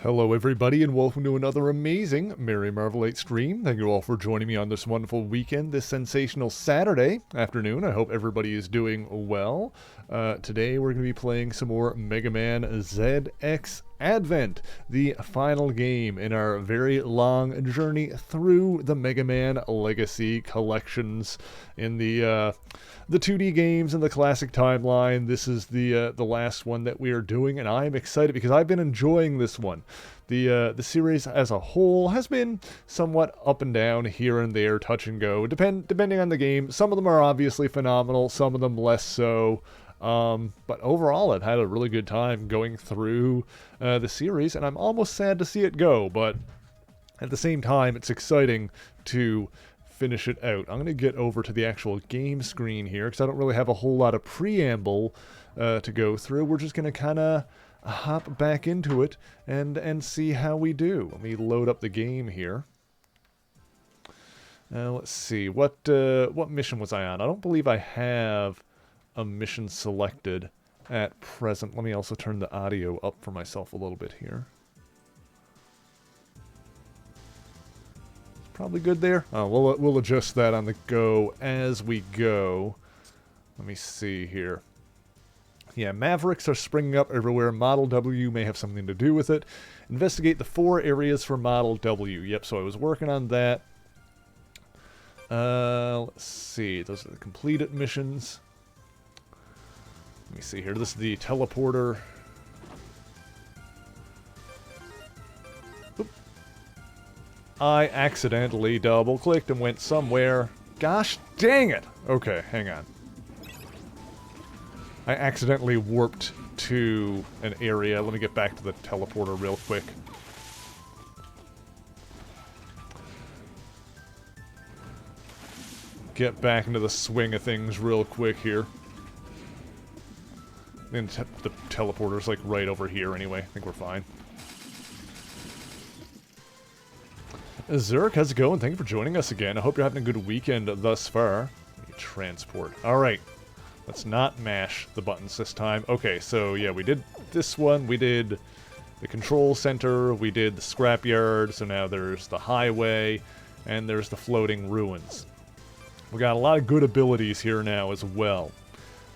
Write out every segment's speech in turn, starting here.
Hello everybody and welcome to another amazing Merry Marvelate stream. Thank you all for joining me on this wonderful weekend, this sensational Saturday afternoon. I hope everybody is doing well. Today we're going to be playing some more Mega Man ZX Advent, the final game in our very long journey through the Mega Man Legacy collections in the 2D games and the classic timeline. This is the last one that we are doing, and I'm excited because I've been enjoying this one. The series as a whole has been somewhat up and down, here and there, touch and go, depending on the game. Some of them are obviously phenomenal, some of them less so. But overall, I've had a really good time going through the series, and I'm almost sad to see it go, but at the same time, it's exciting to finish it out. I'm going to get over to the actual game screen here, because I don't really have a whole lot of preamble to go through. We're just going to kind of hop back into it and see how we do. Let me load up the game here. Let's see, what mission was I on? I don't believe I have a mission selected at present. Let me also turn the audio up for myself a little bit here. Probably good there. Oh, we'll adjust that on the go as we go. Let me see here. Yeah, Mavericks are springing up everywhere. Model W may have something to do with it. Investigate the 4 areas for Model W. Yep, so I was working on that. Let's see. Those are the completed missions. Let me see here. This is the teleporter. Oop. I accidentally double-clicked and went somewhere. Gosh dang it! Okay, hang on. I accidentally warped to an area. Let me get back to the teleporter real quick. Get back into the swing of things real quick here. And the teleporter's like right over here anyway. I think we're fine. Zurich, how's it going? Thank you for joining us again. I hope you're having a good weekend thus far. Transport. Alright. Let's not mash the buttons this time. Okay, so yeah, we did this one. We did the control center. We did the scrapyard. So now there's the highway. And there's the floating ruins. We got a lot of good abilities here now as well.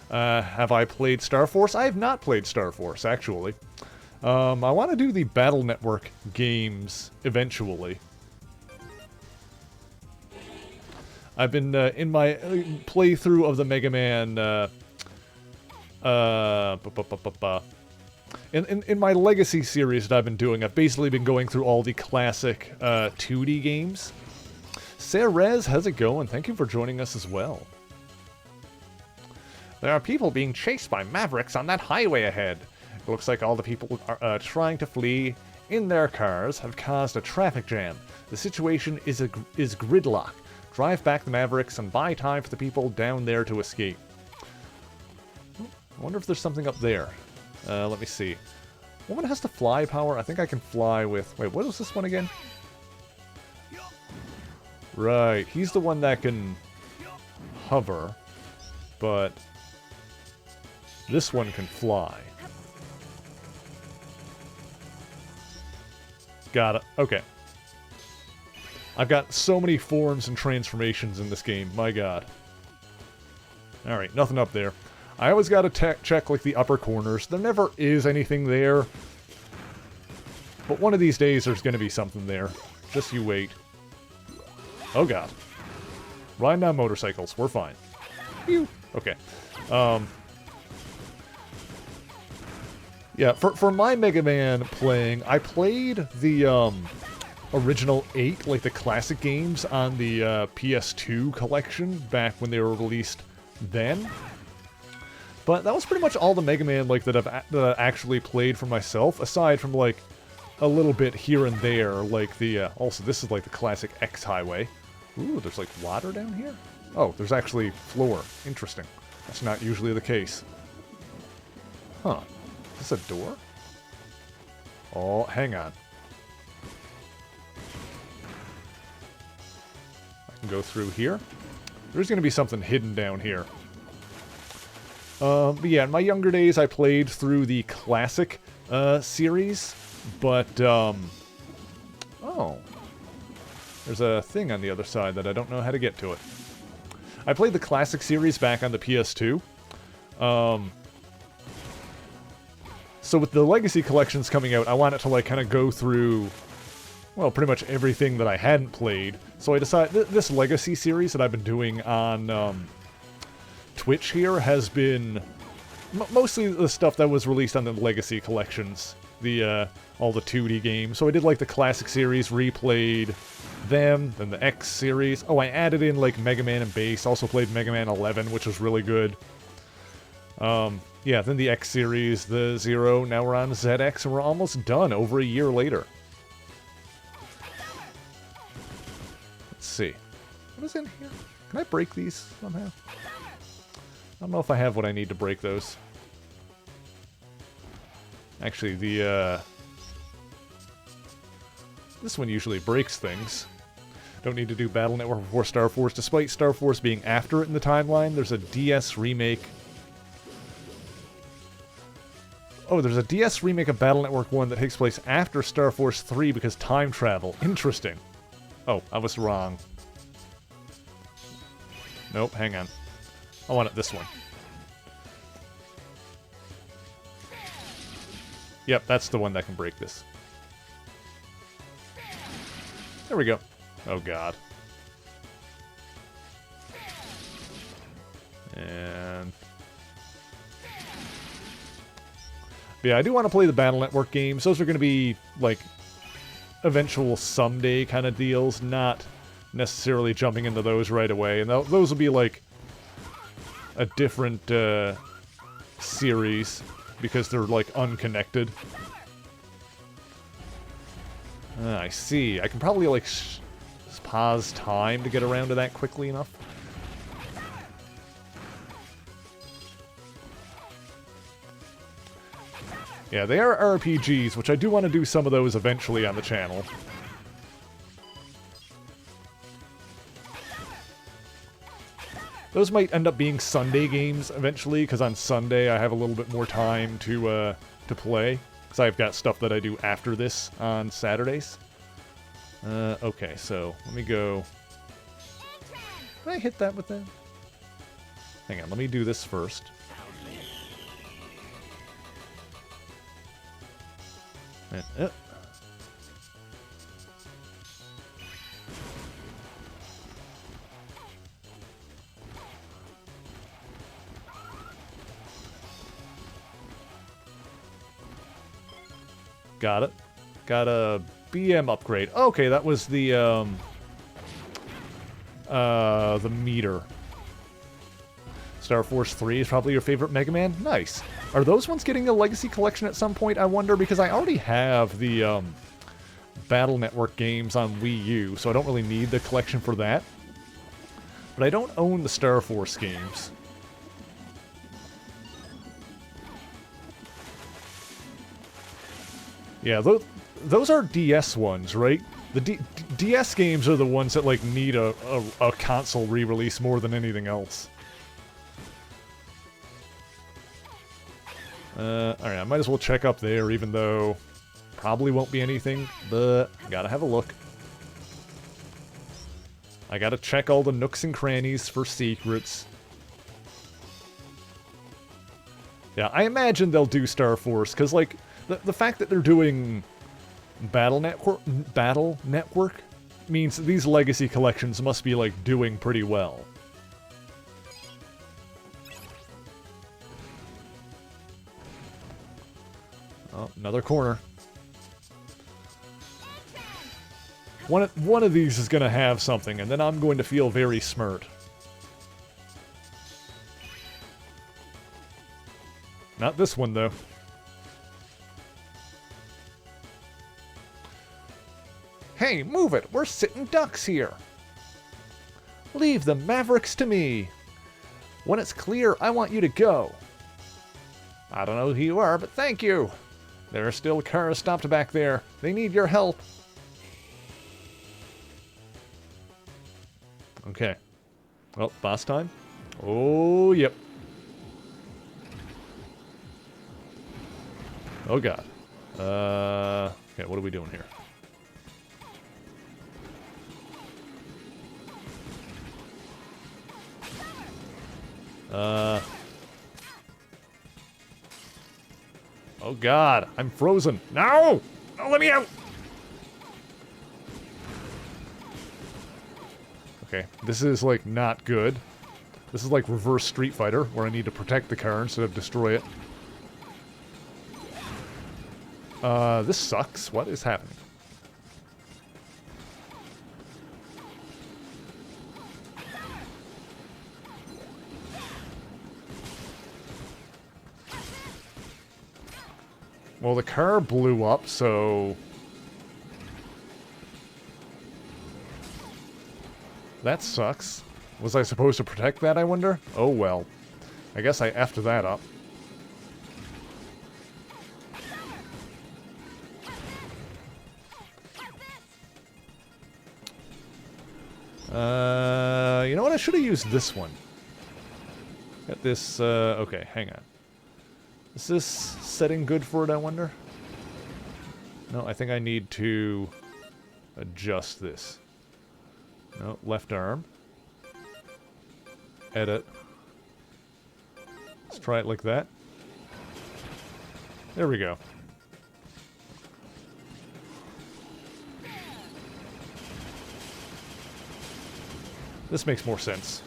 Have I played Star Force? I have not played Star Force, actually. I want to do the Battle Network games eventually. I've been in my playthrough of the Mega Man. In my Legacy series that I've been doing, I've basically been going through all the classic 2D games. Cerez, how's it going? Thank you for joining us as well. There are people being chased by Mavericks on that highway ahead. It looks like all the people are trying to flee in their cars have caused a traffic jam. The situation is gridlock. Drive back the Mavericks and buy time for the people down there to escape. I wonder if there's something up there. Let me see. Woman has to fly power. I think I can fly with... Wait, what is this one again? Right, he's the one that can hover, but this one can fly. Got it. Okay. I've got so many forms and transformations in this game. My god. Alright, nothing up there. I always gotta check, like, the upper corners. There never is anything there. But one of these days, there's gonna be something there. Just you wait. Oh god. Riding on motorcycles. We're fine. Phew. Okay. Yeah, for my Mega Man playing, I played the, original 8, like the classic games on the PS2 collection back when they were released then. But that was pretty much all the Mega Man like that I actually played for myself, aside from like a little bit here and there, like the also this is like the classic X Highway. Ooh, there's like water down here? Oh, there's actually floor. Interesting. That's not usually the case. Huh. Is this a door? Oh, hang on. Go through here. There's going to be something hidden down here. But yeah, in my younger days, I played through the classic series But, oh. There's a thing on the other side that I don't know how to get to it. I played the classic series back on the PS2. So with the Legacy collections coming out, I wanted to, like, kind of go through, well, pretty much everything that I hadn't played. So I decided, this Legacy series that I've been doing on, Twitch here has been mostly the stuff that was released on the Legacy collections. All the 2D games. So I did, like, the classic series, replayed them, then the X series. Oh, I added in, like, Mega Man and Bass. Also played Mega Man 11, which was really good. Yeah, then the X series, the Zero. Now we're on ZX, and we're almost done over a year later. Let's see. What is in here? Can I break these somehow? I don't know if I have what I need to break those. Actually, this one usually breaks things. Don't need to do Battle Network before Star Force. Despite Star Force being after it in the timeline, there's a DS remake. Oh, there's a DS remake of Battle Network 1 that takes place after Star Force 3 because time travel. Interesting. Oh, I was wrong. Nope, hang on. I want it this one. Yep, that's the one that can break this. There we go. Oh, God. And... yeah, I do want to play the Battle Network games. Those are going to be, like, eventual someday kind of deals, not necessarily jumping into those right away. And those will be, like, a different series, because they're, like, unconnected. I see. I can probably, like, pause time to get around to that quickly enough. Yeah, they are RPGs, which I do want to do some of those eventually on the channel. Those might end up being Sunday games eventually, because on Sunday I have a little bit more time to play. Because I've got stuff that I do after this on Saturdays. Okay, so let me go... did I hit that with that? Hang on, let me do this first. And, got it. Got a BM upgrade. Okay, that was the meter. Star Force 3 is probably your favorite Mega Man? Nice. Are those ones getting a Legacy Collection at some point, I wonder? Because I already have the Battle Network games on Wii U, so I don't really need the collection for that. But I don't own the Star Force games. Yeah, those are DS ones, right? The DS games are the ones that, like, need a console re-release more than anything else. Alright, I might as well check up there, even though probably won't be anything, but gotta have a look. I gotta check all the nooks and crannies for secrets. Yeah, I imagine they'll do Star Force, because, like, the fact that they're doing Battle Network means that these Legacy collections must be, like, doing pretty well. Oh, another corner. One of these is going to have something, and then I'm going to feel very smart. Not this one, though. Hey, move it! We're sitting ducks here! Leave the Mavericks to me! When it's clear, I want you to go. I don't know who you are, but thank you! There are still cars stopped back there. They need your help. Okay. Well, boss time? Oh, yep. Oh, God. Okay, what are we doing here? Oh god, I'm frozen. No! No, let me out! Okay, this is, like, not good. This is like reverse Street Fighter, where I need to protect the car instead of destroy it. This sucks. What is happening? Well, the car blew up, so... That sucks. Was I supposed to protect that, I wonder? Oh well. I guess I effed that up. You know what? I should have used this one. Got this, okay, hang on. Is this setting good for it, I wonder? No, I think I need to adjust this. No, left arm. Edit. Let's try it like that. There we go. This makes more sense.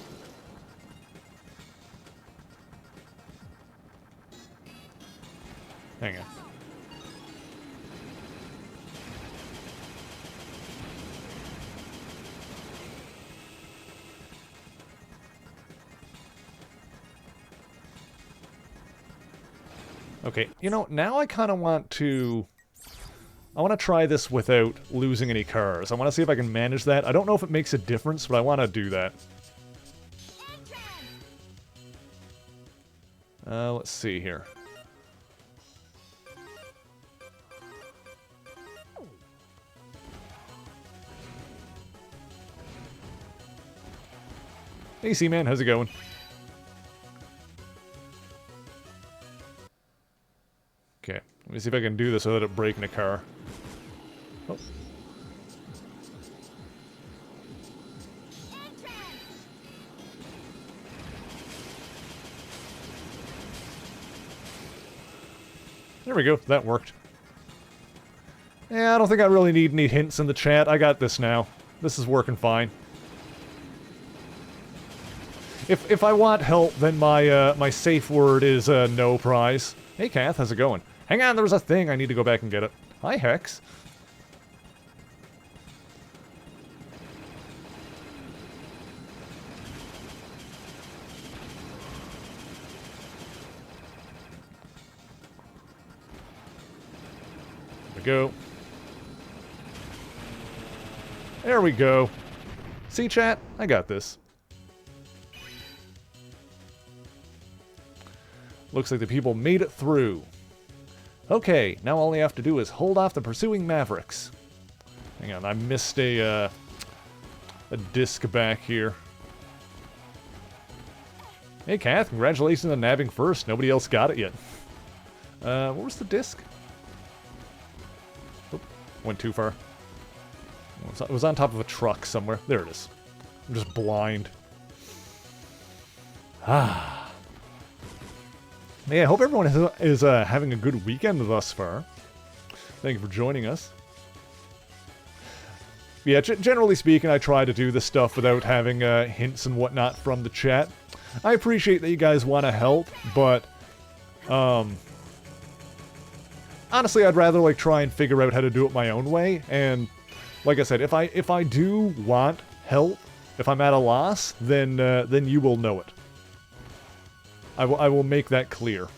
Hang on. Okay, you know, now I kind of want to... I want to try this without losing any cars. I want to see if I can manage that. I don't know if it makes a difference, but I want to do that. Let's see here. Hey, C-Man, how's it going? Okay, let me see if I can do this without it breaking a car. Oh. There we go, that worked. Yeah, I don't think I really need any hints in the chat. I got this now. This is working fine. If I want help, then my safe word is no prize. Hey, Kath, how's it going? Hang on, there's a thing. I need to go back and get it. Hi, Hex. There we go. There we go. See, chat? I got this. Looks like the people made it through. Okay, now all you have to do is hold off the pursuing Mavericks. Hang on, I missed a disc back here. Hey, Kath, congratulations on nabbing first. Nobody else got it yet. What was the disc? Oop, went too far. It was on top of a truck somewhere. There it is. I'm just blind. Ah. Yeah, I hope everyone is having a good weekend thus far. Thank you for joining us. Yeah, generally speaking, I try to do this stuff without having hints and whatnot from the chat. I appreciate that you guys want to help, but honestly, I'd rather like try and figure out how to do it my own way. And like I said, if I do want help, if I'm at a loss, then you will know it. I will make that clear.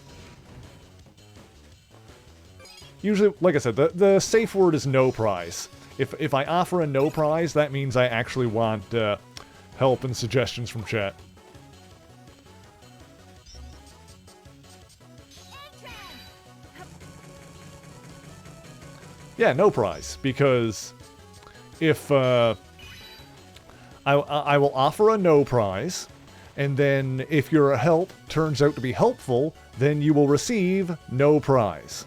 Usually, like I said, the safe word is no prize. If I offer a no prize, that means I actually want help and suggestions from chat. Yeah, no prize, because if I will offer a no prize, and then if your help turns out to be helpful, then you will receive no prize.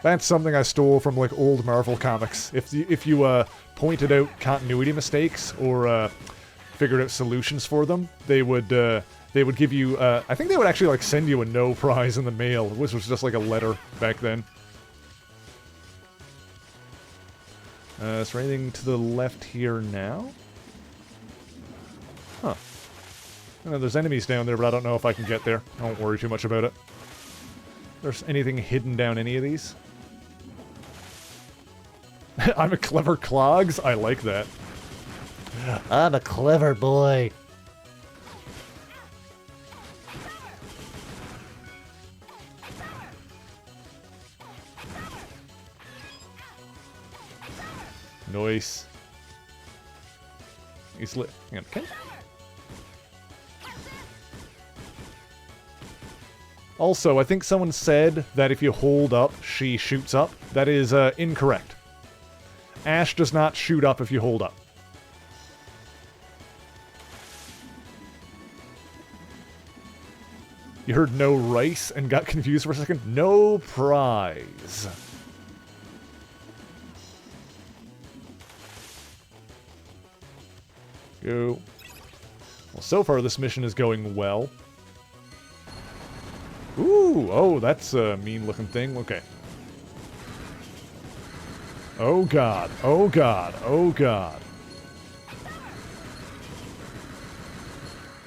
That's something I stole from, like, old Marvel comics. If you pointed out continuity mistakes or figured out solutions for them, they would give you, I think they would actually, like, send you a no prize in the mail, which was just like a letter back then. Is there anything to the left here now? Huh. I know there's enemies down there, but I don't know if I can get there. I won't worry too much about it. There's anything hidden down any of these? I'm a clever clogs? I like that. I'm a clever boy. Nice. He's lit. Hang on. Okay. Also, I think someone said that if you hold up, she shoots up. That is incorrect. Ash does not shoot up if you hold up. You heard no rice and got confused for a second? No prize. Go. Well, so far this mission is going well. Ooh, oh, that's a mean-looking thing. Okay. Oh god, oh god, oh god.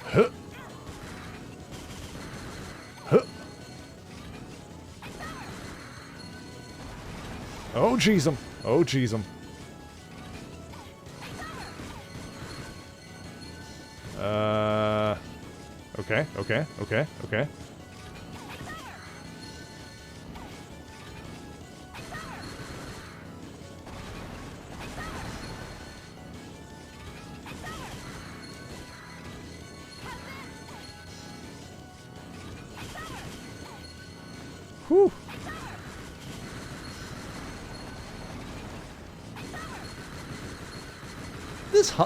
Huh. Huh. Oh jeez 'em. Oh jeez 'em. Okay, okay, okay, okay. Whew.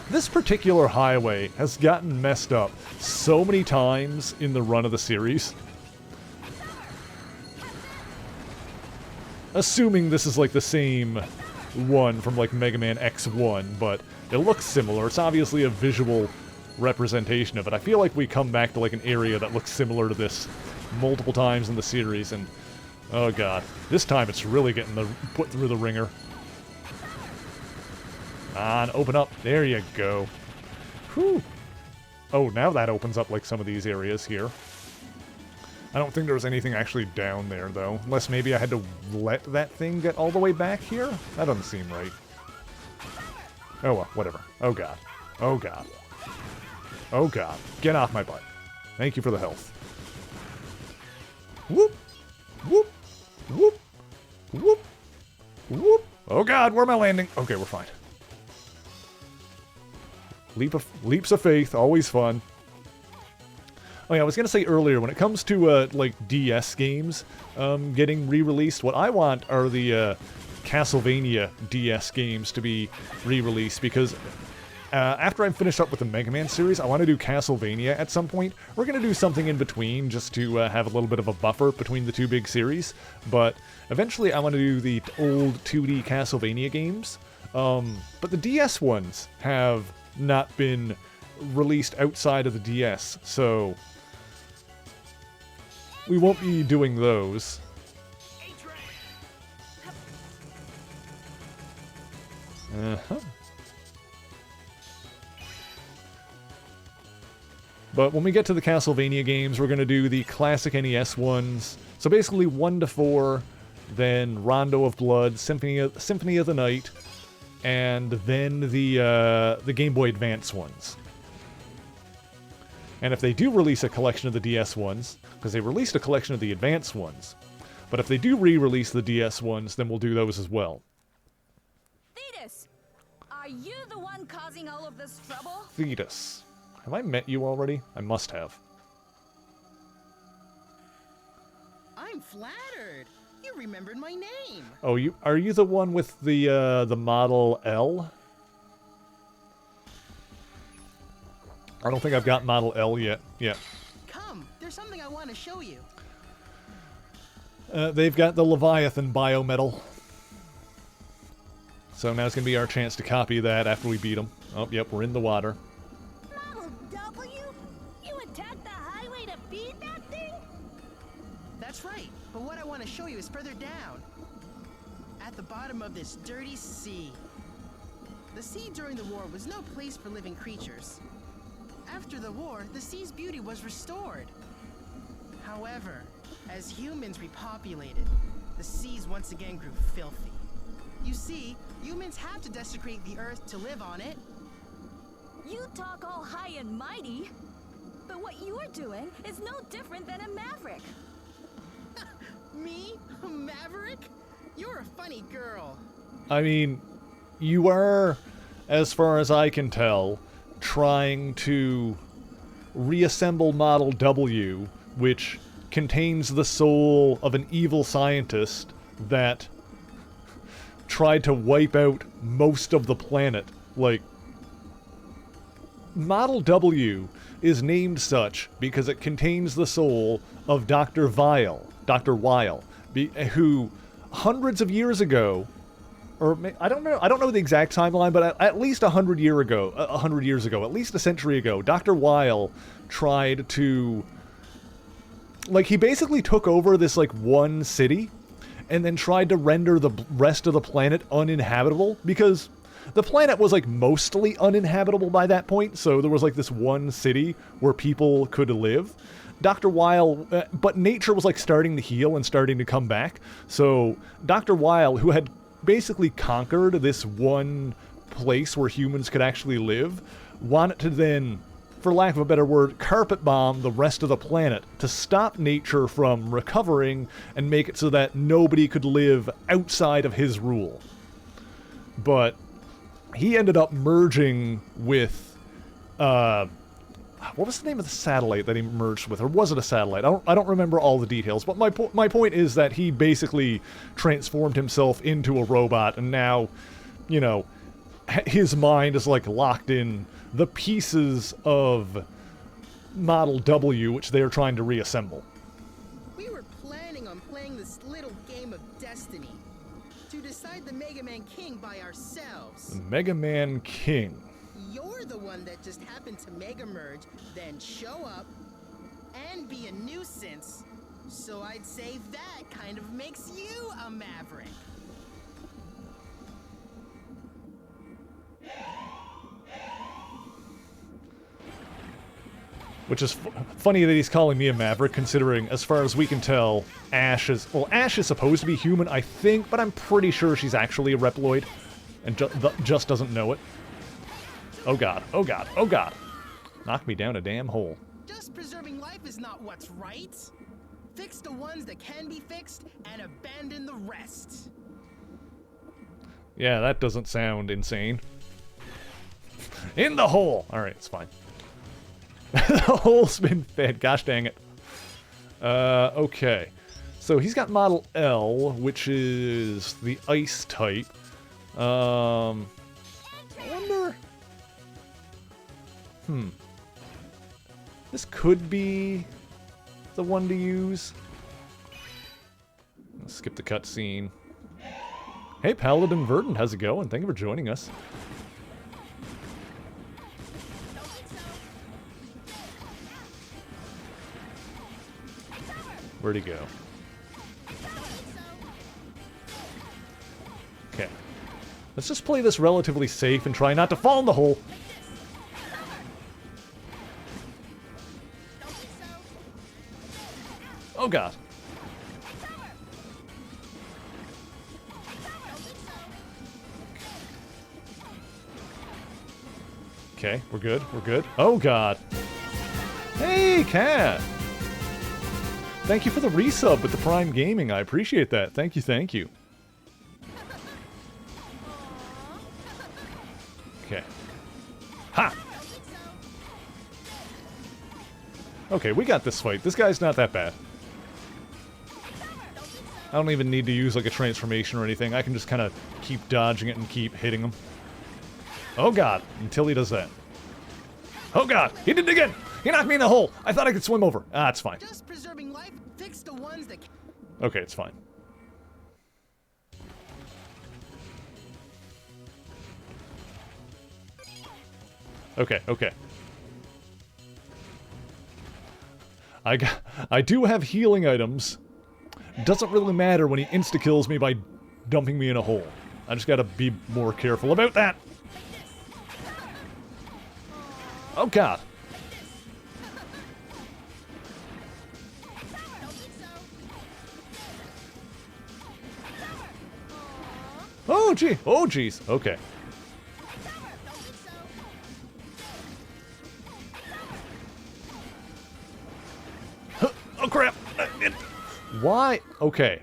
This particular highway has gotten messed up so many times in the run of the series. Assuming this is like the same one from like Mega Man X1, but it looks similar. It's obviously a visual representation of it. I feel like we come back to like an area that looks similar to this multiple times in the series, and oh god, this time it's really getting put through the ringer. On, open up. There you go. Whew. Oh, now that opens up like some of these areas here. I don't think there was anything actually down there, though. Unless maybe I had to let that thing get all the way back here? That doesn't seem right. Oh well, whatever. Oh god. Oh god. Oh god. Get off my butt. Thank you for the health. Whoop! Whoop! Whoop! Whoop! Whoop! Oh god, where am I landing? Okay, we're fine. Leaps of faith, always fun. Oh yeah, I was gonna say earlier, when it comes to like DS games getting re-released, what I want are the Castlevania DS games to be re-released, because after I'm finished up with the Mega Man series, I want to do Castlevania at some point. We're gonna do something in between just to have a little bit of a buffer between the two big series, but eventually I want to do the old 2D Castlevania games. But the DS ones have not been released outside of the DS, so we won't be doing those. Uh-huh. But when we get to the Castlevania games, we're going to do the classic NES ones. So basically 1 to 4, then Rondo of Blood, Symphony of the Night, and then the Game Boy Advance ones. And if they do release a collection of the DS ones, because they released a collection of the Advance ones, but if they do re-release the DS ones, then we'll do those as well. Thetis, are you the one causing all of this trouble? Thetis. Have I met you already? I must have. I'm flattered. You remembered my name. Oh, are you the one with the Model L? I don't think I've got Model L yet. Yeah. Come, there's something I want to show you. They've got the Leviathan biometal. So now it's going to be our chance to copy that after we beat them. Oh, yep, we're in the water. Model W? You attacked the highway to beat that thing? That's right, but what I want to show you is further down. At the bottom of this dirty sea. The sea during the war was no place for living creatures. After the war, the sea's beauty was restored. However, as humans repopulated, the seas once again grew filthy. You see, humans have to desecrate the earth to live on it. You talk all high and mighty, but what you're doing is no different than a maverick. Me? A maverick? You're a funny girl. I mean, you are, as far as I can tell, trying to reassemble Model W, which contains the soul of an evil scientist that tried to wipe out most of the planet. Like, Model W is named such because it contains the soul of Dr. Weil, who hundreds of years ago, or I don't know the exact timeline, but at least 100 years ago, at least a century ago, Dr. Weil tried to, like, he basically took over this, like, one city and then tried to render the rest of the planet uninhabitable, because the planet was, like, mostly uninhabitable by that point, so there was, like, this one city where people could live. Dr. Weil, but nature was, like, starting to heal and starting to come back, so Dr. Weil, who had basically conquered this one place where humans could actually live, wanted to then, for lack of a better word, carpet bomb the rest of the planet to stop nature from recovering and make it so that nobody could live outside of his rule. But he ended up merging with, what was the name of the satellite that he merged with? Or was it a satellite? I don't remember all the details, but my point is that he basically transformed himself into a robot, and now, you know, his mind is, like, locked in the pieces of Model W, which they are trying to reassemble. We were planning on playing this little game of destiny to decide the Mega Man King by ourselves. Mega Man King. You're the one that just happened to Mega Merge, then show up, and be a nuisance. So I'd say that kind of makes you a maverick. Which is funny that he's calling me a maverick, considering, as far as we can tell, Ash is supposed to be human, I think, but I'm pretty sure she's actually a Reploid, and just doesn't know it. Oh god, oh god, oh god. Knock me down a damn hole. Just preserving life is not what's right. Fix the ones that can be fixed, and abandon the rest. Yeah, that doesn't sound insane. In the hole! Alright, it's fine. The hole's been fed, gosh dang it. Okay. So he's got Model L, which is the ice type. I wonder... This could be the one to use. Let's skip the cutscene. Hey, Paladin Verdant, how's it going? Thank you for joining us. Where'd he go? Okay. Let's just play this relatively safe and try not to fall in the hole. Oh god. Okay, we're good, we're good. Oh god. Hey, Cat! Thank you for the resub with the Prime Gaming. I appreciate that. Thank you, thank you. Okay. Ha! Okay, we got this fight. This guy's not that bad. I don't even need to use, like, a transformation or anything. I can just kind of keep dodging it and keep hitting him. Oh god, until he does that. Oh god, he did it again! He knocked me in the hole! I thought I could swim over. Ah, it's fine. Just preserving life, fix the ones that Okay, it's fine. Okay, okay. I do have healing items. Doesn't really matter when he insta-kills me by dumping me in a hole. I just gotta be more careful about that. Oh god. Oh gee. Oh jeez. Okay. Oh crap. Why? Okay.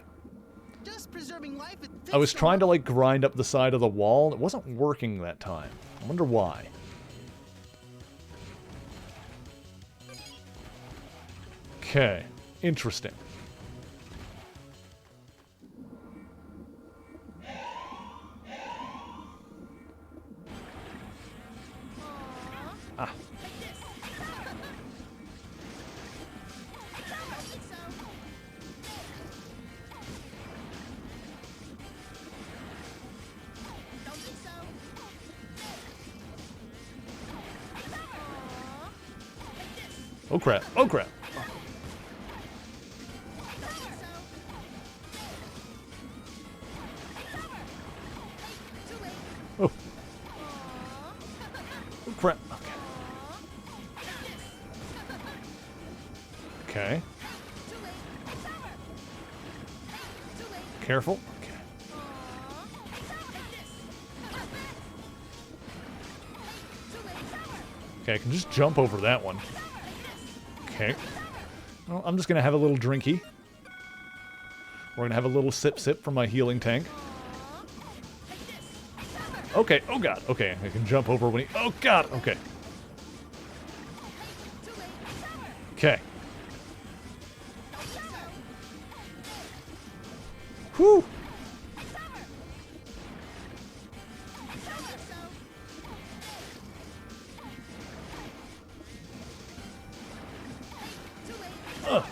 Just preserving life and I was trying to like grind up the side of the wall. It wasn't working that time. I wonder why. Okay. Interesting. Ah. Oh crap. Oh crap. Oh. Oh crap. Okay. Okay. Careful. Okay. Okay, I can just jump over that one. Okay. Well, I'm just gonna have a little drinky. We're gonna have a little sip from my healing tank. Okay, oh god, okay, I can jump over when he... Oh god, okay. Okay. Whew!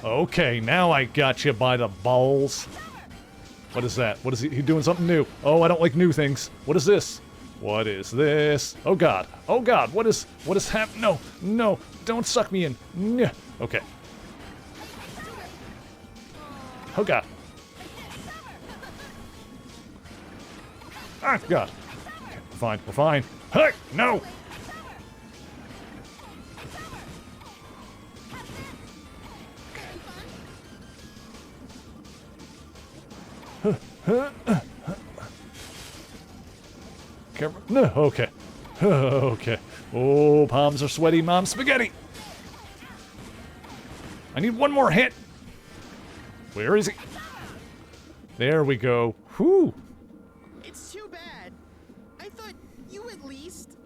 Okay, now I got you by the balls. What is that? What is he doing something new? Oh, I don't like new things. What is this? What is this? Oh god. Oh god, what is happening? No, no, don't suck me in. Nyeh. Okay. Oh god. Ah, god. Okay, we're fine, we're fine. Hey, no! Careful. No, okay. Okay. Oh, palms are sweaty, mom spaghetti. I need one more hit. Where is he? There we go. Whew. It's too bad. I thought you at least.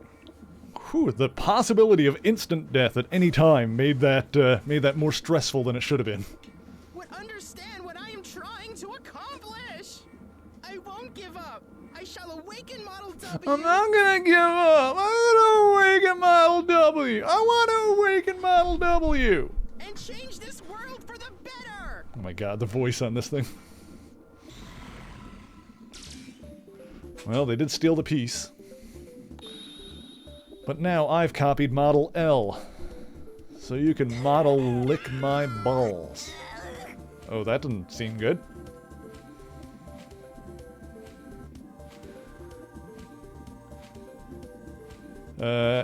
Whew. The possibility of instant death at any time made that more stressful than it should have been. Would understand what I am trying to accomplish. I won't give up. I shall awaken Model W. I'm not gonna give up. I'm gonna awaken Model W. I want to awaken Model W. And change this world for the better. Oh my god, the voice on this thing. Well, they did steal the piece. But now I've copied Model L. So you can model lick my balls. Oh, that didn't seem good.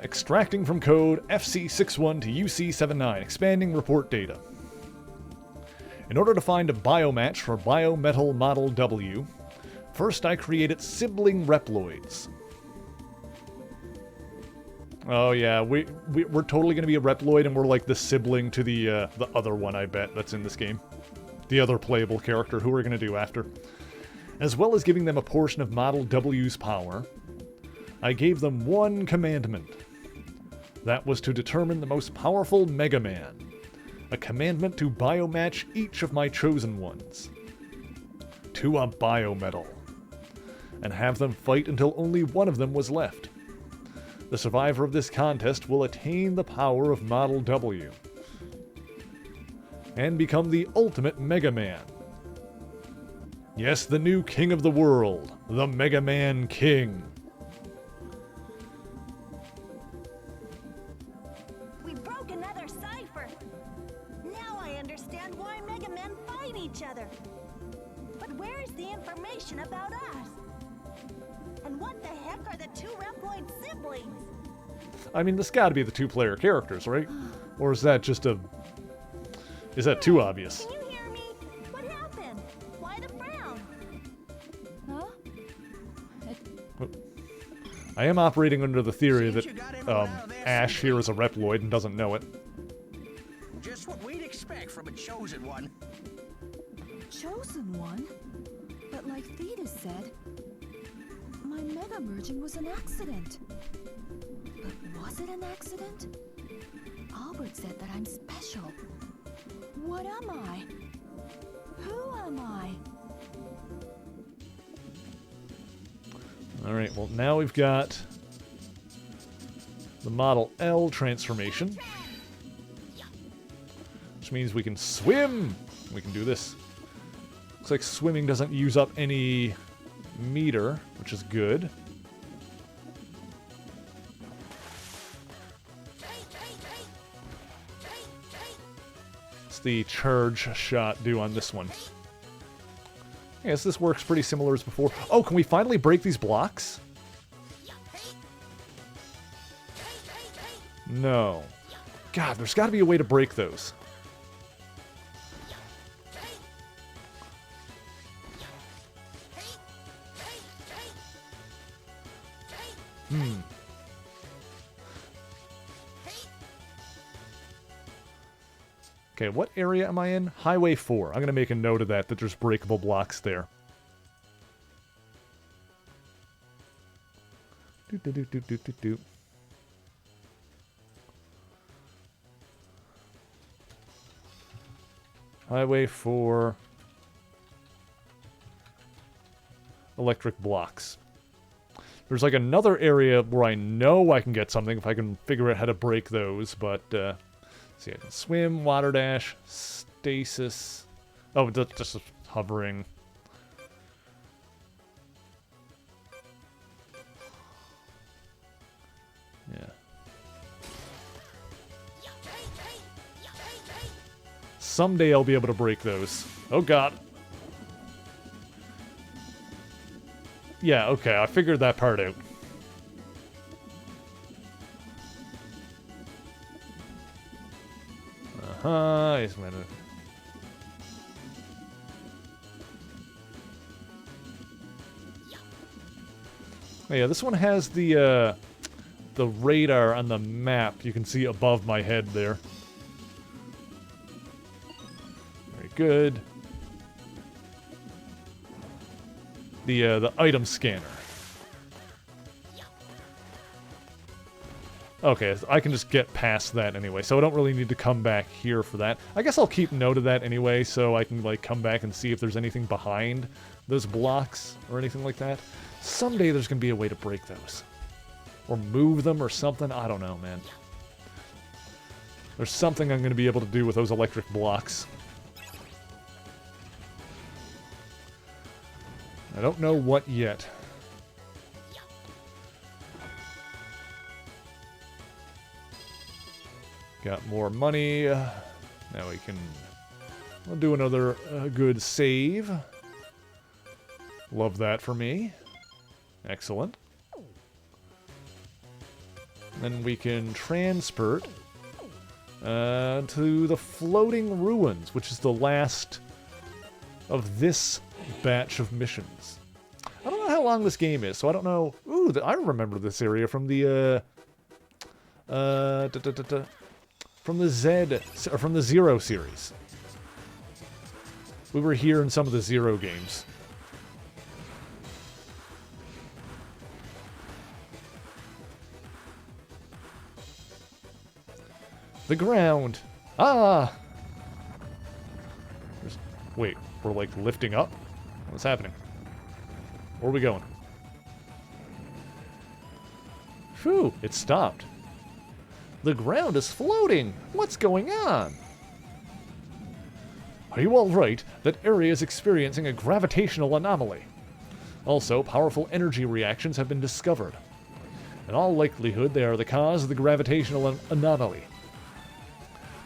Extracting from code FC61 to UC79, expanding report data. In order to find a biomatch for Biometal Model W, first I created sibling Reploids. Oh yeah, we're totally gonna be a Reploid, and we're like the sibling to the other one, I bet, that's in this game. The other playable character who we're gonna do after. As well as giving them a portion of Model W's power, I gave them one commandment. That was to determine the most powerful Mega Man. A commandment to biomatch each of my chosen ones. To a biometal. And have them fight until only one of them was left. The survivor of this contest will attain the power of Model W. And become the ultimate Mega Man. Yes, the new king of the world, the Mega Man King. We broke another cipher. Now I understand why Mega Men fight each other. But where is the information about us? And what the heck are the two Reploid siblings? I mean, this gotta be the two-player characters, right? Or is that just a... Is that too obvious? Can you hear me? What happened? Why the frown? Huh? I am operating under the theory Seems that you got everyone out of there Ash safely. here is a Reploid and doesn't know it. Just what we'd expect from a chosen one. Chosen one? But like Thetis said, my mega merging was an accident. But was it an accident? Albert said that I'm special. What am I? Who am I? Alright, well now we've got the Model L transformation. Which means we can swim! We can do this. Looks like swimming doesn't use up any meter, which is good. What's the charge shot do on this one? I guess this works pretty similar as before. Oh, can we finally break these blocks? No. God, there's got to be a way to break those. Okay, what area am I in? Highway 4. I'm going to make a note of that there's breakable blocks there. Do. Highway 4. Electric blocks. There's like another area where I know I can get something if I can figure out how to break those, but, see, I can swim, water dash, stasis. Oh, just hovering. Yeah. Someday I'll be able to break those. Oh god. Yeah, okay, I figured that part out. Just a minute. Oh yeah, this one has the radar on the map you can see above my head there. Very good. The item scanner. Okay, I can just get past that anyway, so I don't really need to come back here for that. I guess I'll keep note of that anyway, so I can, like, come back and see if there's anything behind those blocks or anything like that. Someday there's gonna be a way to break those. Or move them or something, I don't know, man. There's something I'm gonna be able to do with those electric blocks. I don't know what yet. Got more money. Now we can... We'll do another good save. Love that for me. Excellent. Then we can transport to the Floating Ruins, which is the last of this batch of missions. I don't know how long this game is, so I don't know... Ooh, I remember this area from the, from the Zero series. We were here in some of the Zero games. The ground! Ah! Wait, we're like lifting up? What's happening? Where are we going? Phew, it stopped. The ground is floating! What's going on? Are you all right? That area is experiencing a gravitational anomaly. Also, powerful energy reactions have been discovered. In all likelihood, they are the cause of the gravitational anomaly.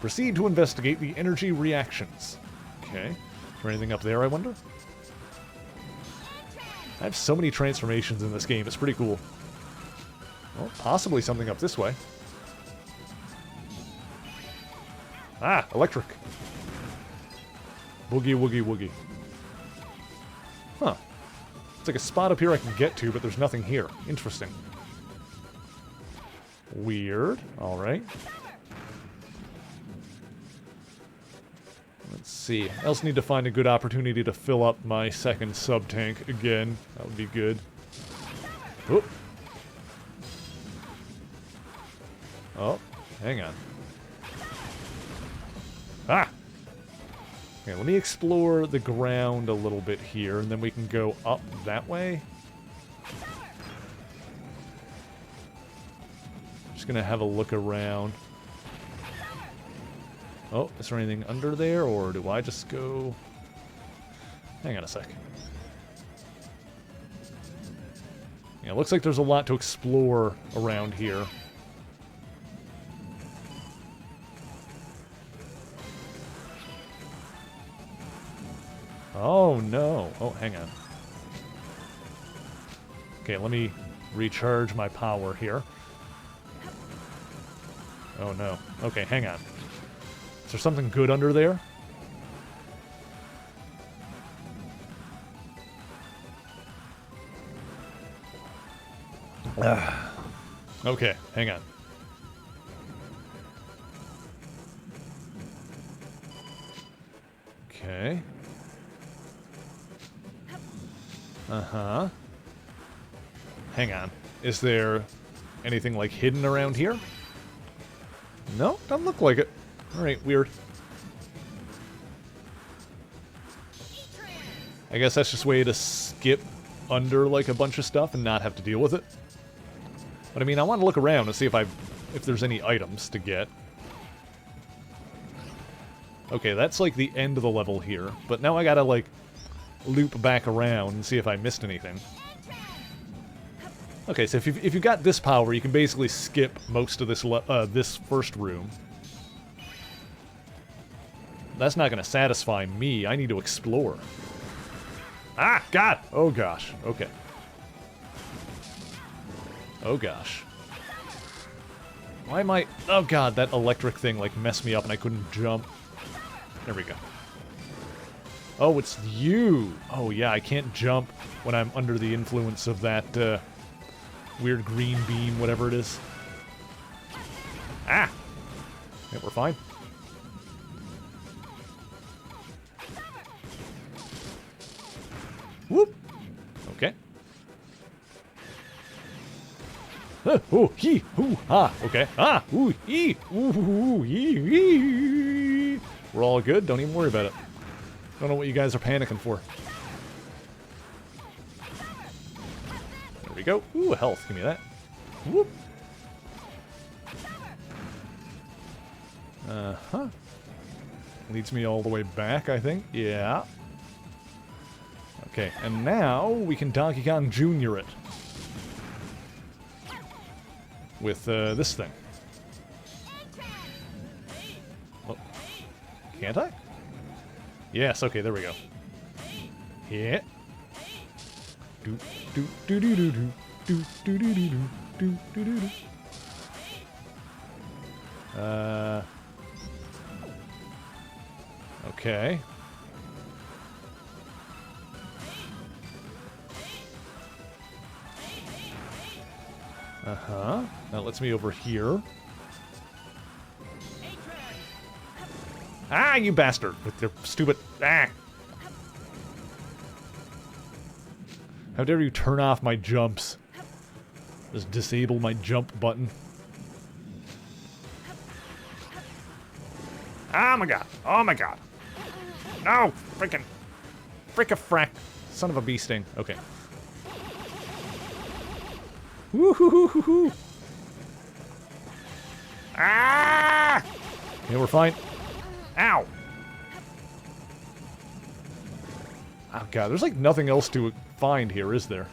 Proceed to investigate the energy reactions. Okay. Is there anything up there, I wonder? I have so many transformations in this game. It's pretty cool. Well, possibly something up this way. Ah, electric. Boogie, woogie, woogie. Huh. It's like a spot up here I can get to, but there's nothing here. Interesting. Weird. Alright. Let's see. I also need to find a good opportunity to fill up my second sub-tank again. That would be good. Oop. Oh, hang on. Ah! Okay, let me explore the ground a little bit here, and then we can go up that way. Just gonna have a look around. Oh, is there anything under there, or do I just go... Hang on a sec. Yeah, it looks like there's a lot to explore around here. Oh, no. Oh, hang on. Okay, let me recharge my power here. Oh, no. Okay, hang on. Is there something good under there? Okay, hang on. Okay. Uh-huh. Hang on. Is there anything, like, hidden around here? No, doesn't look like it. Alright, weird. I guess that's just a way to skip under, like, a bunch of stuff and not have to deal with it. But, I mean, I want to look around and see if there's any items to get. Okay, that's, like, the end of the level here. But now I gotta, like, loop back around and see if I missed anything. Okay, so if you got this power, you can basically skip most of this first room. That's not going to satisfy me. I need to explore. Ah, God! Oh, gosh. Okay. Oh, gosh. Why am I... Oh, God, that electric thing, like, messed me up and I couldn't jump. There we go. Oh, it's you! Oh, yeah, I can't jump when I'm under the influence of that, weird green beam, whatever it is. Ah! Yeah, we're fine. Whoop! Okay. Oh, hee, hoo, ha, okay. Ah, ooh, ee, ooh, ee. We're all good, don't even worry about it. Don't know what you guys are panicking for. There we go. Ooh, health, give me that. Whoop. Uh-huh. Leads me all the way back, I think. Yeah. Okay, and now we can Donkey Kong Jr. it. With, this thing. Oh. Can't I? Yes, okay, there we go. Yeah. Do do do do do do do do do do do do do do. Okay. Uh-huh. That lets me over here. Ah, you bastard! With your stupid... Ah! How dare you turn off my jumps? Just disable my jump button. Oh my god! Oh my god! No! Frickin'! Frick-a-frack! Son of a bee sting. Okay. Woo-hoo-hoo-hoo-hoo! Ah! Yeah, we're fine. Ow! Oh god, there's like nothing else to find here, is there?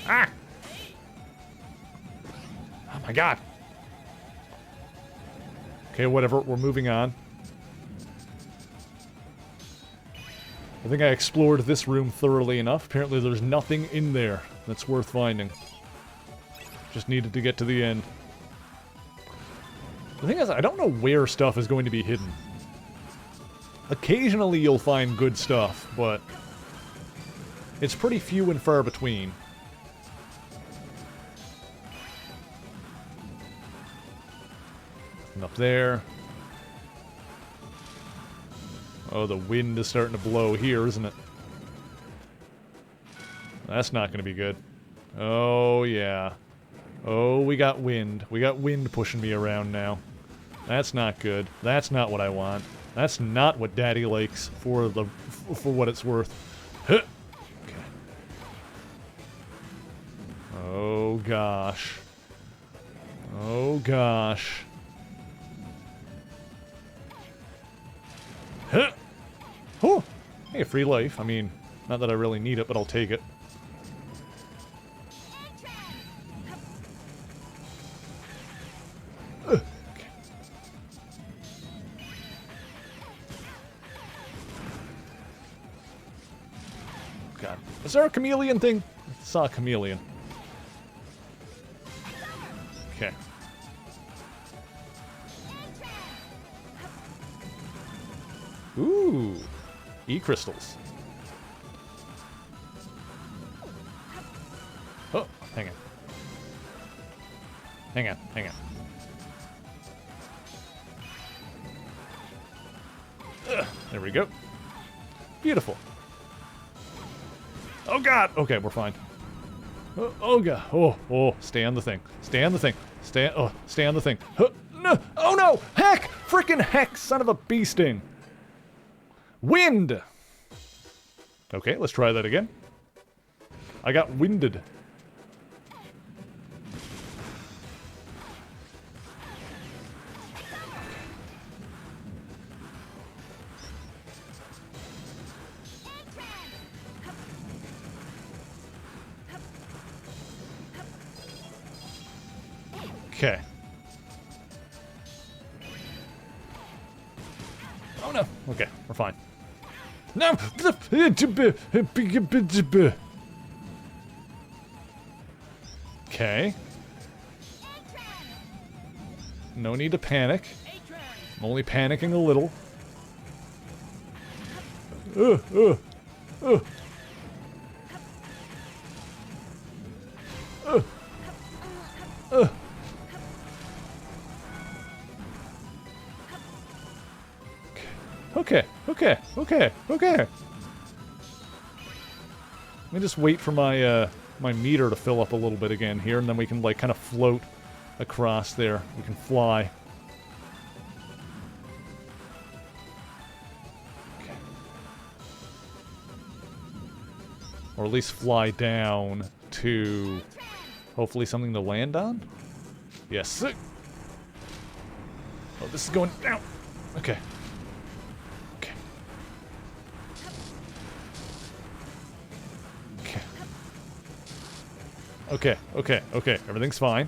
Ah! Oh my god. Okay, whatever. We're moving on. I think I explored this room thoroughly enough. Apparently there's nothing in there that's worth finding. Just needed to get to the end. The thing is, I don't know where stuff is going to be hidden. Occasionally you'll find good stuff, but it's pretty few and far between. And up there. Oh, the wind is starting to blow here, isn't it? That's not going to be good. Oh, yeah. Oh, we got wind. We got wind pushing me around now. That's not good. That's not what I want. That's not what Daddy likes for what it's worth. Huh. Okay. Oh, gosh. Oh, gosh. Huh. Oh, hey, a free life. I mean, not that I really need it, but I'll take it. Okay. God. Is there a chameleon thing? I saw a chameleon. Okay. Ooh. E-crystals. Oh, hang on. Hang on, hang on. There we go. Beautiful. Oh god! Okay, we're fine. Oh god. Oh, stay on the thing. Stay on the thing. Stay on the thing. No! Oh no! Heck! Frickin' heck! Son of a bee sting! Wind! Okay, let's try that again. I got winded. Okay. Oh no. Okay, we're fine. No! Okay. No need to panic. I'm only panicking a little. Okay. Let me just wait for my my meter to fill up a little bit again here, and then we can like kind of float across there. We can fly. Okay. Or at least fly down to hopefully something to land on. Yes. Oh, this is going down. Okay. Okay. Everything's fine.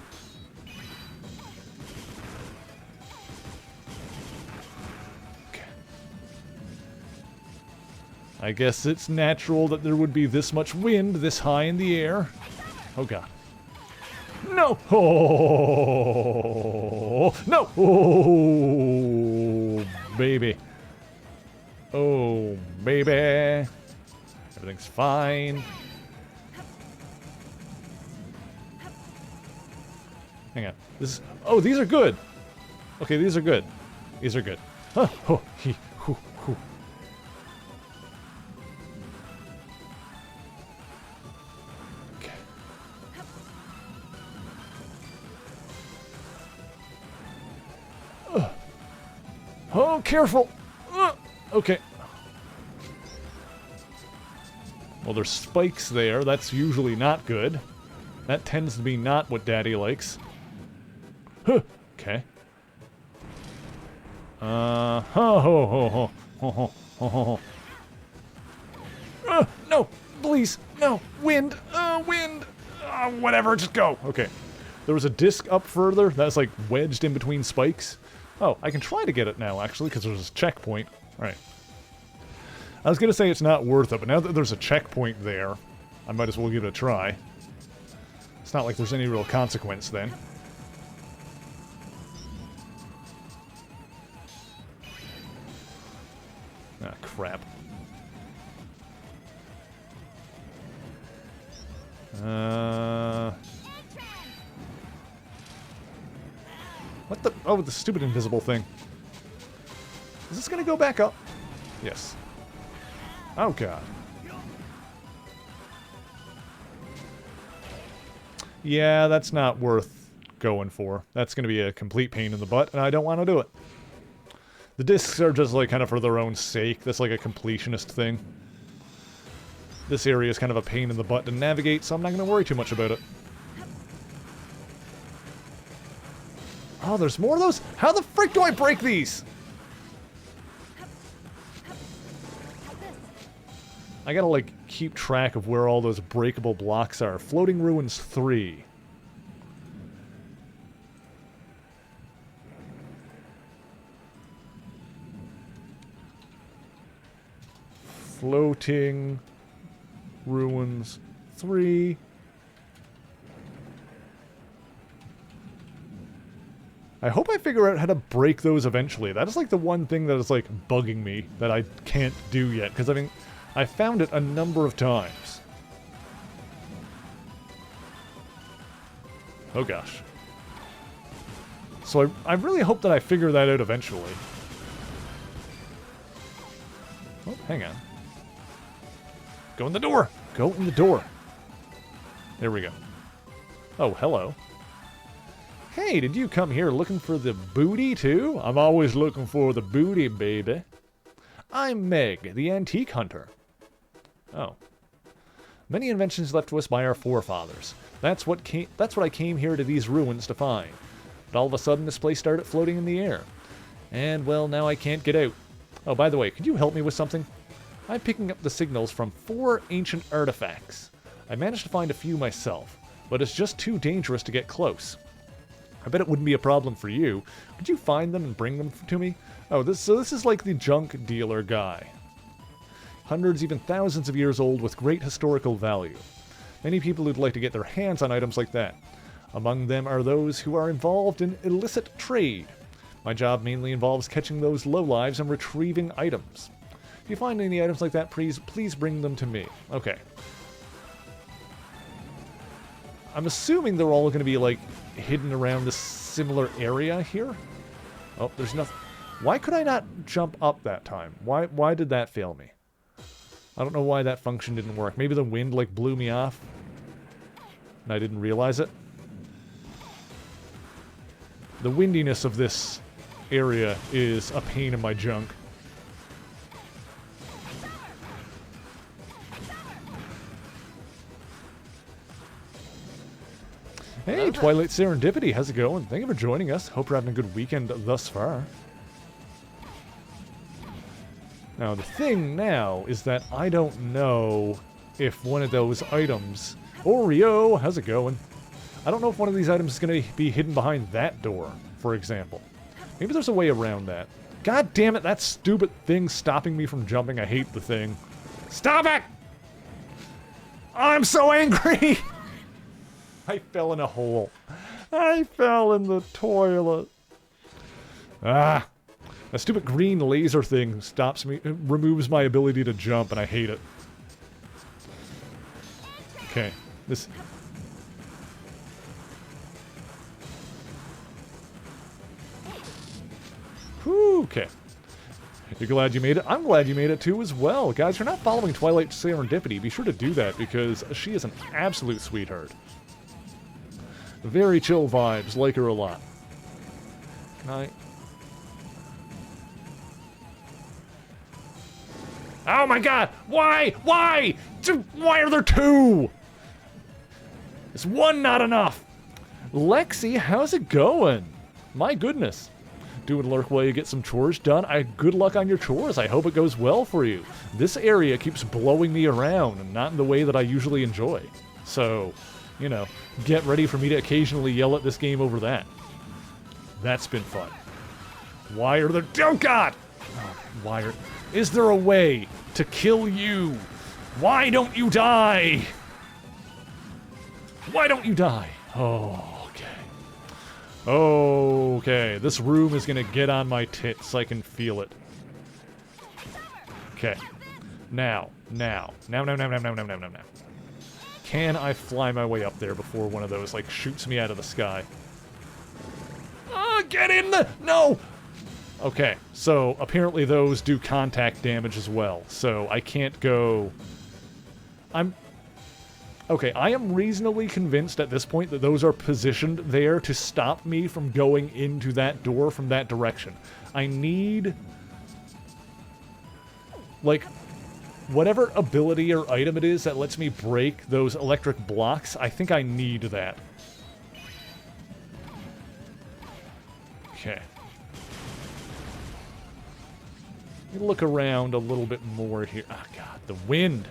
Okay. I guess it's natural that there would be this much wind this high in the air. Oh god. No! Oh! No! Oh, baby. Oh, baby. Everything's fine. Hang on. This is... Oh, these are good. Okay, these are good. These are good. Huh. Oh, he, hoo, hoo. Okay. Oh, careful. Okay. Well, there's spikes there. That's usually not good. That tends to be not what Daddy likes. Huh. Okay. Ho ho ho ho ho ho ho ho. No, please, no, wind, wind, whatever, just go. Okay, there was a disc up further that's like wedged in between spikes. Oh, I can try to get it now, actually, because there's a checkpoint. All right. I was going to say it's not worth it, but now that there's a checkpoint there, I might as well give it a try. It's not like there's any real consequence then. Ah, crap. What the? Oh, the stupid invisible thing. Is this gonna go back up? Yes. Oh, God. Yeah, that's not worth going for. That's gonna be a complete pain in the butt, and I don't want to do it. The discs are just, like, kind of for their own sake. That's like a completionist thing. This area is kind of a pain in the butt to navigate, so I'm not going to worry too much about it. Oh, there's more of those? How the frick do I break these? I gotta, like, keep track of where all those breakable blocks are. Floating Ruins 3. Floating Ruins 3. I hope I figure out how to break those eventually. That is like the one thing that is like bugging me that I can't do yet. Because I mean, I found it a number of times. Oh gosh. So I really hope that I figure that out eventually. Oh, hang on. Go in the door! Go in the door! There we go. Oh, hello. Hey, did you come here looking for the booty, too? I'm always looking for the booty, baby. I'm Meg, the antique hunter. Oh. Many inventions left to us by our forefathers. That's what I came here to these ruins to find. But all of a sudden, this place started floating in the air. And, well, now I can't get out. Oh, by the way, could you help me with something? I'm picking up the signals from 4 ancient artifacts. I managed to find a few myself, but it's just too dangerous to get close. I bet it wouldn't be a problem for you. Could you find them and bring them to me? Oh, this is like the junk dealer guy. Hundreds, even thousands of years old with great historical value. Many people who'd like to get their hands on items like that. Among them are those who are involved in illicit trade. My job mainly involves catching those lowlives and retrieving items. If you find any items like that, please bring them to me. Okay. I'm assuming they're all going to be, like, hidden around this similar area here. Oh, there's nothing. Why could I not jump up that time? Why did that fail me? I don't know why that function didn't work. Maybe the wind, like, blew me off. And I didn't realize it. The windiness of this area is a pain in my junk. Hey, Twilight Serendipity, how's it going? Thank you for joining us. Hope you're having a good weekend thus far. Now, the thing now is that I don't know if one of those items... Oreo, how's it going? I don't know if one of these items is going to be hidden behind that door, for example. Maybe there's a way around that. God damn it, that stupid thing stopping me from jumping. I hate the thing. Stop it! I'm so angry! I fell in a hole. I fell in the toilet. Ah! That stupid green laser thing stops me, removes my ability to jump, and I hate it. Okay, this... Whew, okay. You're glad you made it? I'm glad you made it too as well. Guys, if you're not following Twilight Serendipity, be sure to do that because she is an absolute sweetheart. Very chill vibes, like her a lot. Can I... Oh my god! Why? Why? Why are there 2? Is 1 not enough? Lexi, how's it going? My goodness. doing lurk while you get some chores done. Good luck on your chores. I hope it goes well for you. This area keeps blowing me around, and not in the way that I usually enjoy. So, you know, get ready for me to occasionally yell at this game over that. That's been fun. Why are there... Oh, God! Oh, why are... Is there a way to kill you? Why don't you die? Why don't you die? Oh, okay. Okay, this room is gonna get on my tits. I can feel it. Okay. Now. Can I fly my way up there before one of those, like, shoots me out of the sky? Get in the... No! Okay, so apparently those do contact damage as well, so I can't go... Okay, I am reasonably convinced at this point that those are positioned there to stop me from going into that door from that direction. I need... like, whatever ability or item it is that lets me break those electric blocks, I think I need that. Okay. Let me look around a little bit more here. Oh, God, the wind.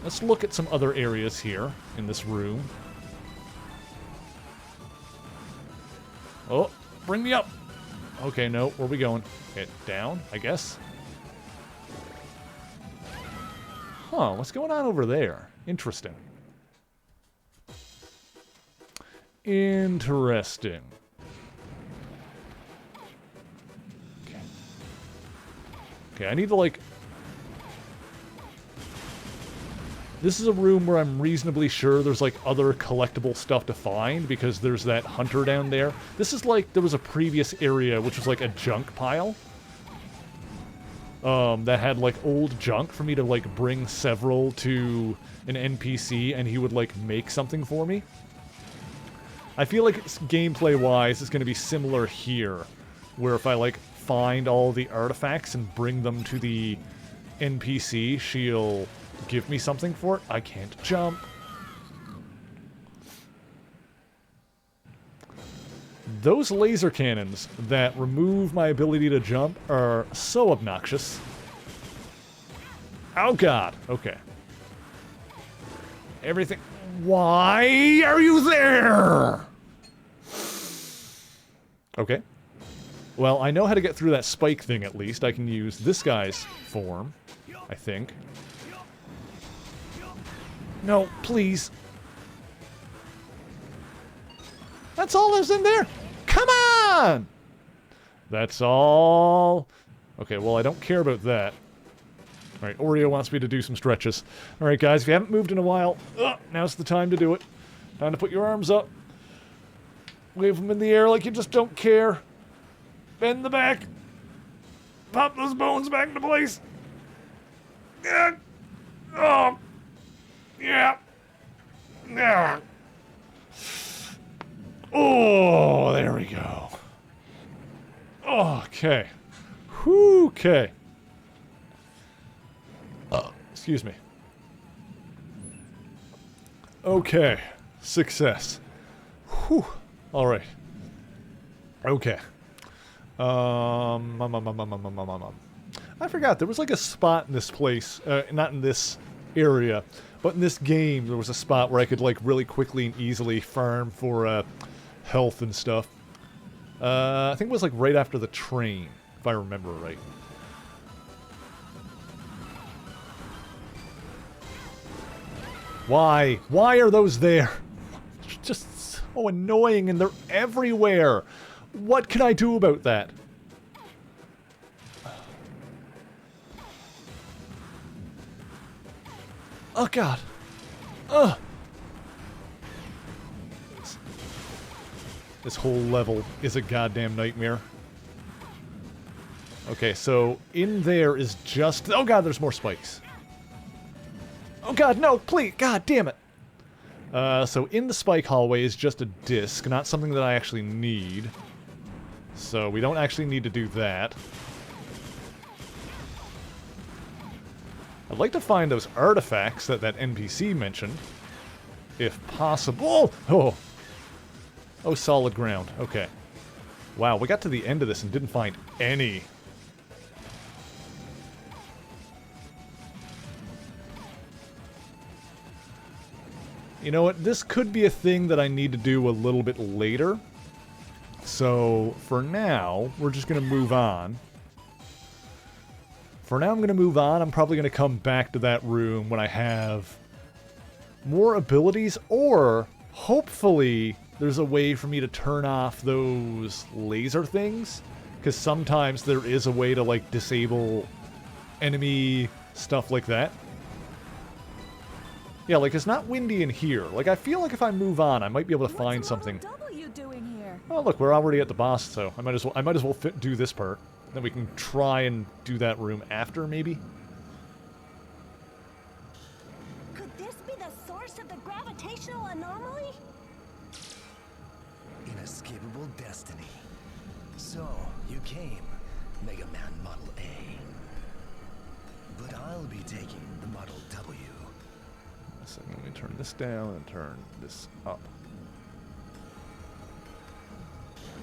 Let's look at some other areas here in this room. Oh, bring me up. Okay, no, where are we going? Okay, down, I guess. Huh, what's going on over there? Interesting. Interesting. Okay. Okay, I need to, like... This is a room where I'm reasonably sure there's, like, other collectible stuff to find, because there's that hunter down there. This is like, there was a previous area which was, like, a junk pile. That had, like, old junk for me to, like, bring several to an NPC, and he would, like, make something for me. I feel like gameplay-wise, it's going to be similar here, where if I, like, find all the artifacts and bring them to the NPC, she'll give me something for it. I can't jump. Those laser cannons that remove my ability to jump are so obnoxious. Oh, God. Okay. Everything... Why are you there? Okay. Well, I know how to get through that spike thing at least. I can use this guy's form, I think. No, please. That's all that's in there? Come on! That's all. Okay, well, I don't care about that. Alright, Oreo wants me to do some stretches. Alright, guys, if you haven't moved in a while, now's the time to do it. Time to put your arms up. Wave them in the air like you just don't care. Bend the back. Pop those bones back into place. Yeah. Oh. Yeah. Yeah. Oh, there we go. Okay. Whew, okay. Excuse me. Okay. Success. Whew. All right. Okay. I forgot, there was like a spot in this place, not in this area, but in this game there was a spot where I could like really quickly and easily farm for health and stuff. I think it was like right after the train, if I remember right. Why? Why are those there? Just so annoying, and they're everywhere. What can I do about that? Oh, God. Ugh. This whole level is a goddamn nightmare. Okay, so in there is just... Oh, God, there's more spikes. Oh, God, no, please. God damn it. So in the spike hallway is just a disc, not something that I actually need. So we don't actually need to do that. I'd like to find those artifacts that NPC mentioned, if possible. Oh, Oh, solid ground. Okay. Wow, we got to the end of this and didn't find any. You know what? This could be a thing that I need to do a little bit later. So, for now, we're just going to move on. For now, I'm going to move on. I'm probably going to come back to that room when I have more abilities, or hopefully there's a way for me to turn off those laser things, because sometimes there is a way to, like, disable enemy stuff like that. Yeah, like, it's not windy in here. Like, I feel like if I move on, I might be able to find something. What's Model W doing here? Oh, look, we're already at the boss, so I might as well do this part. Then we can try and do that room after, maybe. Could this be the source of the gravitational anomaly? Inescapable destiny. So, you came, Mega Man Model A. But I'll be taking the Model W. So let me turn this down and turn this up.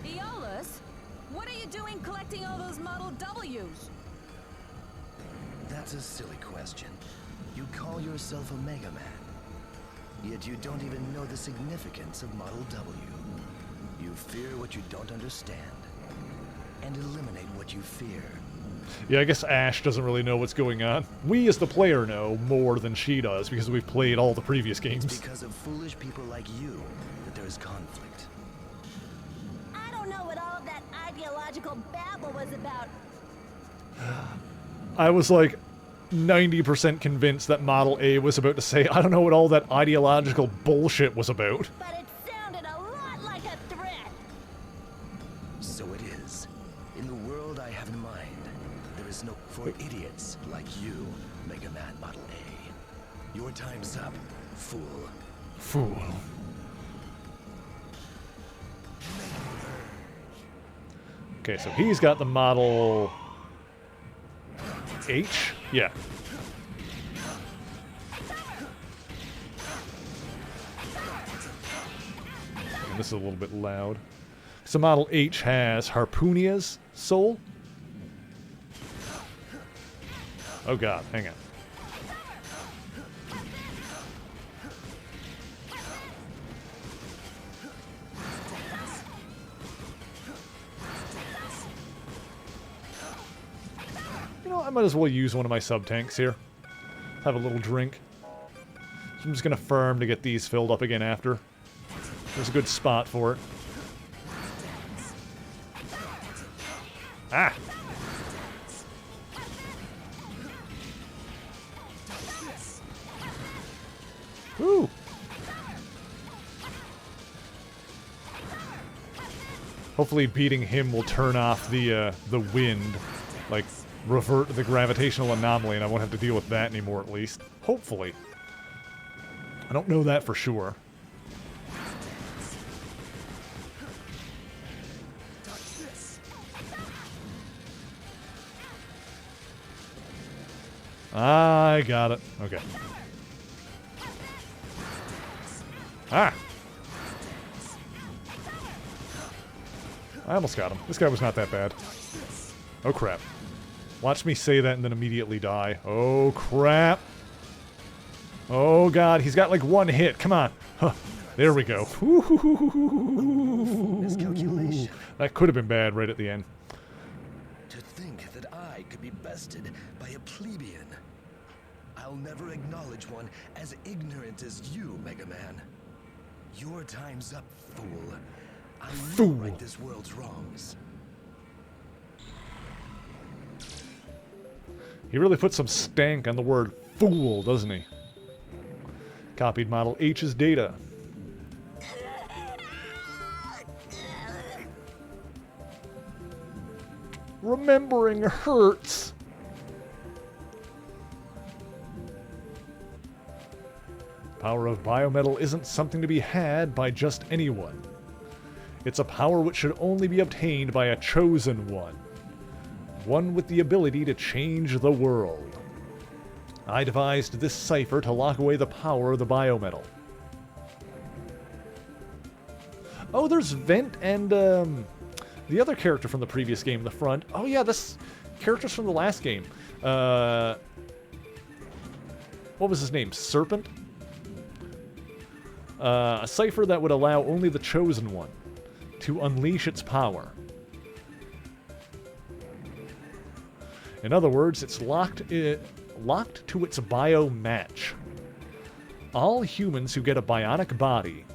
Aeolus, what are you doing collecting all those Model Ws? That's a silly question. You call yourself a Mega Man, yet you don't even know the significance of Model W. You fear what you don't understand, and eliminate what you fear. Yeah, I guess Ash doesn't really know what's going on. We, as the player, know more than she does, because we've played all the previous games. It's because of foolish people like you that there's conflict. I don't know what all of that ideological babble was about. I was like 90% convinced that Model A was about to say, I don't know what all that ideological bullshit was about. But it sounded a lot like a threat. So it is. In the world I have in mind, there is no for idiots like you, Mega Man Model A. Your time's up, fool. Fool. Okay, so he's got the Model H? Yeah. And this is a little bit loud. So Model H has Harpoonia's soul. Oh god, hang on. You know, I might as well use one of my sub-tanks here. Have a little drink. So I'm just gonna farm to get these filled up again after. There's a good spot for it. Ah! Woo! Hopefully beating him will turn off the wind. Like, revert the gravitational anomaly, and I won't have to deal with that anymore, at least. Hopefully. I don't know that for sure. I got it. Okay. Ah! I almost got him. This guy was not that bad. Oh, crap. Watch me say that and then immediately die. Oh, crap. Oh, God. He's got, like, one hit. Come on. Huh. There we go. Miscalculation. That could have been bad right at the end. To think that I could be bested by a plebeian. I'll never acknowledge one as ignorant as you, Mega Man. Your time's up, fool. I will right this world's wrongs. He really put some stank on the word fool, doesn't he? Copied Model H's data. Remembering hurts. Power of biometal isn't something to be had by just anyone. It's a power which should only be obtained by a chosen one. One with the ability to change the world. I devised this cipher to lock away the power of the biometal. Oh, there's Vent and the other character from the previous game in the front. Oh yeah, this character's from the last game. What was his name? Serpent? A cipher that would allow only the Chosen One to unleash its power. In other words, it's locked to its bio match. All humans who get a bionic body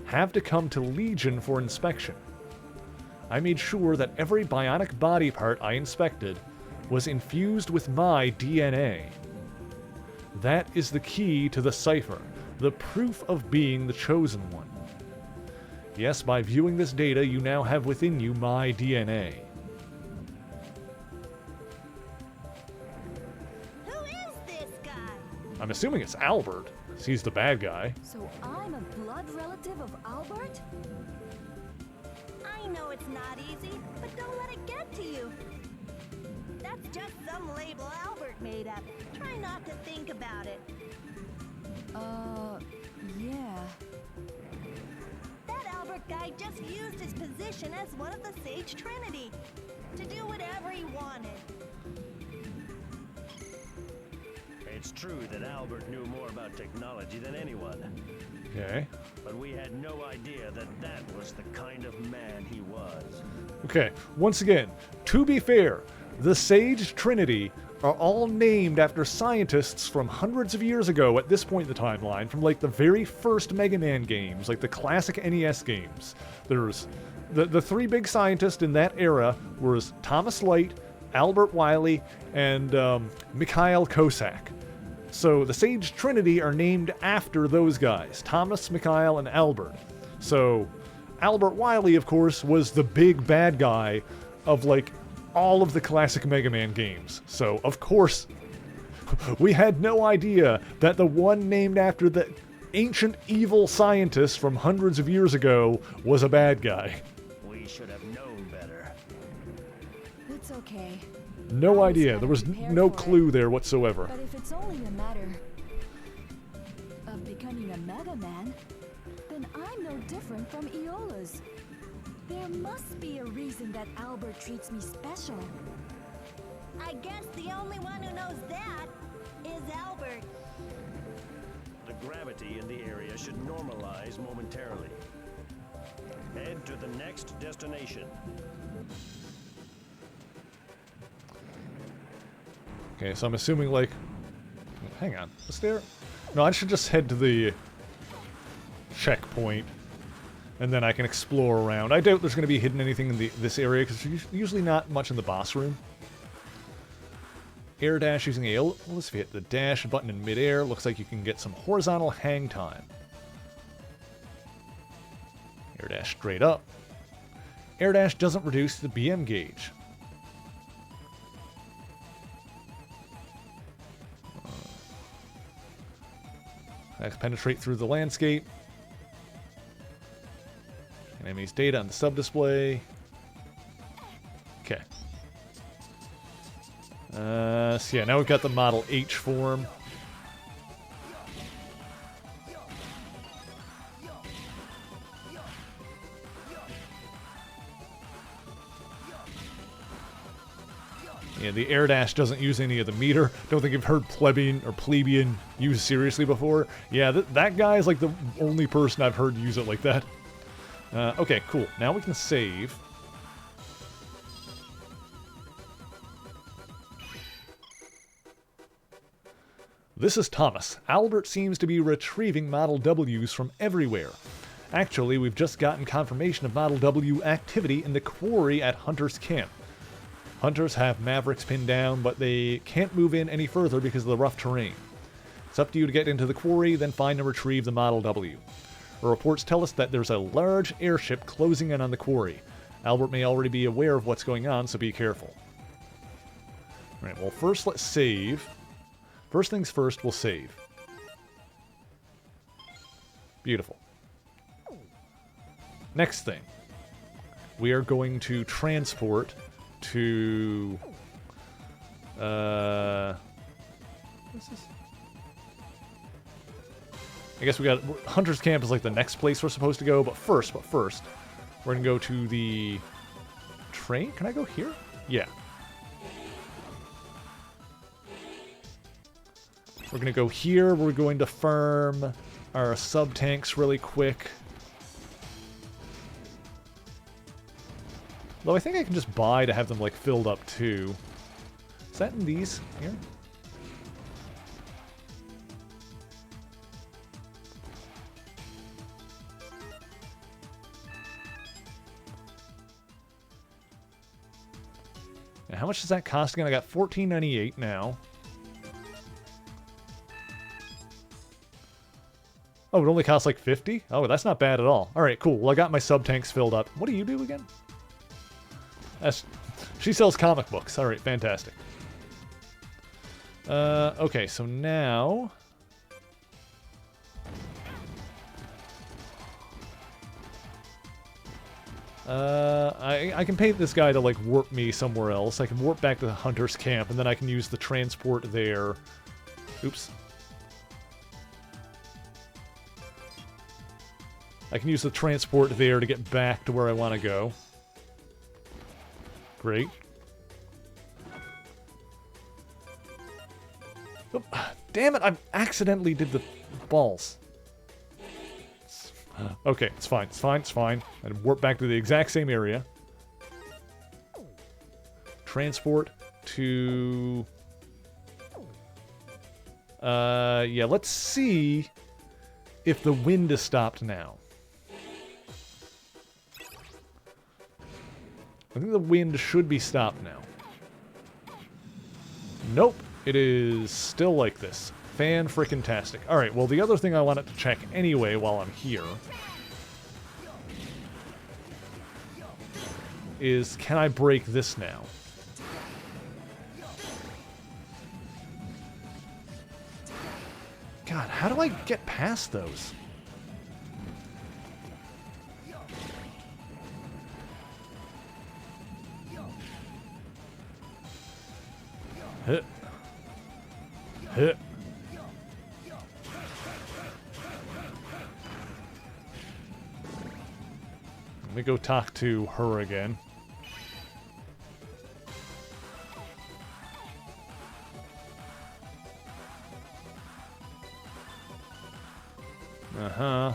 have to come to Legion for inspection. I made sure that every bionic body part I inspected was infused with my DNA. That is the key to the cipher, the proof of being the Chosen One. Yes, by viewing this data, you now have within you my DNA. Who is this guy? I'm assuming it's Albert, since he's the bad guy. So I'm a blood relative of Albert? I know it's not easy, but don't let it get to you. That's just some label Albert made up. Try not to think about it. Yeah. That Albert guy just used his position as one of the Sage Trinity to do whatever he wanted. It's true that Albert knew more about technology than anyone, Okay. but we had no idea that that was the kind of man he was. Okay, once again, to be fair, the Sage Trinity are all named after scientists from hundreds of years ago at this point in the timeline, from like the very first Mega Man games, like the classic NES games. There's the three big scientists in that era was Thomas Light, Albert Wily, and Mikhail Kosak. So the Sage Trinity are named after those guys, Thomas, Mikhail, and Albert. So Albert Wily, of course, was the big bad guy of like all of the classic Mega Man games. So, of course, we had no idea that the one named after the ancient evil scientist from hundreds of years ago was a bad guy. We should have known better. It's okay. No I was idea. kinda There was prepared no for it. clue there whatsoever. But if it's only a matter of becoming a Mega Man, then I'm no different from Iola's. There must be a reason that Albert treats me special. I guess the only one who knows that is Albert. The gravity in the area should normalize momentarily. Head to the next destination. Okay, so I'm assuming like... Hang on. Was there... No, I should just head to the checkpoint. And then I can explore around. I doubt there's going to be hidden anything in this area, because there's usually not much in the boss room. Air dash using a... Let's hit the dash button in midair. Looks like you can get some horizontal hang time. Air dash straight up. Air dash doesn't reduce the BM gauge. Let's penetrate through the landscape. Enemies data on the sub-display. Okay. So yeah, now we've got the Model H form. Yeah, the air dash doesn't use any of the meter. Don't think you've heard plebeian used seriously before. Yeah, that guy is like the only person I've heard use it like that. Okay, cool. Now we can save. This is Thomas. Albert seems to be retrieving Model Ws from everywhere. Actually, we've just gotten confirmation of Model W activity in the quarry at Hunter's Camp. Hunters have Mavericks pinned down, but they can't move in any further because of the rough terrain. It's up to you to get into the quarry, then find and retrieve the Model W. The reports tell us that there's a large airship closing in on the quarry. Albert may already be aware of what's going on, so be careful. Alright, well first let's save. First things first, we'll save. Beautiful. Next thing. We are going to transport to... what's this? I guess we got... Hunter's Camp is like the next place we're supposed to go, but first, We're going to go to the train. Can I go here? Yeah. We're going to go here. We're going to farm our sub-tanks really quick. Though I think I can just buy to have them, like, filled up, too. Is that in these here? And how much does that cost again? I got $14.98 now. Oh, it only costs like 50? Oh, that's not bad at all. Alright, cool. Well, I got my sub-tanks filled up. What do you do again? She sells comic books. Alright, fantastic. Okay, so now... I can pay this guy to, like, warp me somewhere else. I can warp back to the hunter's camp, and then I can use the transport there. Oops. I can use the transport there to get back to where I want to go. Great. Oh, damn it, I accidentally did the balls. Okay, it's fine, it's fine, it's fine. I'd warp back to the exact same area. Transport to... yeah, let's see if the wind is stopped now. I think the wind should be stopped now. Nope, it is still like this. Fan-frickin-tastic. Alright, well, the other thing I wanted to check anyway while I'm here is, can I break this now? God, how do I get past those? Hit. Hit. Let me go talk to her again. Uh-huh.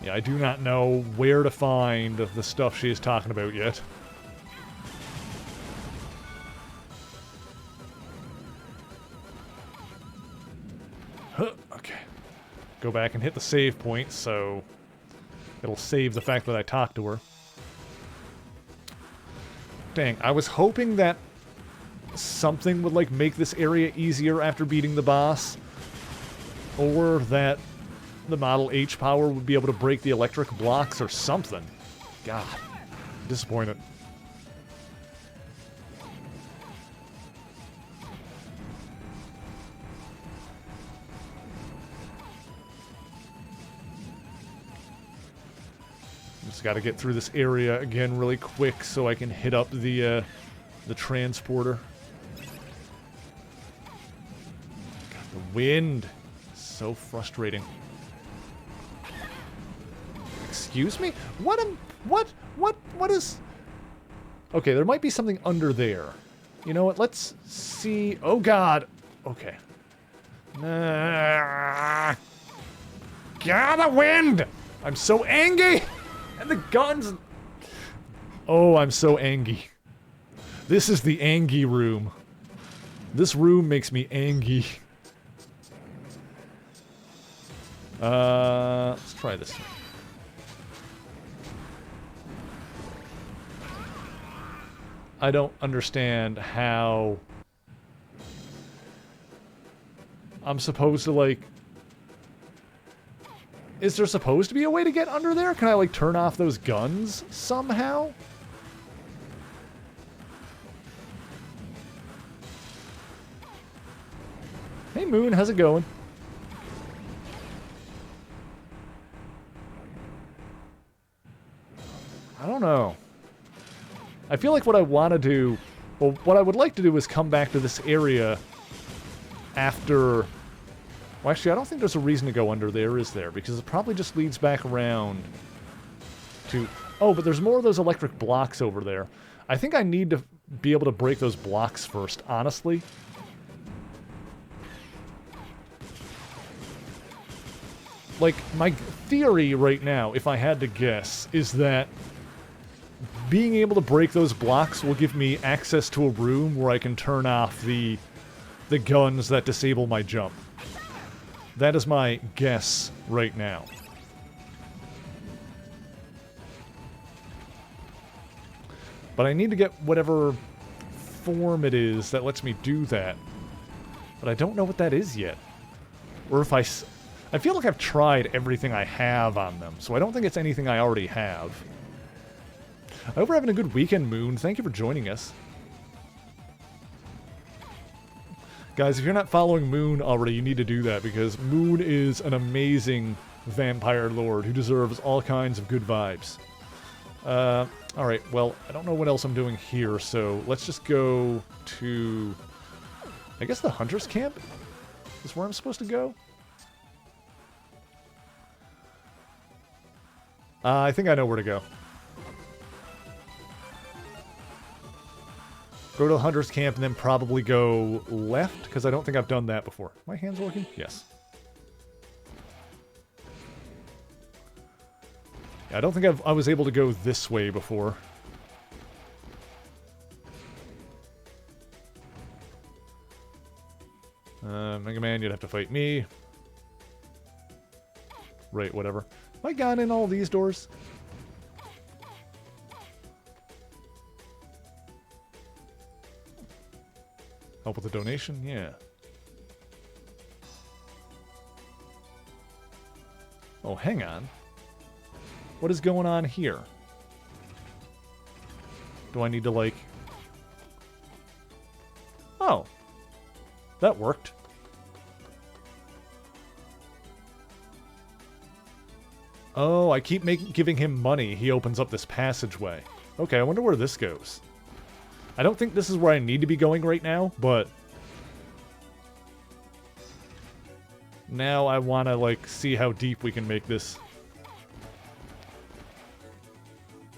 Yeah, I do not know where to find the stuff she is talking about yet. Huh, okay. Go back and hit the save point, so it'll save the fact that I talked to her. Dang, I was hoping that something would, like, make this area easier after beating the boss. Or that the Model H power would be able to break the electric blocks or something. God, disappointed. Just got to get through this area again really quick so I can hit up the transporter. God, the wind. So frustrating. Excuse me? What is... Okay, there might be something under there. You know what? Let's see... Oh, God. Okay. God, the wind! I'm so angry! And the guns... Oh, I'm so angry. This is the Angie room. This room makes me angry. Let's try this. I don't understand how I'm supposed to, like... Is there supposed to be a way to get under there? Can I, like, turn off those guns somehow? Hey, Moon, how's it going? I don't know. I feel like what I want to do Well, what I would like to do is come back to this area after... Well, actually, I don't think there's a reason to go under there, is there? Because it probably just leads back around to... Oh, but there's more of those electric blocks over there. I think I need to be able to break those blocks first, honestly. Like, my theory right now, if I had to guess, is that being able to break those blocks will give me access to a room where I can turn off the guns that disable my jump. That is my guess right now. But I need to get whatever form it is that lets me do that. But I don't know what that is yet. Or if I feel like I've tried everything I have on them, so I don't think it's anything I already have. I hope we're having a good weekend, Moon. Thank you for joining us. Guys, if you're not following Moon already, you need to do that, because Moon is an amazing vampire lord who deserves all kinds of good vibes. Alright, well, I don't know what else I'm doing here, so let's just go to... I guess the Hunter's Camp is where I'm supposed to go? I think I know where to go. Go to the Hunter's Camp and then probably go left, because I don't think I've done that before. My hand's working? Yes. Yeah, I don't think I was able to go this way before. Mega Man, you'd have to fight me. Right, whatever. Have I gone in all these doors? Help with the donation? Yeah. Oh, hang on. What is going on here? Do I need to, like... Oh. That worked. Oh, I keep giving him money. He opens up this passageway. Okay, I wonder where this goes. I don't think this is where I need to be going right now, but... Now I want to, like, see how deep we can make this.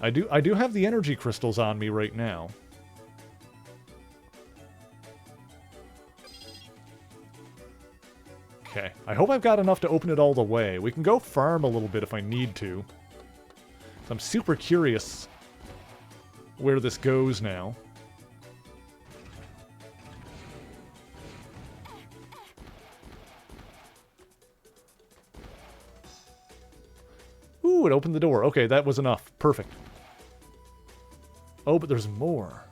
I do have the energy crystals on me right now. Okay, I hope I've got enough to open it all the way. We can go farm a little bit if I need to. So I'm super curious where this goes now. Ooh, it opened the door. Okay, that was enough. Perfect. Oh, but there's more.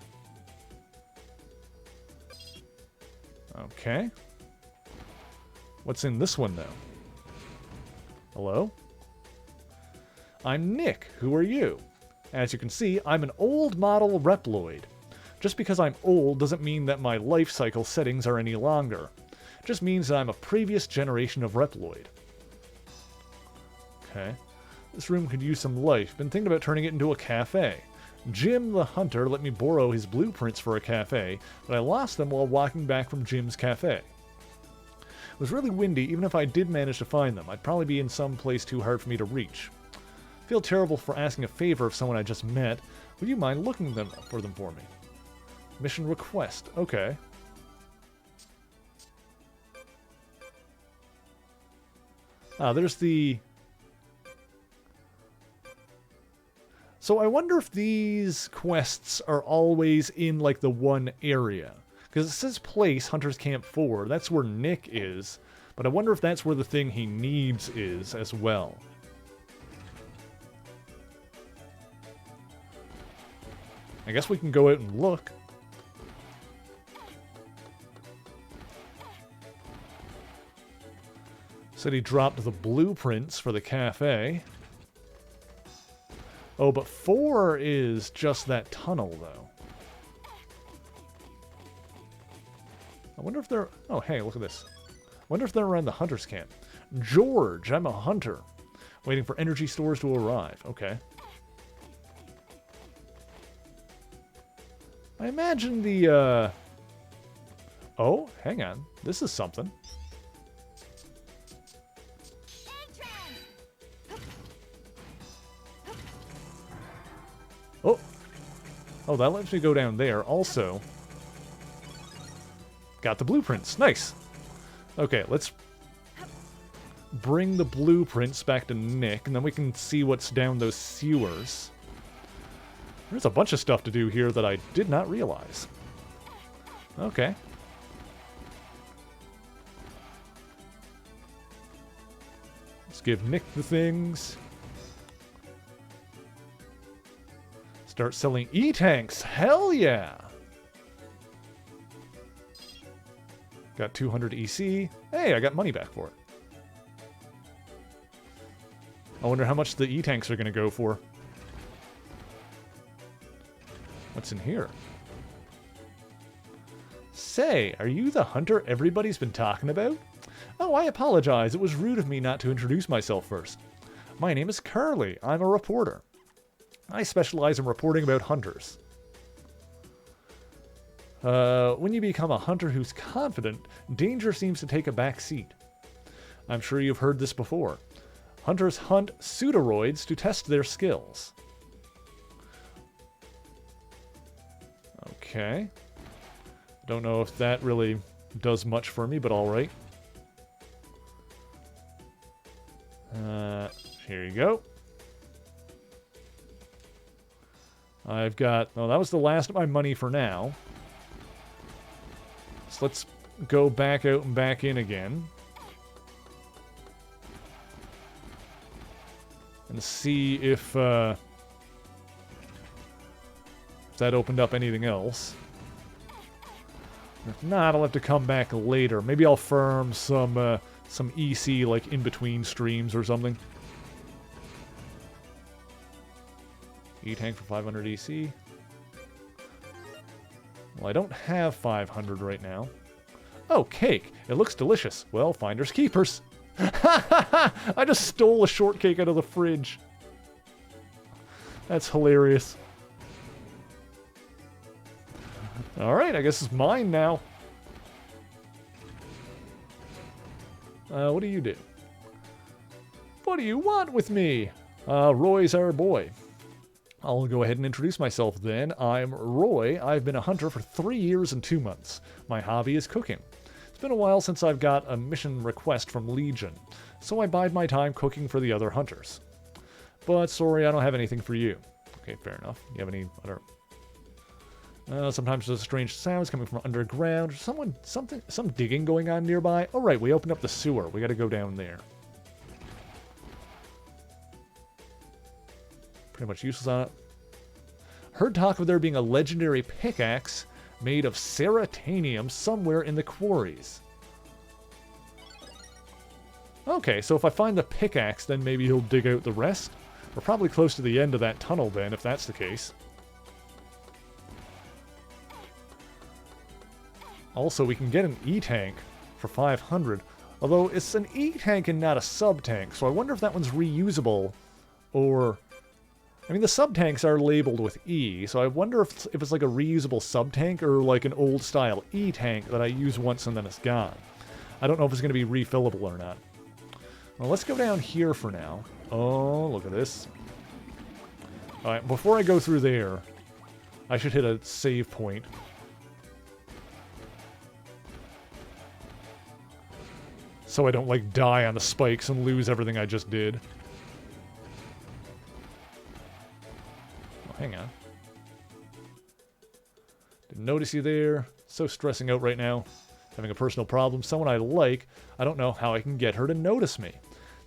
Okay. What's in this one, though? Hello? I'm Nick. Who are you? As you can see, I'm an old model Reploid. Just because I'm old doesn't mean that my life cycle settings are any longer. It just means that I'm a previous generation of Reploid. Okay. This room could use some life. Been thinking about turning it into a cafe. Jim the Hunter let me borrow his blueprints for a cafe, but I lost them while walking back from Jim's cafe. It was really windy. Even if I did manage to find them, I'd probably be in some place too hard for me to reach. I feel terrible for asking a favor of someone I just met. Would you mind looking for them for me? Mission request. Okay. Ah, there's the... So I wonder if these quests are always in, like, the one area. Because it says place, Hunter's Camp 4. That's where Nick is. But I wonder if that's where the thing he needs is as well. I guess we can go out and look. Said he dropped the blueprints for the cafe. Oh, but 4 is just that tunnel, though. I wonder if they're... Oh, hey, look at this. I wonder if they're around the Hunter's Camp. George, I'm a hunter. Waiting for energy stores to arrive. Okay. I imagine the, Oh, hang on. This is something. Oh. Oh, that lets me go down there. Also, got the blueprints. Nice. Okay, let's bring the blueprints back to Nick, and then we can see what's down those sewers. There's a bunch of stuff to do here that I did not realize. Okay. Let's give Nick the things. Start selling E-tanks. Hell yeah! Got 200 EC. Hey, I got money back for it. I wonder how much the E-tanks are going to go for. What's in here? Say, are you the hunter everybody's been talking about? Oh, I apologize. It was rude of me not to introduce myself first. My name is Carly. I'm a reporter. I specialize in reporting about hunters. When you become a hunter who's confident, danger seems to take a back seat. I'm sure you've heard this before. Hunters hunt pseudoroids to test their skills. Okay. Don't know if that really does much for me, but alright. Here you go. I've got... Oh, that was the last of my money for now. So let's go back out and back in again. And see if that opened up anything else. If not, I'll have to come back later. Maybe I'll farm some EC, like, in between streams or something. E-tank for 500 EC. Well, I don't have 500 right now. Oh, cake! It looks delicious. Well, finders keepers. I just stole a shortcake out of the fridge. That's hilarious. Alright, I guess it's mine now. What do you do? What do you want with me? Roy's our boy. I'll go ahead and introduce myself then. I'm Roy. I've been a hunter for 3 years and 2 months. My hobby is cooking. It's been a while since I've got a mission request from Legion, so I bide my time cooking for the other hunters. But sorry, I don't have anything for you. Okay, fair enough. You have any other... sometimes there's strange sounds coming from underground. Some digging going on nearby. Oh right, we opened up the sewer. We gotta go down there. Pretty much useless on it. Heard talk of there being a legendary pickaxe made of ceratanium somewhere in the quarries. Okay, so if I find the pickaxe, then maybe he'll dig out the rest. We're probably close to the end of that tunnel then, if that's the case. Also, we can get an E-tank for 500, although it's an E-tank and not a sub-tank, so I wonder if that one's reusable, or... I mean, the sub-tanks are labeled with E, so I wonder if it's like a reusable sub-tank or like an old-style E-tank that I use once and then it's gone. I don't know if it's going to be refillable or not. Well, let's go down here for now. Oh, look at this. Alright, before I go through there, I should hit a save point. So I don't, like, die on the spikes and lose everything I just did. Hang on. Didn't notice you there. So stressing out right now. Having a personal problem. Someone I like. I don't know how I can get her to notice me.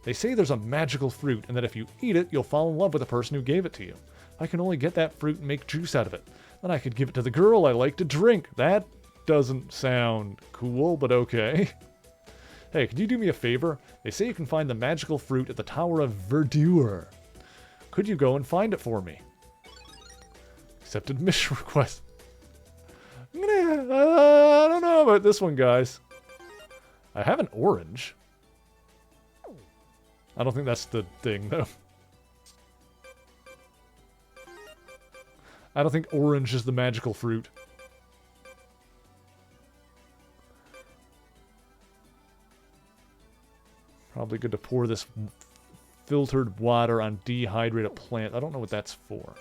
They say there's a magical fruit and that if you eat it, you'll fall in love with the person who gave it to you. I can only get that fruit and make juice out of it. Then I could give it to the girl I like to drink. That doesn't sound cool, but okay. Hey, could you do me a favor? They say you can find the magical fruit at the Tower of Verdure. Could you go and find it for me? Accepted mission request. I don't know about this one, guys. I have an orange. I don't think that's the thing, though. I don't think orange is the magical fruit. Probably good to pour this filtered water on dehydrated plant. I don't know what that's for.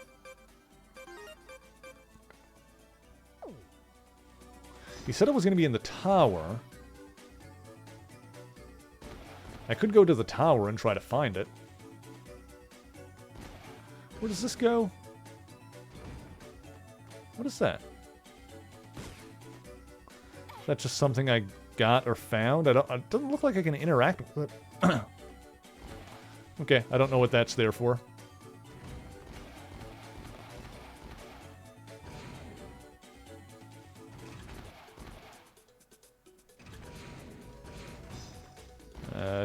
He said it was going to be in the tower. I could go to the tower and try to find it. Where does this go? What is that? Is that just something I got or found? It doesn't look like I can interact with it. Okay, I don't know what that's there for.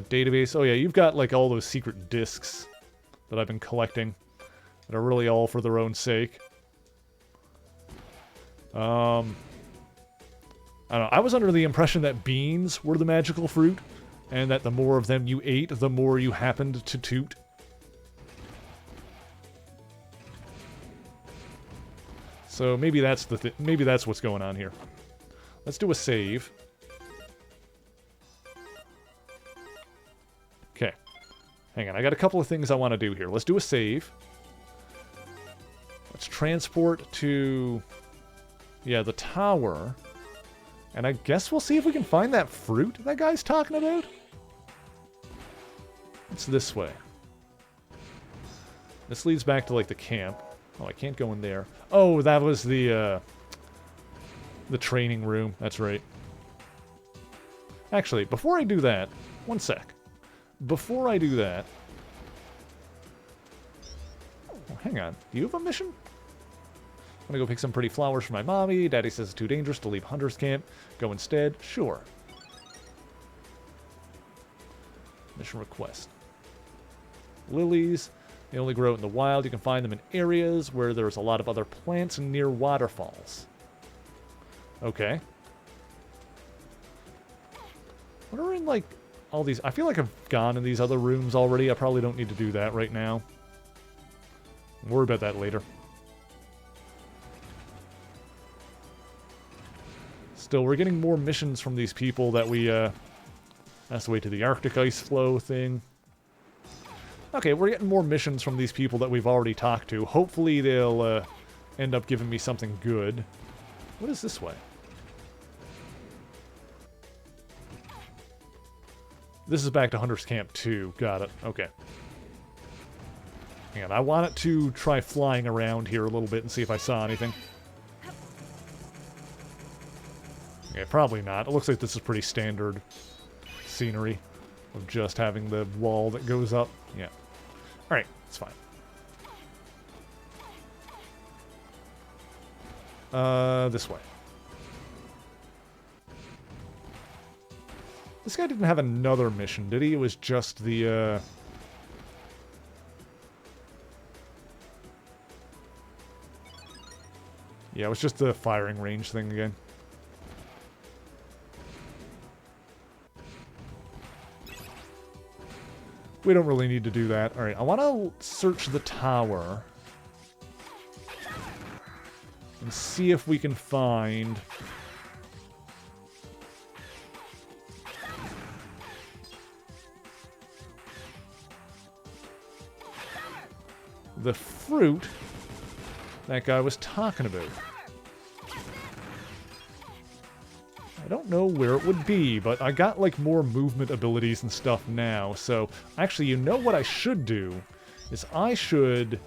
Database. Oh yeah, you've got like all those secret discs that I've been collecting that are really all for their own sake. I don't know. I was under the impression that beans were the magical fruit, and that the more of them you ate, the more you happened to toot. So maybe that's maybe that's what's going on here. Let's do a save. Okay. Hang on, I got a couple of things I want to do here. Let's do a save. Let's transport to... yeah, the tower. And I guess we'll see if we can find that fruit that guy's talking about. It's this way. This leads back to, like, the camp. Oh, I can't go in there. Oh, that was the training room. That's right. Actually, before I do that... one sec. Before I do that... oh, hang on. Do you have a mission? I'm gonna go pick some pretty flowers for my mommy. Daddy says it's too dangerous to leave Hunter's Camp. Go instead. Sure. Mission request. Lilies. They only grow in the wild. You can find them in areas where there's a lot of other plants and near waterfalls. Okay. What are in, like, all these... I feel like I've gone in these other rooms already. I probably don't need to do that right now. I'll worry about that later. Still, we're getting more missions from these people that we, that's the way to the Arctic ice flow thing. Okay, we're getting more missions from these people that we've already talked to. Hopefully they'll, end up giving me something good. What is this way? This is back to Hunter's Camp 2. Got it. Okay. Hang on, I want it to try flying around here a little bit and see if I saw anything. Yeah, probably not. It looks like this is pretty standard scenery of just having the wall that goes up. Yeah. Alright, it's fine. This way. This guy didn't have another mission, did he? It was just the, yeah, it was just the firing range thing again. We don't really need to do that. Alright, I want to search the tower. And see if we can find... the fruit that guy was talking about. I don't know where it would be, but I got, like, more movement abilities and stuff now, so... actually, you know what I should do? Is I should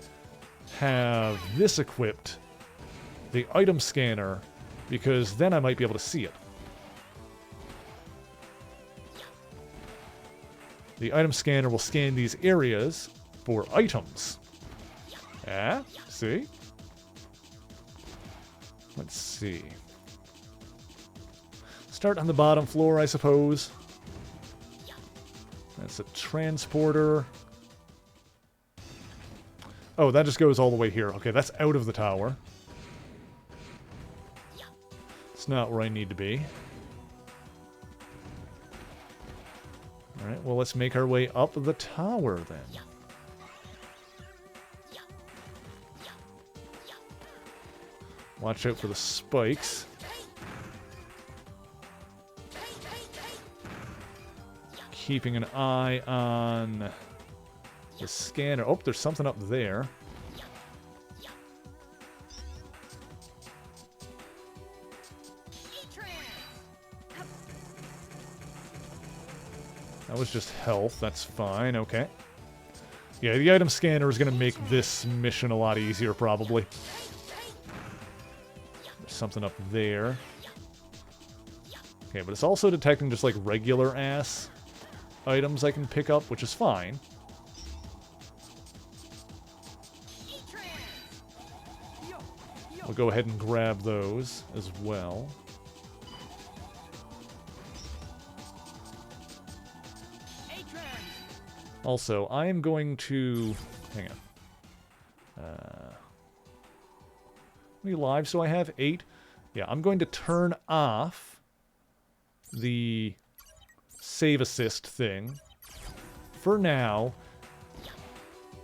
have this equipped, the item scanner, because then I might be able to see it. The item scanner will scan these areas for items. Yeah, see? Let's see. Start on the bottom floor, I suppose. That's a transporter. Oh, that just goes all the way here. Okay, that's out of the tower. It's not where I need to be. Alright, well, let's make our way up the tower, then. Watch out for the spikes. keeping an eye on the scanner. Oh, there's something up there. That was just health. That's fine. Okay. Yeah, the item scanner is going to make this mission a lot easier, probably. There's something up there. Okay, but it's also detecting just, like, regular-ass items I can pick up, which is fine. I'll go ahead and grab those as well. Also, I am going to... Hang on. How many lives do I have? 8? Yeah, I'm going to turn off the save assist thing for now.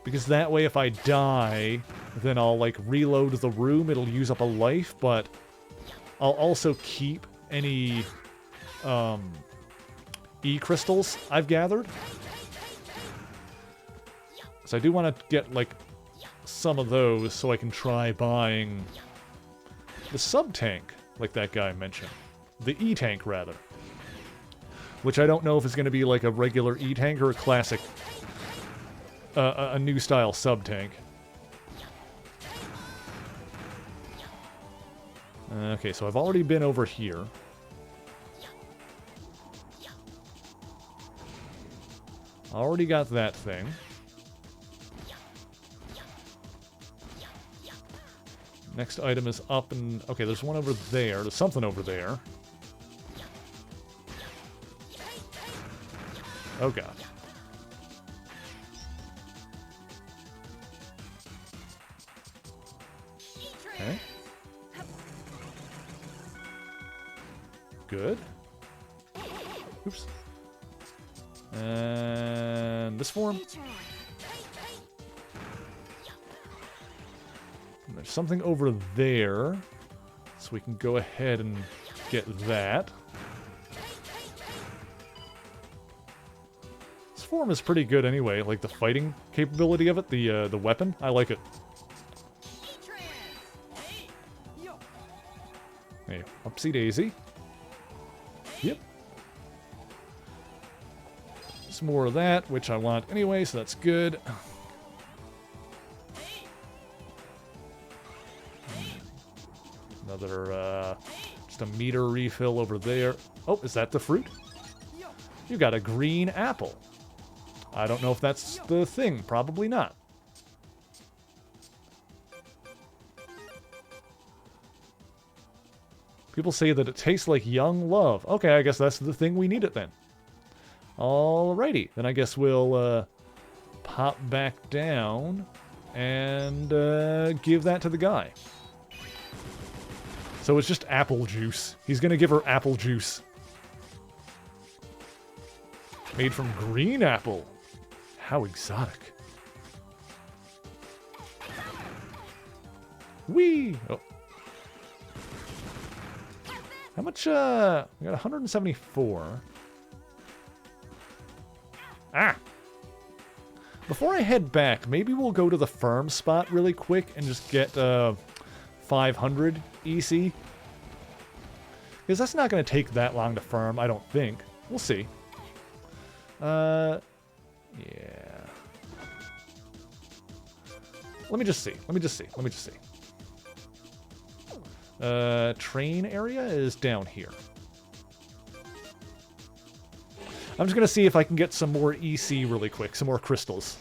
Because that way if I die, then I'll, like, reload the room. It'll use up a life, but I'll also keep any E-crystals I've gathered. So I do want to get, like, some of those so I can try buying the sub-tank, like that guy mentioned. The E-tank, rather. Which I don't know if it's going to be, like, a regular E-tank or a classic, a new style sub-tank. Okay, so I've already been over here. Already got that thing. Next item is up and... Okay, there's one over there. There's something over there. Oh, God. Okay. Good. Oops. And this form. And there's something over there. So we can go ahead and get that. This form is pretty good anyway. Like the fighting capability of it, the weapon. I like it. Hey, upsy daisy. Yep. Some more of that, which I want anyway, so that's good. Another, just a meter refill over there. Oh, is that the fruit? You got a green apple. I don't know if that's the thing. Probably not. People say that it tastes like young love. Okay, I guess that's the thing we need it then. Alrighty, then I guess we'll pop back down and give that to the guy. So it's just apple juice. He's gonna give her apple juice. Made from green apple. How exotic. Whee! Oh. How much, we got 174. Ah! Before I head back, maybe we'll go to the farm spot really quick and just get, 500 EC. Because that's not going to take that long to farm, I don't think. We'll see. Yeah. Let me just see. Train area is down here. I'm just going to see if I can get some more EC really quick. Some more crystals.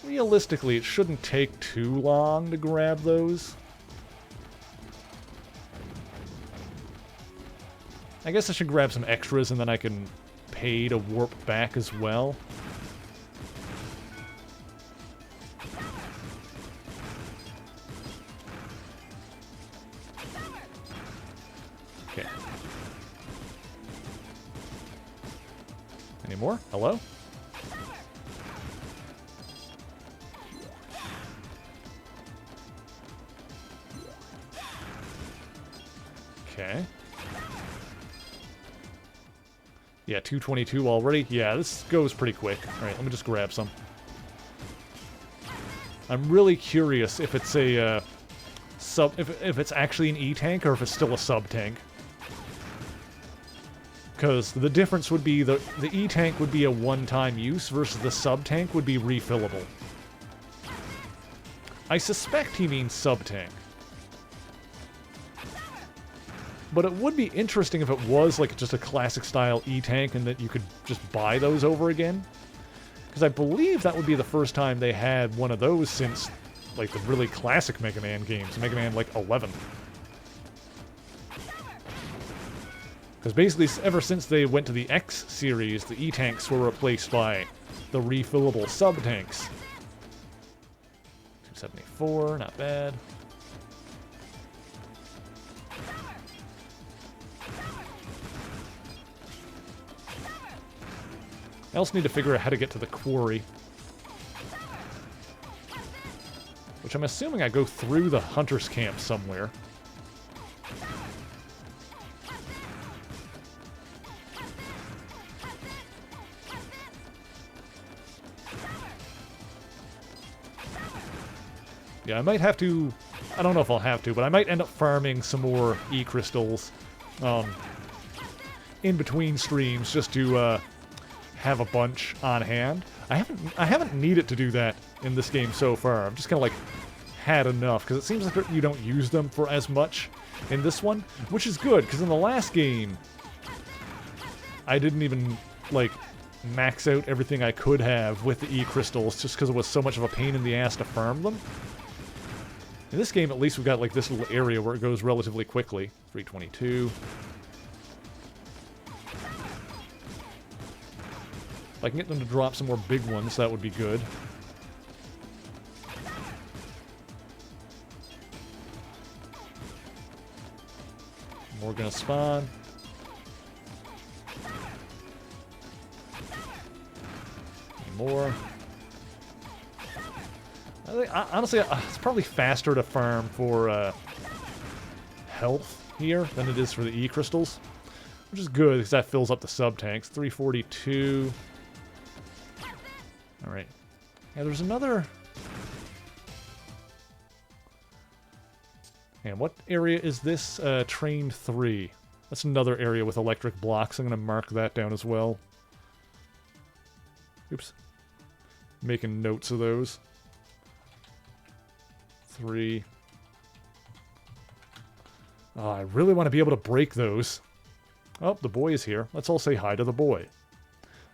Realistically, it shouldn't take too long to grab those. I guess I should grab some extras and then I can pay to warp back as well. Okay. Any more? Hello? Okay. Yeah, 222 already. Yeah, this goes pretty quick. All right, let me just grab some. I'm really curious if it's a if it's actually an E-tank or if it's still a sub-tank. Because the difference would be the E-tank would be a one-time use versus the sub-tank would be refillable. I suspect he means sub-tank. But it would be interesting if it was like just a classic style E-tank and that you could just buy those over again. Because I believe that would be the first time they had one of those since like the really classic Mega Man games, Mega Man like 11. Because basically ever since they went to the X series, the E-tanks were replaced by the refillable sub-tanks. 274, not bad. I also need to figure out how to get to the quarry. Which I'm assuming I go through the hunter's camp somewhere. Yeah, I might have to... I don't know if I'll have to, but I might end up farming some more E-crystals in between streams just to have a bunch on hand. I haven't needed to do that in this game so far. I'm just kind of like had enough because it seems like you don't use them for as much in this one, which is good because in the last game I didn't even like max out everything I could have with the E-crystals just because it was so much of a pain in the ass to farm them. In this game, at least we've got like this little area where it goes relatively quickly. 322. If I can get them to drop some more big ones, that would be good. More gonna spawn. Any more. Honestly, it's probably faster to farm for health here than it is for the E-crystals. Which is good, because that fills up the sub-tanks. 342. Alright. Yeah, there's another... And what area is this? Train 3. That's another area with electric blocks. I'm going to mark that down as well. Oops. Making notes of those. 3. Oh, I really want to be able to break those. Oh, the boy is here. Let's all say hi to the boy.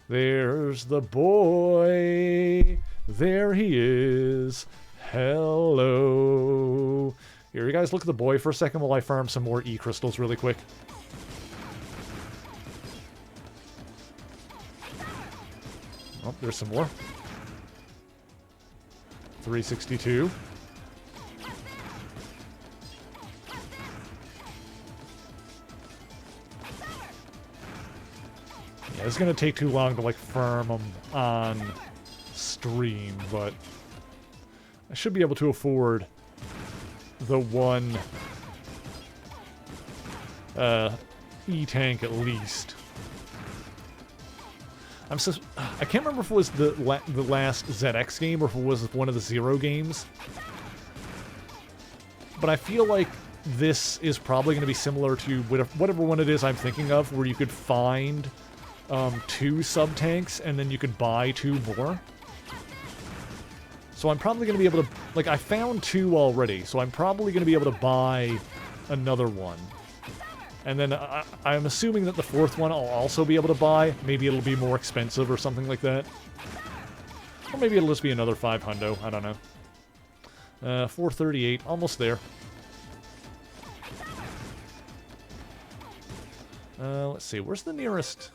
There's the boy. There he is. Hello. Here, you guys look at the boy for a second while I farm some more E-crystals really quick. Oh, there's some more. 362. Yeah, it's gonna take too long to like farm them on stream, but I should be able to afford the one E-tank at least. I can't remember if it was the last ZX game or if it was one of the Zero games, but I feel like this is probably going to be similar to whatever one it is I'm thinking of, where you could find 2 sub-tanks and then you could buy 2 more. So I'm probably going to be able to... Like, I found 2 already, so I'm probably going to be able to buy another one. And then I'm assuming that the 4th one I'll also be able to buy. Maybe it'll be more expensive or something like that. Or maybe it'll just be another 500. I don't know. 438. Almost there. Let's see. Where's the nearest...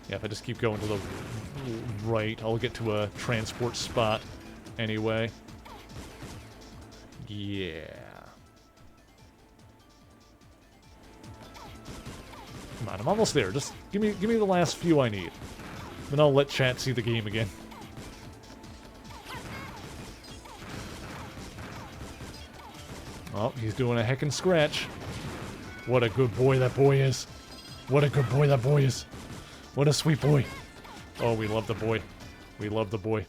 Yeah, if I just keep going to the right, I'll get to a transport spot anyway. Yeah. Come on, I'm almost there. Just give me the last few I need. Then I'll let chat see the game again. Oh, he's doing a heckin' scratch. What a good boy that boy is. What a good boy that boy is. What a sweet boy. Oh, we love the boy. We love the boy.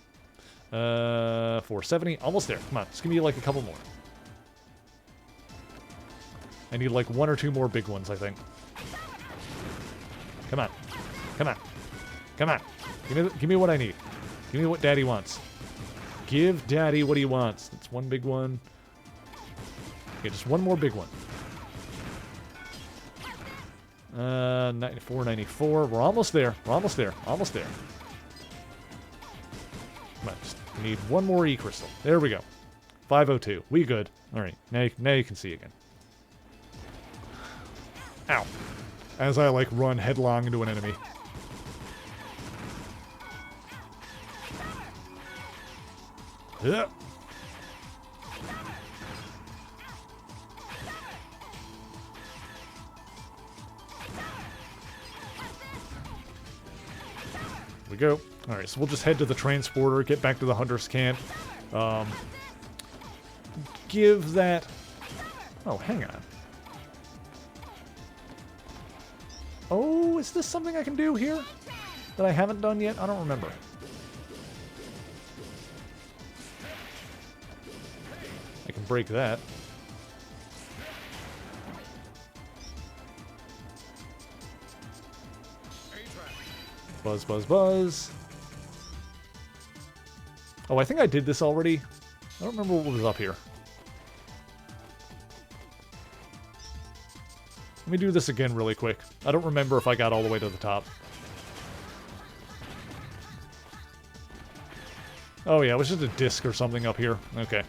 470. Almost there. Come on. Just give me like a couple more. I need like 1 or 2 more big ones, I think. Come on. Come on. Come on. Give me what I need. Give me what Daddy wants. Give Daddy what he wants. That's 1 big one. Okay, just 1 more big one. 94, 94. We're almost there. We're almost there. Almost there. Come on, just need 1 more E-crystal. There we go. 502. We good. Alright, now you can see again. Ow. As I, like, run headlong into an enemy. Yeah. We go. Alright, so we'll just head to the transporter, get back to the hunter's camp. Give that... Oh, hang on. Oh, is this something I can do here? That I haven't done yet? I don't remember. I can break that. Buzz, buzz, buzz. Oh, I think I did this already. I don't remember what was up here. Let me do this again really quick. I don't remember if I got all the way to the top. Oh yeah, it was just a disc or something up here. Okay.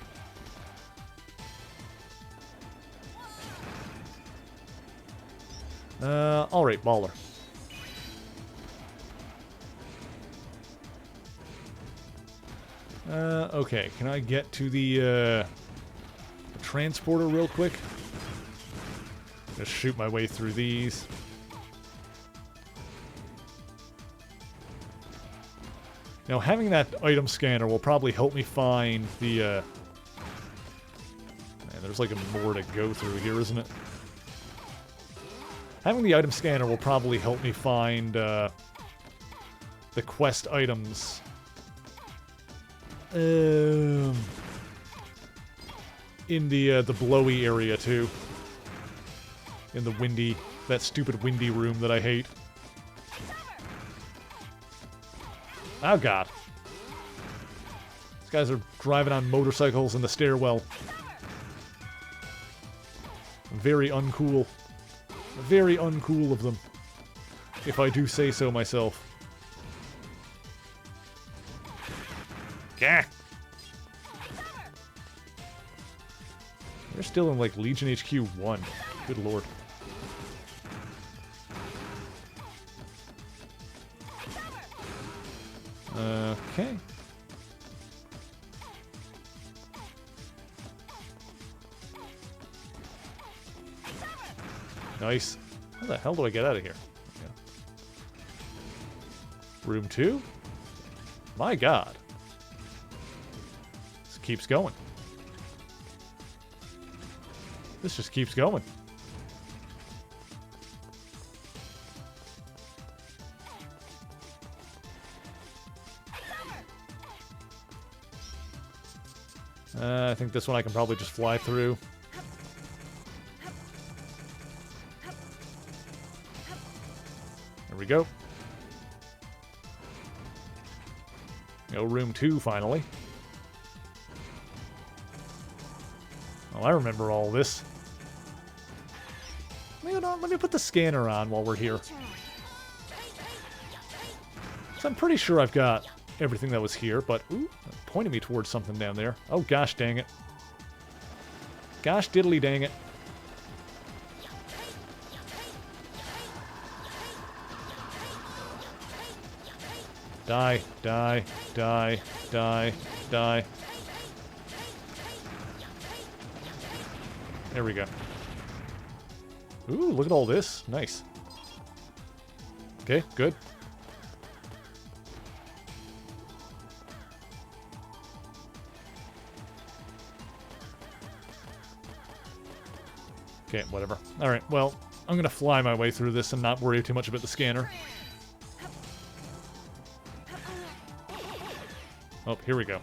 Alright, baller. Okay, can I get to the transporter real quick? Just shoot my way through these. Now, having that item scanner will probably help me find the, Man, there's like more to go through here, isn't it? Having the item scanner will probably help me find, the quest items. In the blowy area, too. In the windy, that stupid windy room that I hate. Oh god. These guys are driving on motorcycles in the stairwell. Very uncool. Very uncool of them. If I do say so myself. Gah! They're still in, like, Legion HQ 1. Good lord. Okay. Nice. How the hell do I get out of here? Okay. Room 2? My god. This keeps going. This just keeps going. I think this one I can probably just fly through. There we go. No, room 2 finally. Oh, I remember all this. Let me put the scanner on while we're here. So I'm pretty sure I've got everything that was here, but ooh, it pointed me towards something down there. Oh gosh dang it. Gosh diddly dang it. Die, die, die, die, die. There we go. Ooh, look at all this. Nice. Okay, good. Okay, whatever. Alright, well, I'm gonna fly my way through this and not worry too much about the scanner. Oh, here we go.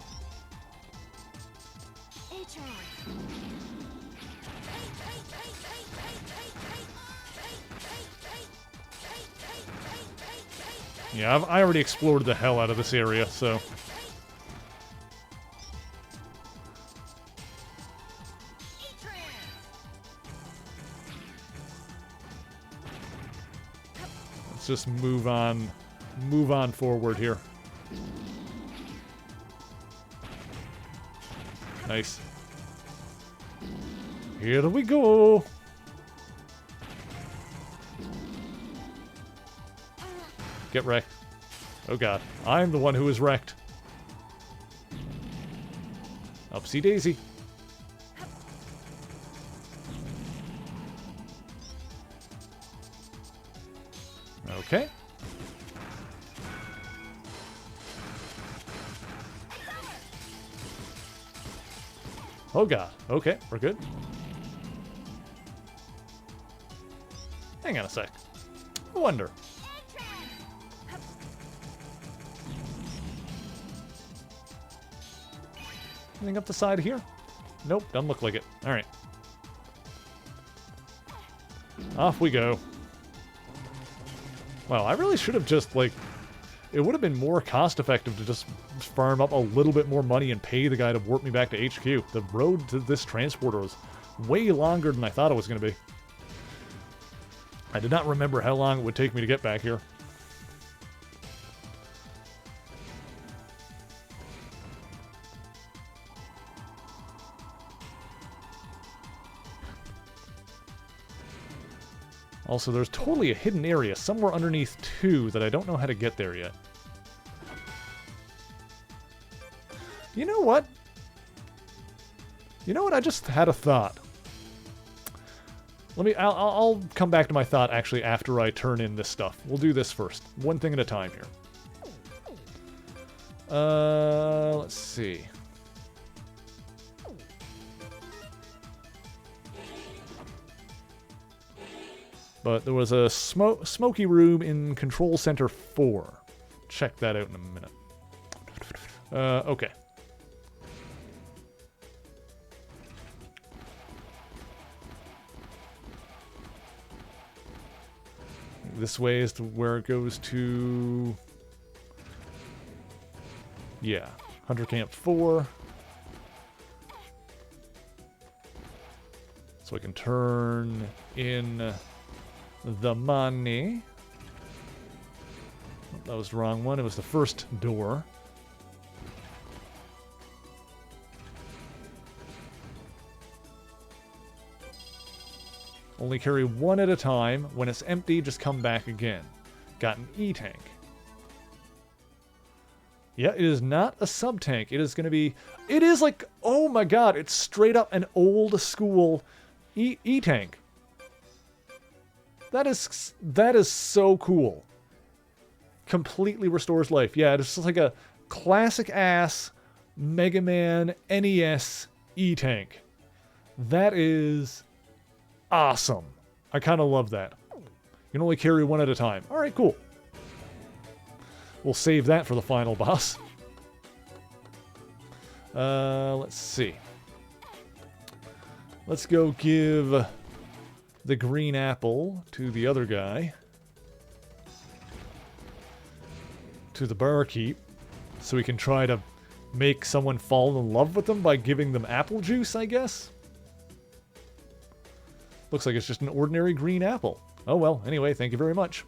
Yeah, I already explored the hell out of this area, so... Let's just move on forward here. Nice. Here we go! Get wrecked. Oh god. I'm the one who is wrecked. Upsy daisy. Okay. Oh god. Okay, we're good. Hang on a sec. I wonder. Anything up the side here? Nope, doesn't look like it. Alright. Off we go. Wow, I really should have just, like... It would have been more cost-effective to just farm up a little bit more money and pay the guy to warp me back to HQ. The road to this transporter was way longer than I thought it was going to be. I did not remember how long it would take me to get back here. Also, there's totally a hidden area somewhere underneath 2 that I don't know how to get there yet. You know what? You know what? I just had a thought. I'll come back to my thought actually after I turn in this stuff. We'll do this first. One thing at a time here. Let's see. But there was a smoky room in Control Center 4. Check that out in a minute. Okay. This way is to where it goes to... Yeah. Hunter Camp 4. So I can turn in... the money. Oh, that was the wrong one. It was the first door. Only carry one at a time. When it's empty, just come back again. Got an E-tank. Yeah, it is not a sub-tank. It is going to be... It is like... Oh my god, it's straight up an old school E-tank. That is so cool. Completely restores life. Yeah, it's just like a classic-ass Mega Man NES E-tank. That is awesome. I kind of love that. You can only carry one at a time. Alright, cool. We'll save that for the final boss. Let's see. Let's go give... the green apple to the other guy. To the barkeep. So we can try to make someone fall in love with them by giving them apple juice, I guess? Looks like it's just an ordinary green apple. Oh well, anyway, thank you very much.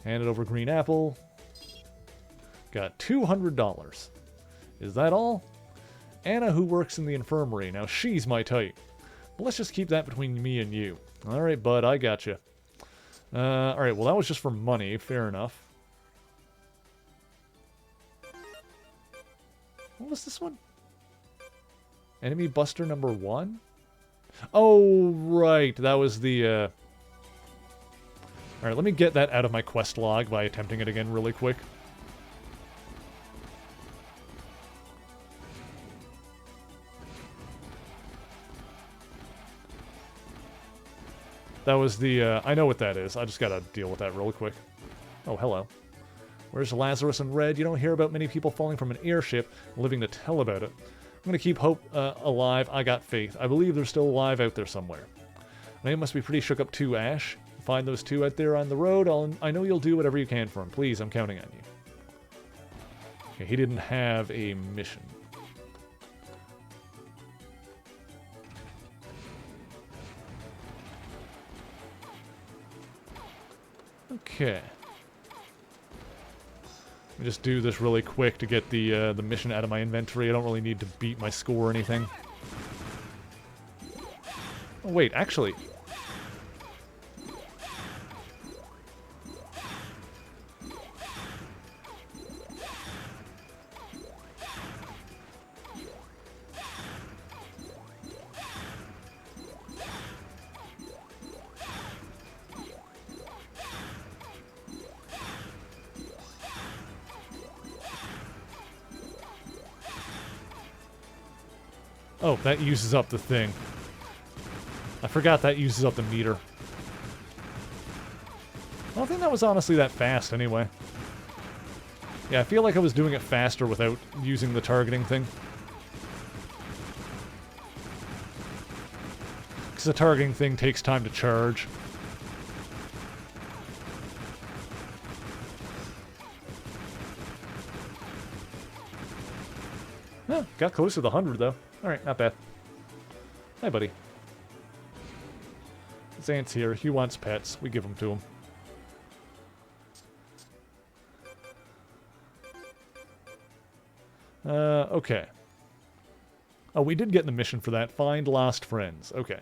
Hand it over green apple. Got $200. Is that all? Anna, who works in the infirmary. Now she's my type. But let's just keep that between me and you. Alright, bud, I gotcha. Alright, well that was just for money. Fair enough. What was this one? Enemy Buster number 1? Oh, right. That was the, Alright, let me get that out of my quest log by attempting it again really quick. That was the, I know what that is. I just gotta deal with that real quick. Oh, hello. Where's Lazarus and Red? You don't hear about many people falling from an airship and living to tell about it. I'm gonna keep hope alive. I got faith. I believe they're still alive out there somewhere. They must be pretty shook up too, Ash. Find those two out there on the road. I know you'll do whatever you can for them. Please, I'm counting on you. Okay, he didn't have a mission. Okay. Let me just do this really quick to get the mission out of my inventory. I don't really need to beat my score or anything. Oh, wait, actually... Oh, that uses up the thing. I forgot that uses up the meter. I don't think that was honestly that fast anyway. Yeah, I feel like I was doing it faster without using the targeting thing. Because the targeting thing takes time to charge. Yeah, got close to the 100 though. Alright, not bad. Hi, buddy. Zant's here. He wants pets. We give them to him. Okay. Oh, we did get in the mission for that. Find lost friends. Okay.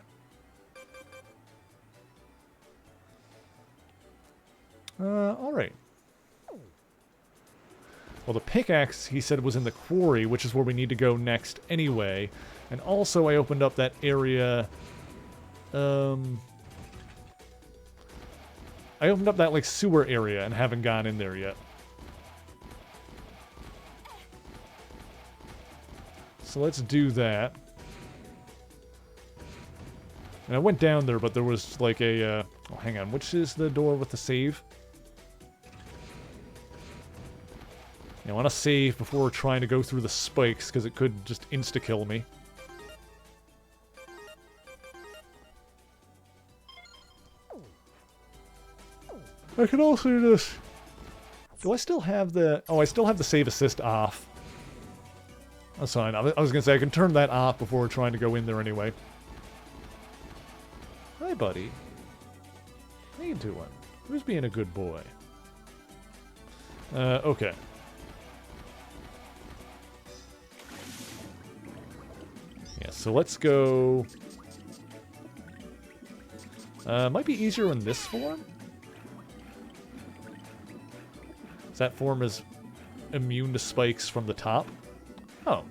Alright. Well, the pickaxe, he said, was in the quarry, which is where we need to go next anyway. And also, I opened up that area... I opened up that, like, sewer area and haven't gone in there yet. So let's do that. And I went down there, but there was, like, a... oh, hang on. Which is the door with the save? I want to save before trying to go through the spikes, because it could just insta-kill me. I can also do this. Do I still have the... oh, I still have the save assist off. That's fine. I was going to say, I can turn that off before trying to go in there anyway. Hi, buddy. How you doing? Who's being a good boy? Okay. Yeah, so let's go... might be easier in this form? That form is immune to spikes from the top. Oh.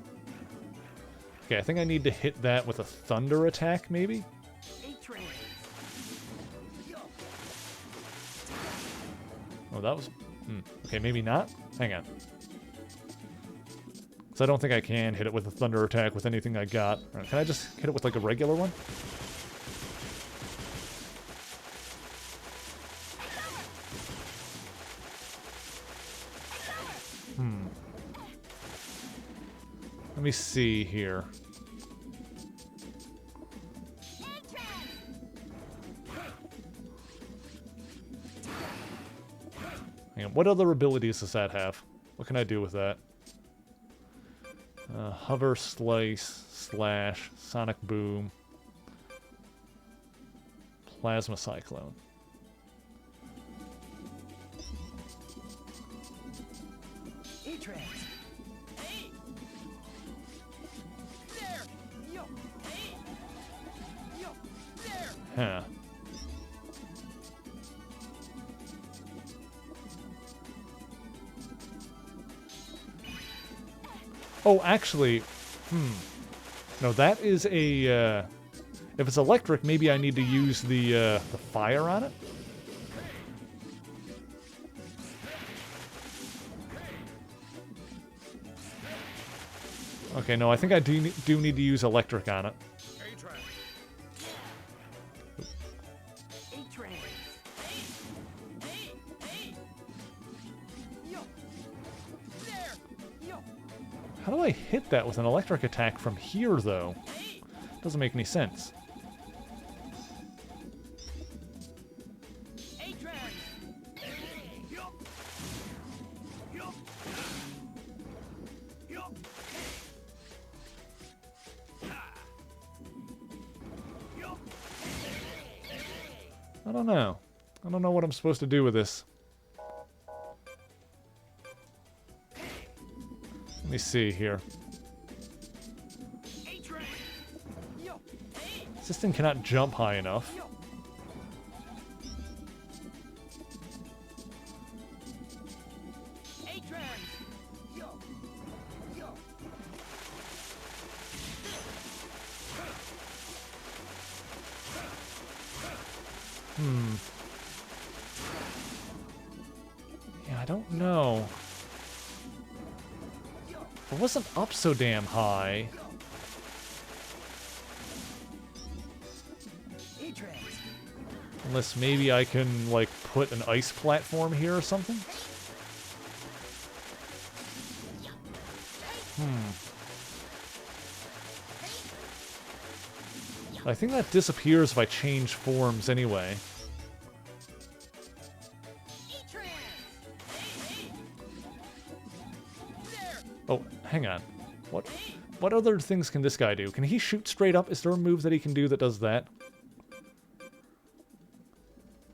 Okay, I think I need to hit that with a thunder attack, maybe? Oh, that was... okay, maybe not? Hang on. So I don't think I can hit it with a thunder attack with anything I got. Right, can I just hit it with, like, a regular one? Let me see here. Hang on, what other abilities does that have? What can I do with that? Hover, slice, slash, sonic boom, plasma cyclone. Huh. Oh, actually, no, that is a, if it's electric, maybe I need to use the fire on it? Okay, no, I think I do need to use electric on it. How do I hit that with an electric attack from here, though? Doesn't make any sense. I don't know. I don't know what I'm supposed to do with this. Let me see here. This thing cannot jump high enough. Yeah, I don't know. It wasn't up so damn high. Unless maybe I can, like, put an ice platform here or something? I think that disappears if I change forms anyway. Oh, hang on. What other things can this guy do? Can he shoot straight up? Is there a move that he can do that does that?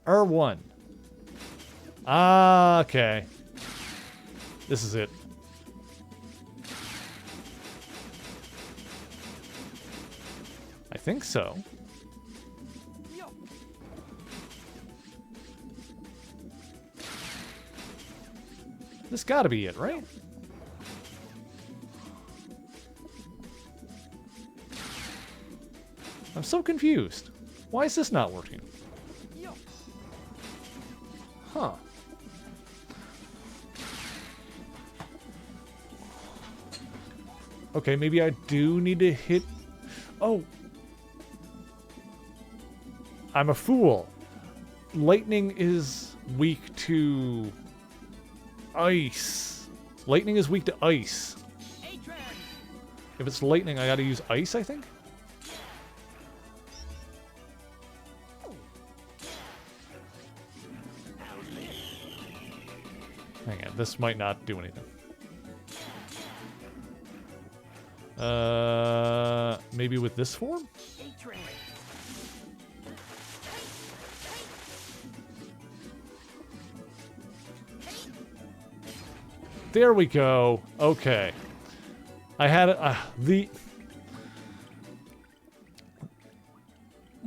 R1. Ah, okay. This is it. I think so. This gotta be it, right? I'm so confused. Why is this not working? Huh. Okay, maybe I do need to hit... Oh. I'm a fool. Lightning is weak to... ice. Lightning is weak to ice. If it's lightning, I gotta use ice, I think? Hang on, this might not do anything. Maybe with this form? There we go. Okay. I had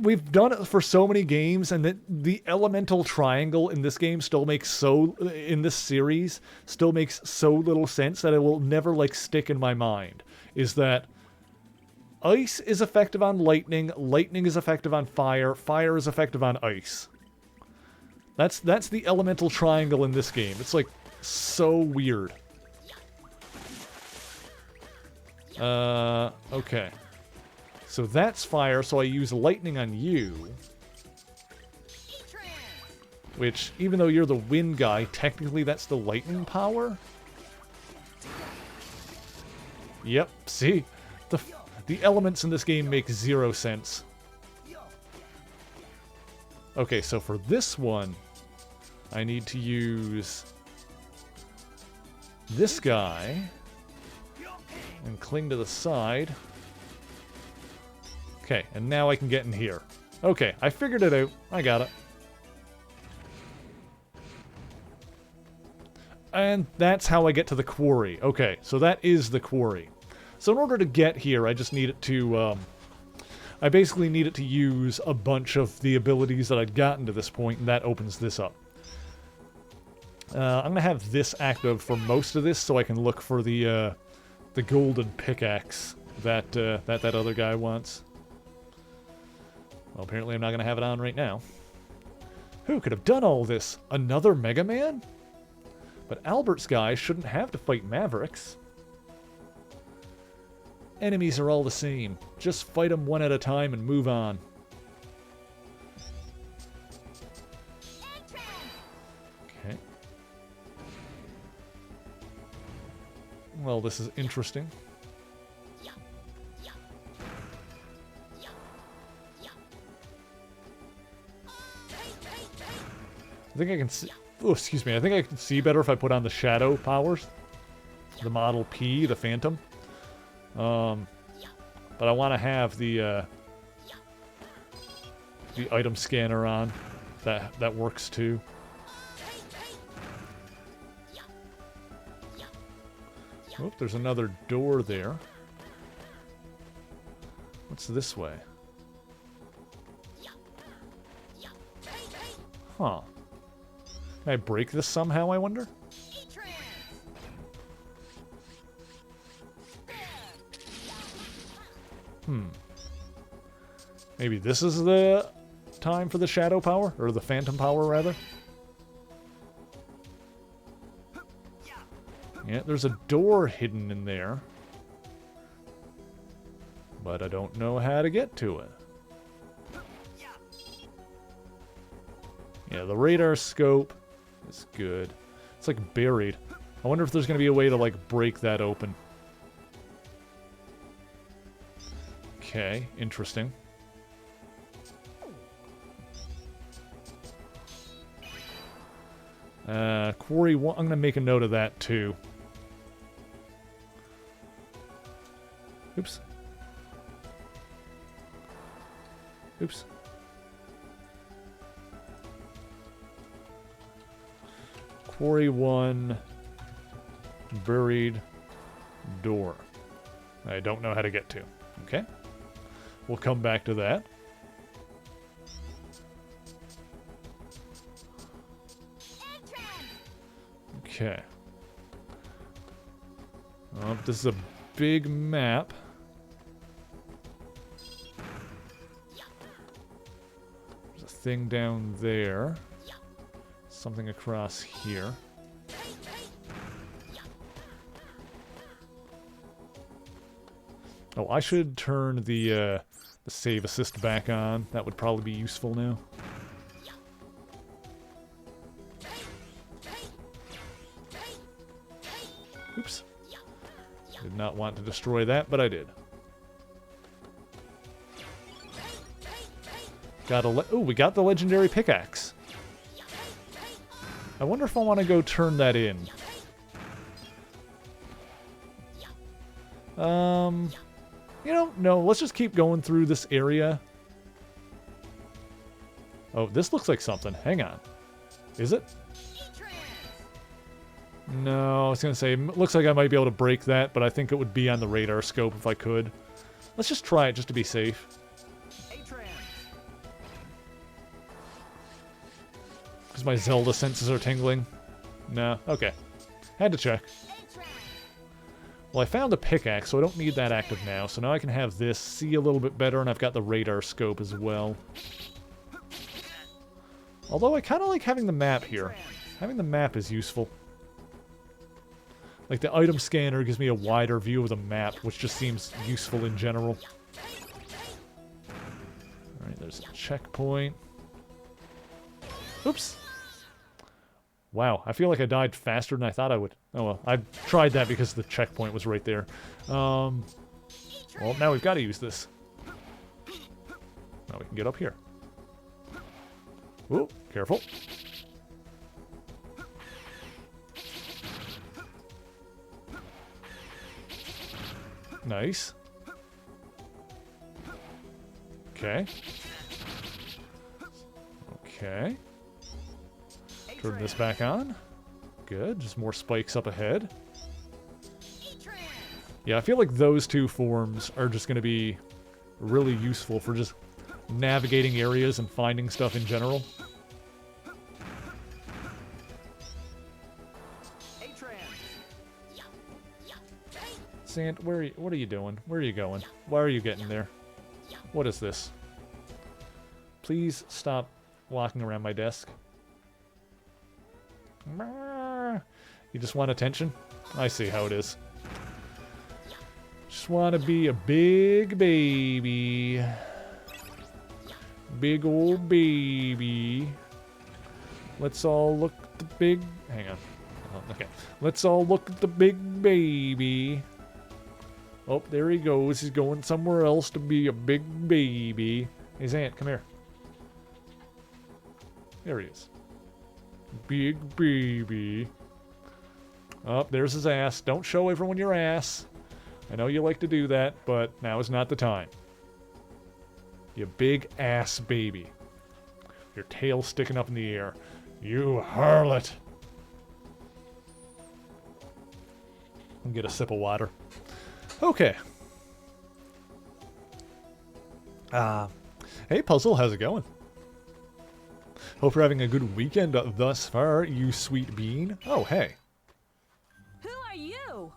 we've done it for so many games, and the elemental triangle in this game still makes in this series still makes so little sense that it will never like stick in my mind. Is that ice is effective on lightning, lightning is effective on fire, fire is effective on ice. That's the elemental triangle in this game. It's like so weird. Okay. So that's fire, so I use lightning on you. Which, even though you're the wind guy, technically that's the lightning power. Yep, see? The elements in this game make zero sense. Okay, so for this one, I need to use this guy and cling to the side. Okay, and now I can get in here. Okay, I figured it out. I got it. And that's how I get to the quarry. Okay, so that is the quarry. So in order to get here, I just need it to, I basically need it to use a bunch of the abilities that I'd gotten to this point, and that opens this up. I'm going to have this active for most of this, so I can look for the golden pickaxe that that other guy wants. Well, apparently I'm not going to have it on right now. Who could have done all this? Another Mega Man? But Albert's guys shouldn't have to fight Mavericks. Enemies are all the same. Just fight them one at a time and move on. Okay. Well, this is interesting. I think I can see... Oh, excuse me. I think I can see better if I put on the shadow powers. The Model P, the Phantom. But I want to have the item scanner on. That works too. Oh, there's another door there. What's this way? Huh. Can I break this somehow, I wonder? Maybe this is the time for the shadow power? Or the phantom power, rather? Yeah, there's a door hidden in there. But I don't know how to get to it. Yeah, the radar scope is good. It's like buried. I wonder if there's going to be a way to like break that open. Okay, interesting. Quarry 1, I'm going to make a note of that too. Oops. Oops. Quarry 1, buried door. I don't know how to get to. Okay. We'll come back to that. Okay. This is a big map. There's a thing down there. Something across here. Oh, I should turn the save assist back on. That would probably be useful now. Oops. Did not want to destroy that, but I did. Oh, we got the legendary pickaxe. I wonder if I want to go turn that in. You know, no, let's just keep going through this area. Oh, this looks like something. Hang on. Is it? No, I was going to say, looks like I might be able to break that, but I think it would be on the radar scope if I could. Let's just try it just to be safe. Because my Zelda senses are tingling. No, okay. Had to check. Well, I found the pickaxe, so I don't need that active now. So now I can have this, see a little bit better, and I've got the radar scope as well. Although I kind of like having the map here. Having the map is useful. Like, the item scanner gives me a wider view of the map, which just seems useful in general. Alright, there's a checkpoint. Oops! Wow, I feel like I died faster than I thought I would. Oh well, I tried that because the checkpoint was right there. Well, now we've got to use this. Now we can get up here. Whoa, careful. Nice. Okay. Okay. Turn this back on. Good. Just more spikes up ahead. Yeah, I feel like those two forms are just going to be really useful for just navigating areas and finding stuff in general. Sant, what are you doing? Where are you going? Why are you getting there? What is this? Please stop walking around my desk. You just want attention? I see how it is. Just want to be a big baby. Big old baby. Let's all look at the big... Hang on. Okay, let's all look at the big baby. Oh, there he goes. He's going somewhere else to be a big baby. Hey, Zant, come here. There he is. Big baby. Oh, there's his ass. Don't show everyone your ass. I know you like to do that, but now is not the time. You big ass baby. Your tail sticking up in the air. You harlot. And get a sip of water. Okay. Hey, Puzzle, how's it going? Hope you're having a good weekend thus far, you sweet bean. Oh, hey. Who are you?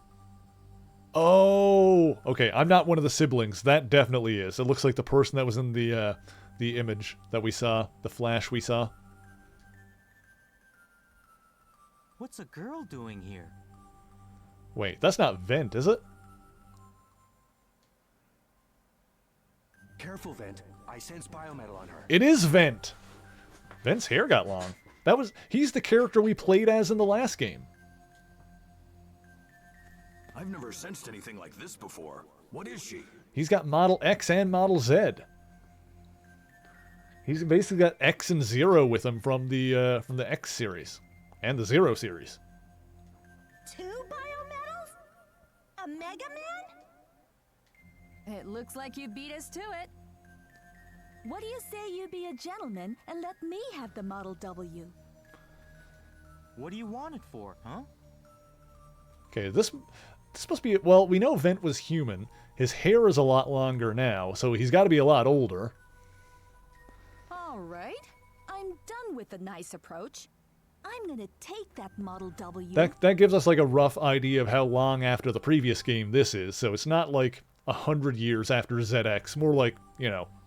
Oh, okay. I'm not one of the siblings. That definitely is. It looks like the person that was in the image that we saw, the flash we saw. What's a girl doing here? Wait, that's not Vent, is it? Careful, Vent. I sense biometal on her. It is Vent. Vent's hair got long. He's the character we played as in the last game. I've never sensed anything like this before. What is she? He's got Model X and Model Z. He's basically got X and Zero with him from the X series and the Zero series. 2 biometals? A Mega Man? It looks like you beat us to it. What do you say you be a gentleman and let me have the Model W? What do you want it for, huh? Okay, this must be... Well, we know Vent was human. His hair is a lot longer now, so he's got to be a lot older. All right. I'm done with the nice approach. I'm gonna take that Model W. That gives us like a rough idea of how long after the previous game this is, so it's not like 100 years after ZX. More like,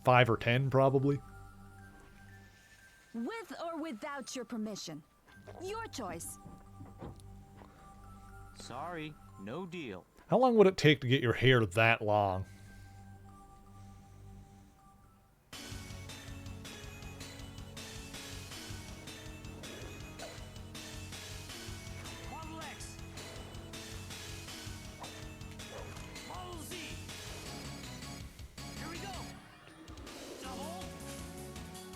5 or 10 probably. With or without your permission. Your choice. Sorry, no deal. How long would it take to get your hair that long? Model X. Model Z. Here we go. Double.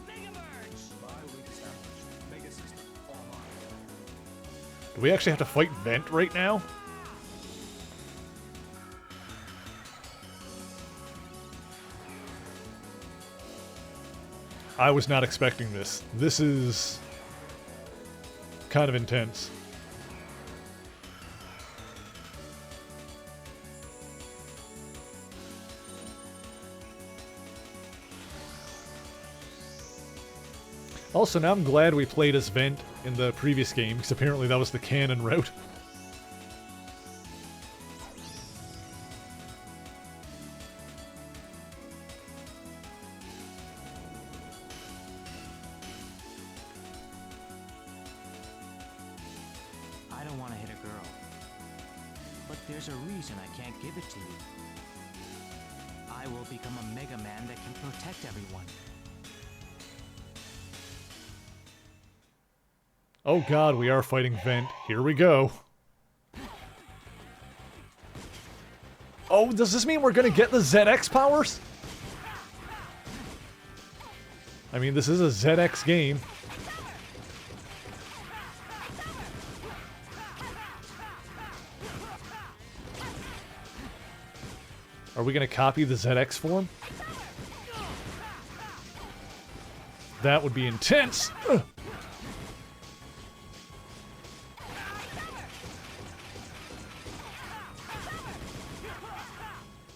Mega Merge. Biolink established. Mega system online. Do we actually have to fight Vent right now? I was not expecting this. This is kind of intense. Also, now I'm glad we played as Vent in the previous game, because apparently that was the canon route. I don't want to hit a girl. But there's a reason I can't give it to you. I will become a Mega Man that can protect everyone. Oh god, we are fighting Vent. Here we go. Oh, does this mean we're gonna get the ZX powers? I mean, this is a ZX game. Are we gonna copy the ZX form? That would be intense! Ugh.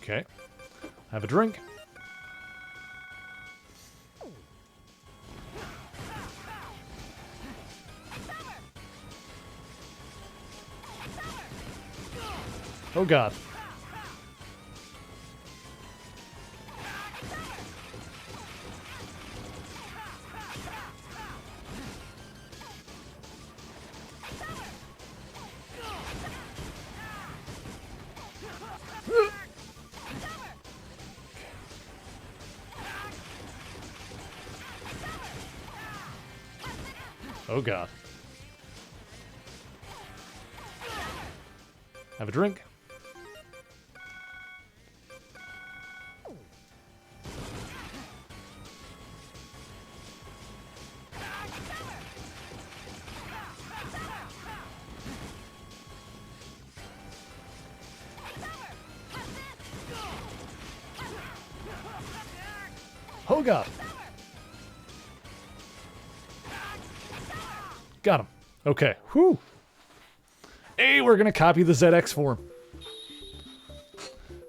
Okay. Have a drink. Oh god. Oh god. Have a drink. Hoga! Got him. Okay. Whew. Hey, we're going to copy the ZX form.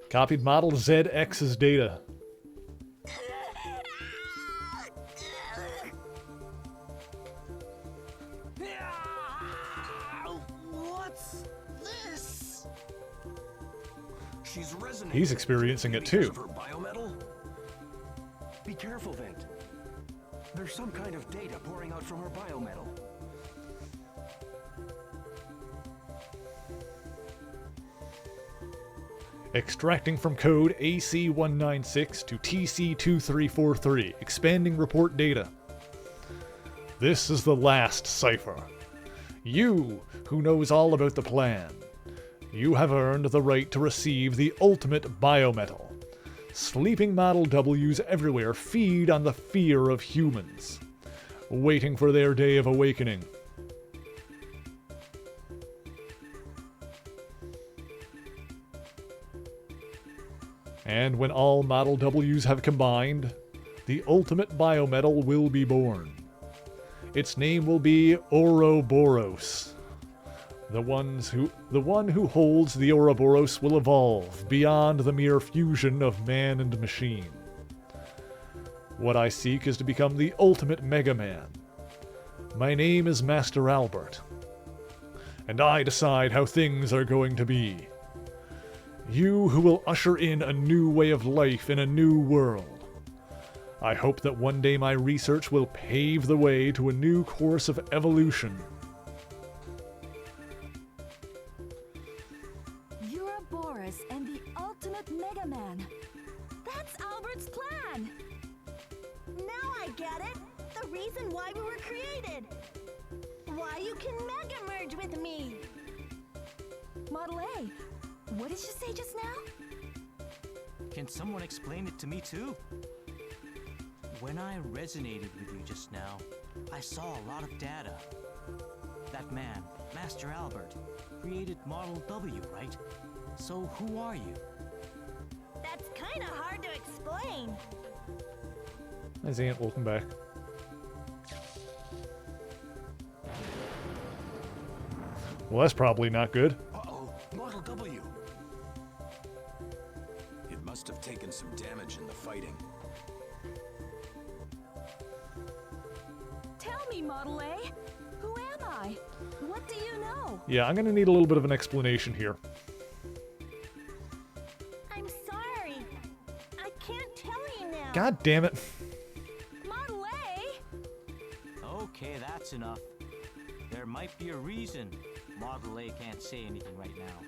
Copied model ZX's data. What's this? She's resonating. He's experiencing it too. Because of her biometal? Be careful, Vent. There's some kind of data pouring out from her biometal. Extracting from code AC196 to TC2343. Expanding report data. This is the last cipher. You, who knows all about the plan. You have earned the right to receive the ultimate biometal. Sleeping Model Ws everywhere feed on the fear of humans, waiting for their day of awakening. And when all Model Ws have combined, the ultimate biometal will be born. Its name will be Ouroboros. The one who holds the Ouroboros will evolve beyond the mere fusion of man and machine. What I seek is to become the ultimate Mega Man. My name is Master Albert, and I decide how things are going to be. You who will usher in a new way of life in a new world. I hope that one day my research will pave the way to a new course of evolution. Ouroboros and the ultimate Mega Man. That's Albert's plan. Now I get it. The reason why we were created. Why you can Mega Merge with me. Model A, what did you say just now? Can someone explain it to me too? When I resonated with you just now, I saw a lot of data. That man, Master Albert, created Model W, right? So who are you? That's kinda hard to explain. Hi Zant, welcome back. Well, that's probably not good. Uh-oh, Model W. It must have taken some damage in the fighting. Tell me, Model A. Who am I? What do you know? Yeah, I'm gonna need a little bit of an explanation here. I'm sorry. I can't tell you now. God damn it. Model A? Okay, that's enough. There might be a reason Model A can't say anything right now.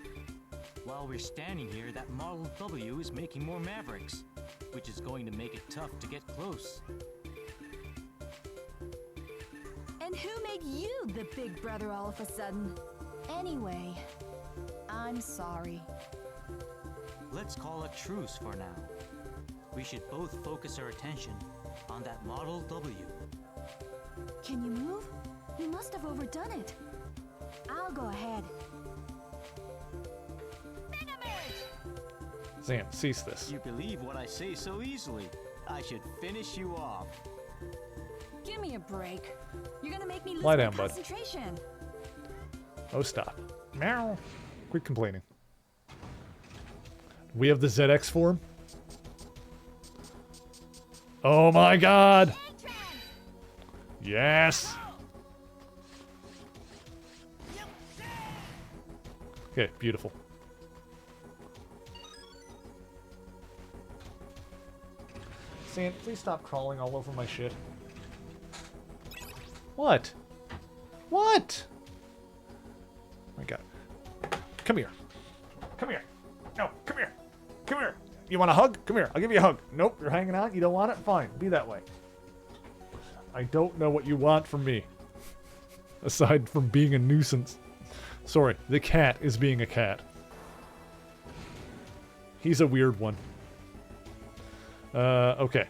While we're standing here, that Model W is making more Mavericks, which is going to make it tough to get close. And who made you the big brother all of a sudden? Anyway, I'm sorry. Let's call a truce for now. We should both focus our attention on that Model W. Can you move? You must have overdone it. I'll go ahead. Mega Merge! Zant, cease this. You believe what I say so easily. I should finish you off. Give me a break. You're gonna make me lose Lie my down, bud. concentration. Oh, stop. Meow. Quit complaining. We have the ZX form. Oh my god! Yes! Okay, beautiful. Zant, please stop crawling all over my shit. What? What? My god. Come here. Come here. No, come here. Come here. You want a hug? Come here. I'll give you a hug. Nope, you're hanging out. You don't want it? Fine. Be that way. I don't know what you want from me. Aside from being a nuisance. Sorry, the cat is being a cat. He's a weird one. Okay.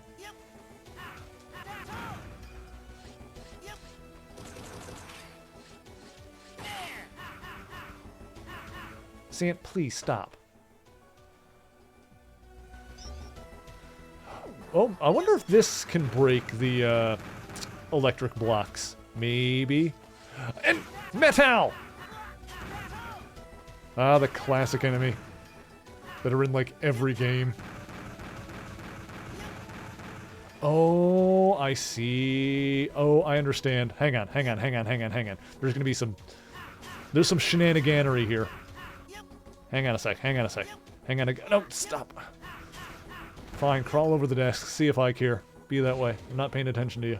Sant, please stop. Oh, I wonder if this can break the electric blocks. Maybe. And metal! Ah, the classic enemy that are in like every game. Oh, I see. Oh, I understand. Hang on. There's gonna be there's some shenaniganery here. Hang on a sec. No, stop. Fine, crawl over the desk, see if I care. Be that way. I'm not paying attention to you.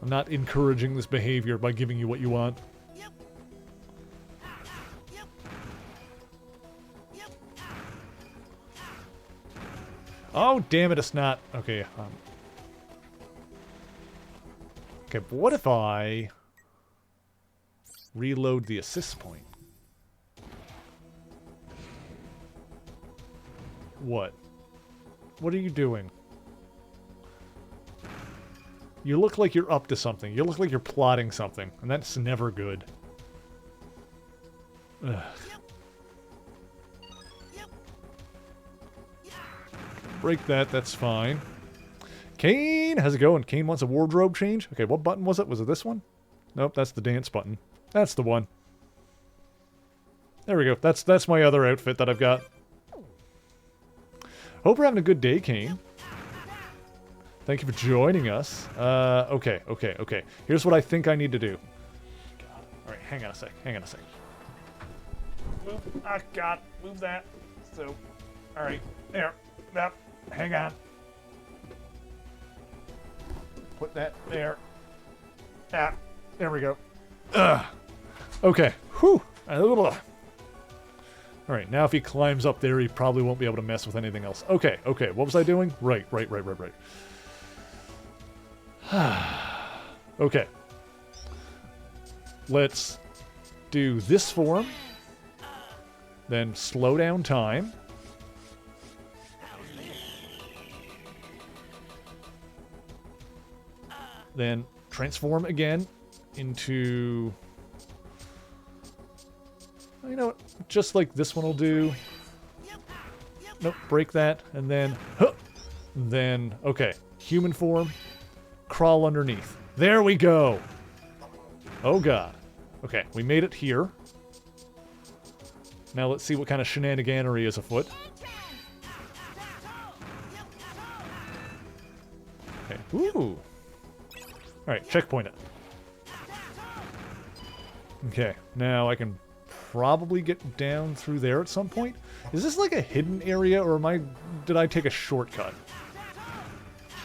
I'm not encouraging this behavior by giving you what you want. Oh, damn it, it's not. Okay, okay, but what if I reload the assist point? What? What are you doing? You look like you're up to something. You look like you're plotting something, and that's never good. Ugh. Break that, that's fine. Kane, how's it going? Kane wants a wardrobe change? Okay, what button was it? Was it this one? Nope, that's the dance button. That's the one. There we go. That's my other outfit that I've got. Hope we're having a good day, Kane. Thank you for joining us. Okay. Here's what I think I need to do. God. Alright, hang on a sec. Move. Ah, God. Move that. So, alright. There. Yep. Hang on. Put that there. Ah, there we go. Okay. Whew. Alright, now if he climbs up there, he probably won't be able to mess with anything else. Okay. What was I doing? Right. Okay. Let's do this for him. Then slow down time. Then transform again into... You know what? Just like this one will do. Nope, break that. And then... Then, okay. Human form. Crawl underneath. There we go! Oh god. Okay, we made it here. Now let's see what kind of shenaniganery is afoot. Okay, ooh! Alright, checkpoint it. Okay, now I can probably get down through there at some point. Is this like a hidden area, or did I take a shortcut?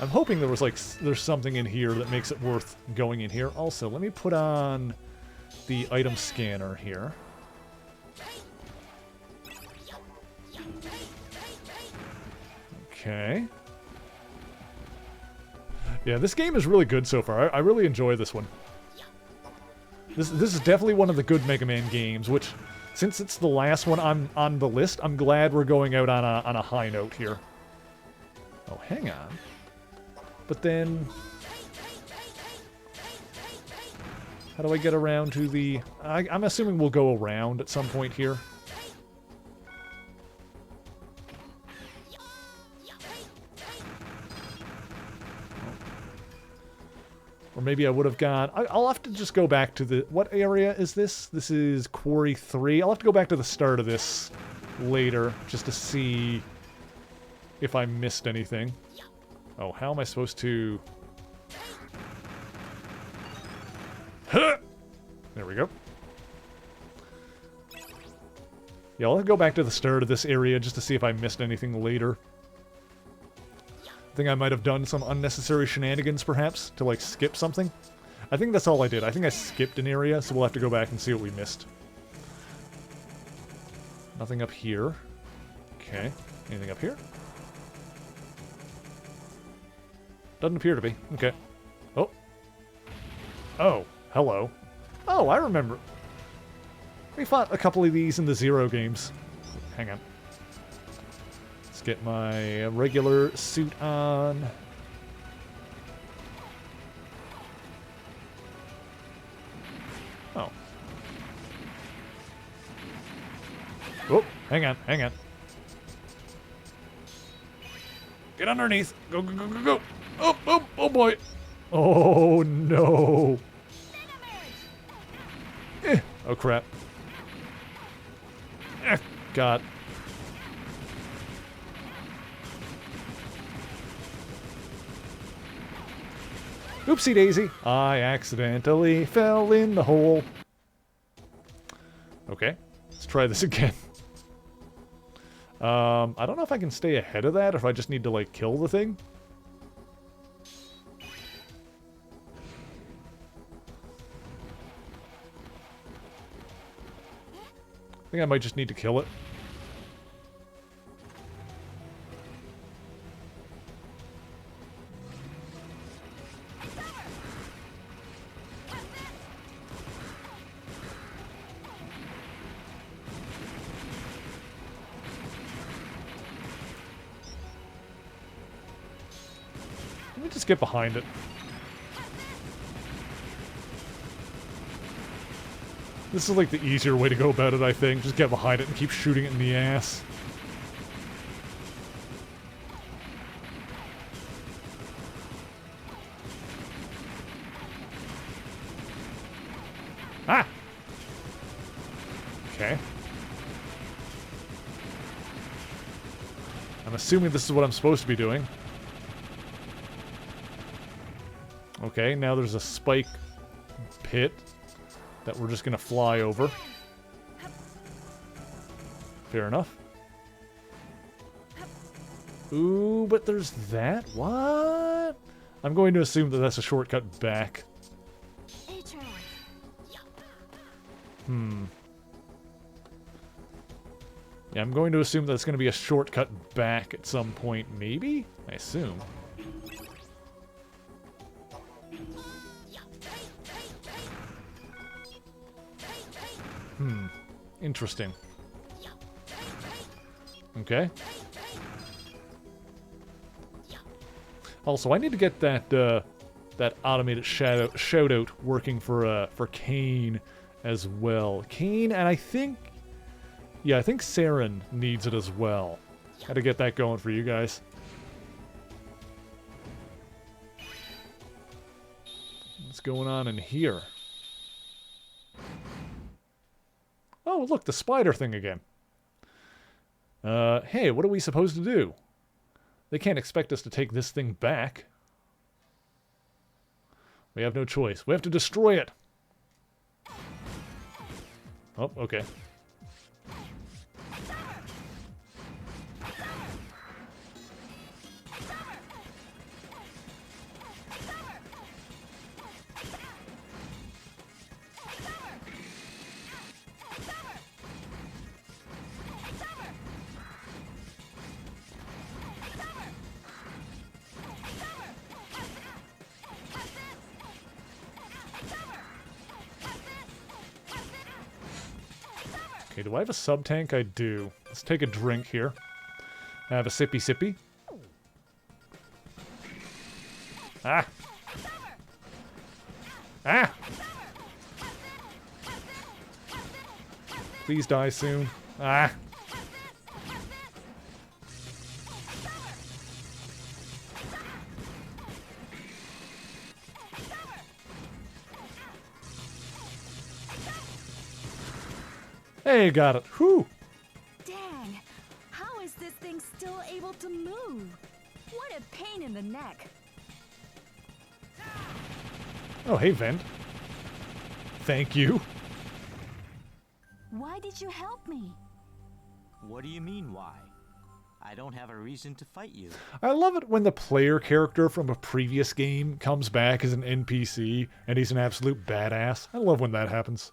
I'm hoping there's something in here that makes it worth going in here. Also, let me put on the item scanner here. Okay. Yeah, this game is really good so far. I really enjoy this one. This is definitely one of the good Mega Man games, which, since it's the last one on the list, I'm glad we're going out on a high note here. Oh, hang on. But then... How do I get around to the... I'm assuming we'll go around at some point here. Or maybe I would have gone... I'll have to just go back to the... What area is this? This is Quarry 3. I'll have to go back to the start of this later, just to see if I missed anything. Oh, how am I supposed to... Huh! There we go. Yeah, I'll go back to the start of this area just to see if I missed anything later. I think I might have done some unnecessary shenanigans, perhaps, to, like, skip something. I think that's all I did. I think I skipped an area, so we'll have to go back and see what we missed. Nothing up here. Okay. Anything up here? Doesn't appear to be. Okay. Oh. Oh. Hello. Oh, I remember. We fought a couple of these in the Zero games. Hang on. Let's get my regular suit on. Oh. Oh, hang on, hang on. Get underneath. Go, go, go, go, go. Oh, oh, oh boy. Oh, no. Oh, crap. God. Oopsie daisy. I accidentally fell in the hole. Okay, let's try this again. I don't know if I can stay ahead of that or if I just need to, like, kill the thing. I think I might just need to kill it. Let me just get behind it. This is like the easier way to go about it, I think. Just get behind it and keep shooting it in the ass. Ah! Okay. I'm assuming this is what I'm supposed to be doing. Okay, now there's a spike pit that we're just gonna fly over. Fair enough. Ooh, but there's that? What? I'm going to assume that that's a shortcut back. Yeah, I'm going to assume that's going to be a shortcut back at some point, maybe? I assume. Interesting. Okay. Also, I need to get that that automated shout out working for Kain as well. Kain, and I think Saren needs it as well. Had to get that going for you guys. What's going on in here? Oh, look, the spider thing again. Hey, what are we supposed to do? They can't expect us to take this thing back. We have no choice. We have to destroy it. Oh, okay. Okay, do I have a sub-tank? I do. Let's take a drink here. Have a sippy sippy. Ah! Ah! Please die soon. Ah! Hey, got it. Whew! Dang! How is this thing still able to move? What a pain in the neck. Oh, hey, Vent. Thank you. Why did you help me? What do you mean, why? I don't have a reason to fight you. I love it when the player character from a previous game comes back as an NPC and he's an absolute badass. I love when that happens.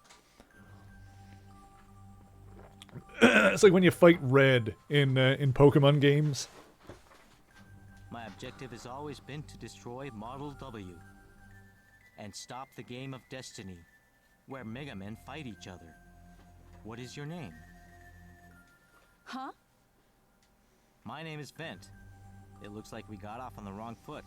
It's like when you fight Red in Pokemon games. My objective has always been to destroy Model W and stop the game of destiny, where Mega Men fight each other. What is your name? Huh? My name is Vent. It looks like we got off on the wrong foot.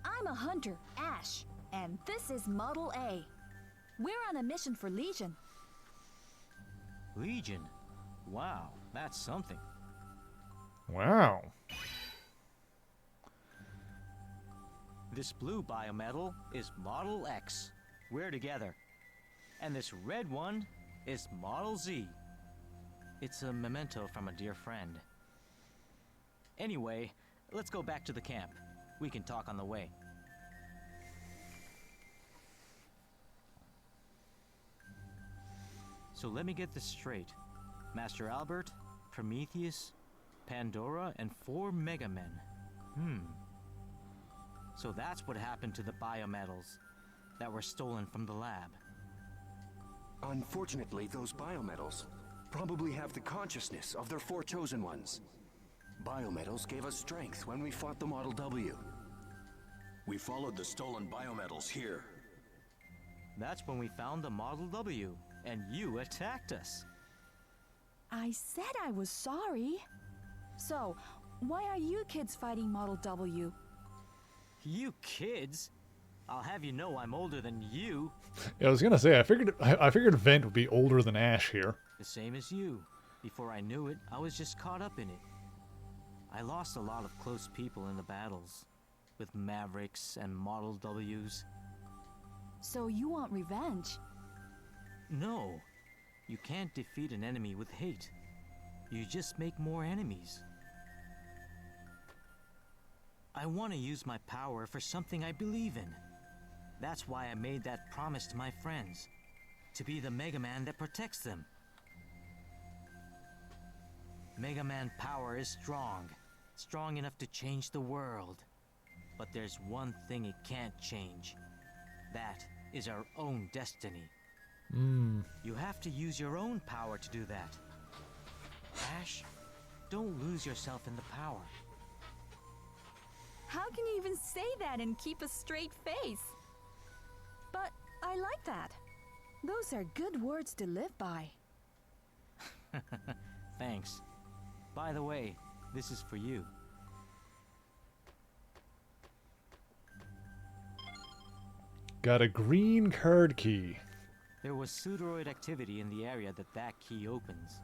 I'm a hunter, Ash, and this is Model A. We're on a mission for Legion. Legion? Wow, that's something. Wow. This blue biometal is Model X. We're together. And this red one is Model Z. It's a memento from a dear friend. Anyway, let's go back to the camp. We can talk on the way. So let me get this straight. Master Albert, Prometheus, Pandora, and 4 Mega Men. So that's what happened to the biometals that were stolen from the lab. Unfortunately, those biometals probably have the consciousness of their 4 chosen ones. Biometals gave us strength when we fought the Model W. We followed the stolen biometals here. That's when we found the Model W, and you attacked us. I said I was sorry. So, why are you kids fighting Model W? You kids? I'll have you know I'm older than you. Yeah, I was gonna say, I figured Vent would be older than Ash here. The same as you. Before I knew it, I was just caught up in it. I lost a lot of close people in the battles, with Mavericks and Model Ws. So you want revenge? No, you can't defeat an enemy with hate. You just make more enemies. I want to use my power for something I believe in. That's why I made that promise to my friends, to be the Mega Man that protects them. Mega Man power is strong, strong enough to change the world. But there's one thing it can't change. That is our own destiny. You have to use your own power to do that. Ash, don't lose yourself in the power. How can you even say that and keep a straight face? But I like that. Those are good words to live by. Thanks. By the way, this is for you. Got a green card key. There was pseudoroid activity in the area that key opens.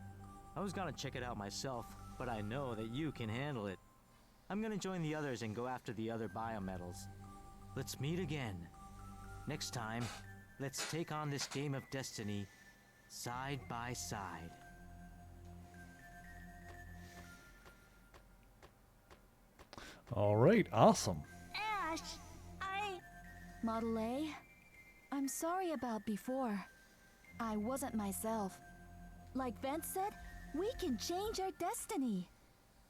I was gonna check it out myself, but I know that you can handle it. I'm gonna join the others and go after the other biometals. Let's meet again. Next time, let's take on this game of destiny side by side. All right, awesome. Ash, Model A, I'm sorry about before. I wasn't myself. Like Vent said, we can change our destiny.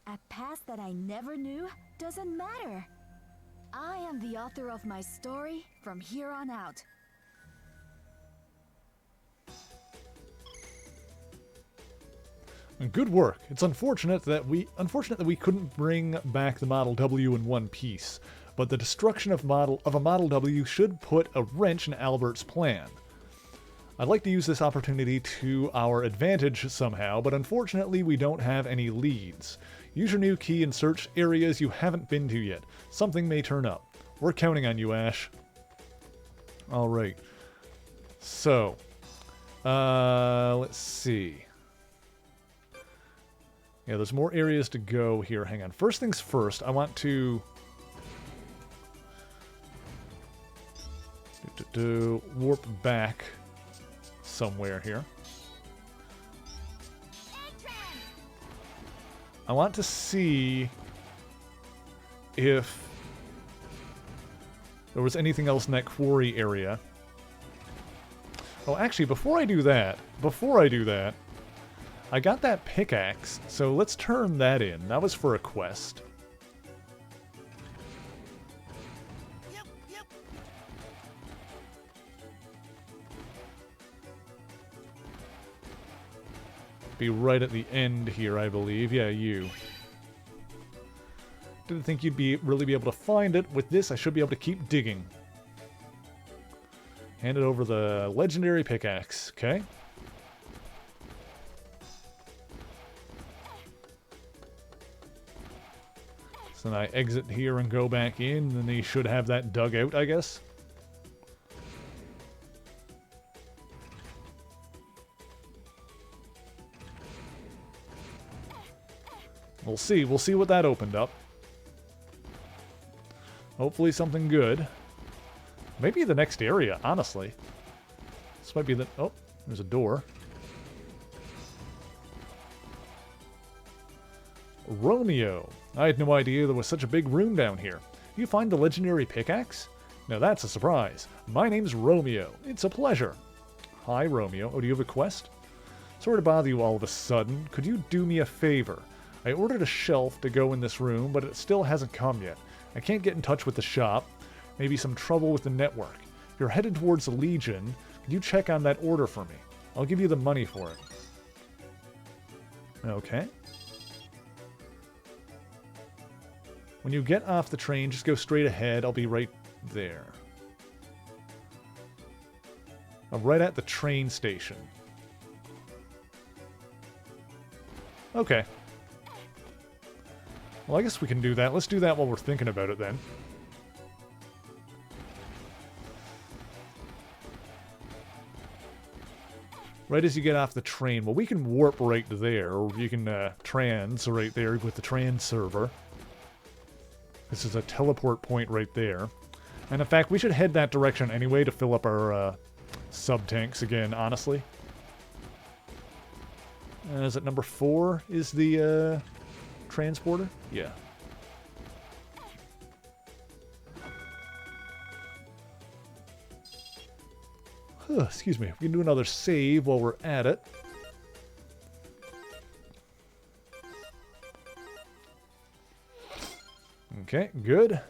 A past that I never knew doesn't matter. I am the author of my story from here on out. Good work. It's unfortunate that we couldn't bring back the Model W in one piece, but the destruction of a Model W should put a wrench in Albert's plan. I'd like to use this opportunity to our advantage somehow, but unfortunately we don't have any leads. Use your new key and search areas you haven't been to yet. Something may turn up. We're counting on you, Ash. Alright. So, let's see. Yeah, there's more areas to go here. Hang on. First things first, I want to warp back somewhere here. I want to see if there was anything else in that quarry area. Oh, actually, before I do that, I got that pickaxe, so let's turn that in. That was for a quest. Be right at the end here, I believe. Yeah, you. Didn't think you'd really be able to find it. With this, I should be able to keep digging. Hand it over the legendary pickaxe, okay? So then I exit here and go back in, then they should have that dug out, I guess. We'll see. We'll see what that opened up. Hopefully something good. Maybe the next area, honestly. This might be the... Oh, there's a door. Romeo. I had no idea there was such a big room down here. You find the legendary pickaxe? Now that's a surprise. My name's Romeo. It's a pleasure. Hi, Romeo. Oh, do you have a quest? Sorry to bother you all of a sudden. Could you do me a favor? I ordered a shelf to go in this room, but it still hasn't come yet. I can't get in touch with the shop. Maybe some trouble with the network. You're headed towards the Legion. Could you check on that order for me? I'll give you the money for it. Okay. When you get off the train, just go straight ahead. I'll be right there. I'm right at the train station. Okay. Well, I guess we can do that. Let's do that while we're thinking about it then. Right as you get off the train. Well, we can warp right there, or you can trans right there with the trans server. This is a teleport point right there. And in fact, we should head that direction anyway to fill up our sub-tanks again, honestly. Is it number 4 is the transporter? Yeah. Excuse me. We can do another save while we're at it. Okay, good.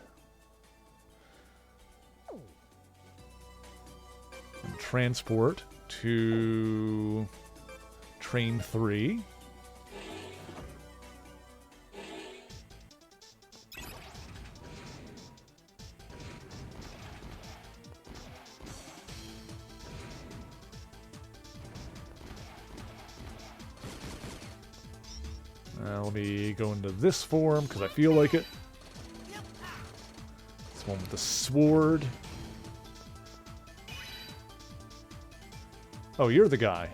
And transport to train 3. Let me go into this form because I feel like it. This one with the sword. Oh, you're the guy.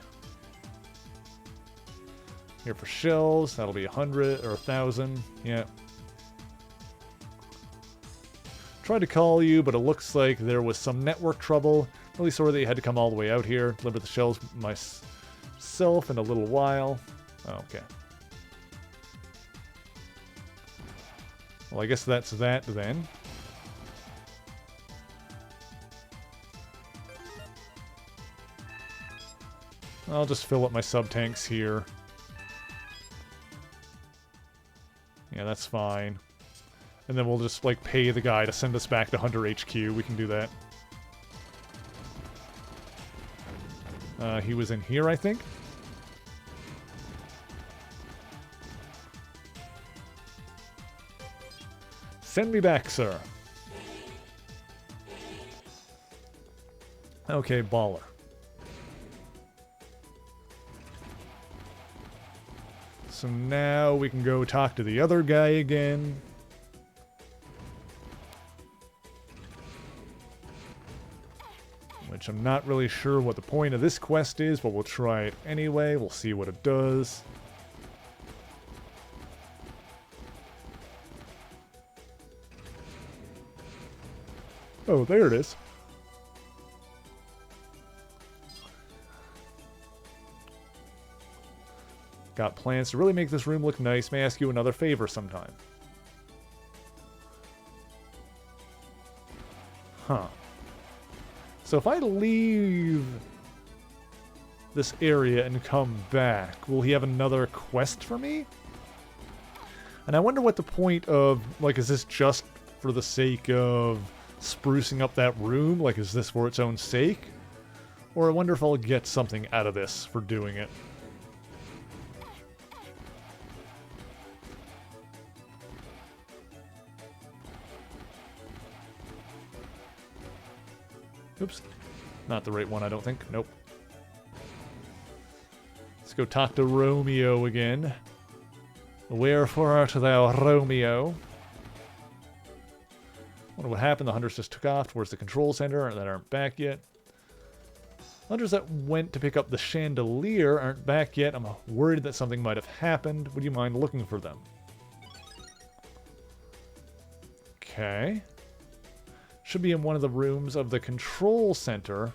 Here for shells. That'll be 100 or 1,000. Yeah. Tried to call you, but it looks like there was some network trouble. Really sorry that you had to come all the way out here. Deliver the shells myself in a little while. Oh, okay. Well, I guess that's that then. I'll just fill up my sub-tanks here. Yeah, that's fine. And then we'll just, like, pay the guy to send us back to Hunter HQ. We can do that. He was in here, I think. Send me back, sir. Okay, baller. So now we can go talk to the other guy again. Which I'm not really sure what the point of this quest is, but we'll try it anyway. We'll see what it does. Oh, there it is. Got plans to really make this room look nice. May I ask you another favor sometime? Huh. So if I leave this area and come back, will he have another quest for me? And I wonder what the point of, like, is this just for the sake of sprucing up that room? Like, is this for its own sake? Or I wonder if I'll get something out of this for doing it. Oops. Not the right one, I don't think. Nope. Let's go talk to Romeo again. Wherefore art thou, Romeo? Wonder what happened. The hunters just took off towards the control center that aren't back yet. Hunters that went to pick up the chandelier aren't back yet. I'm worried that something might have happened. Would you mind looking for them? Okay. Should be in one of the rooms of the control center.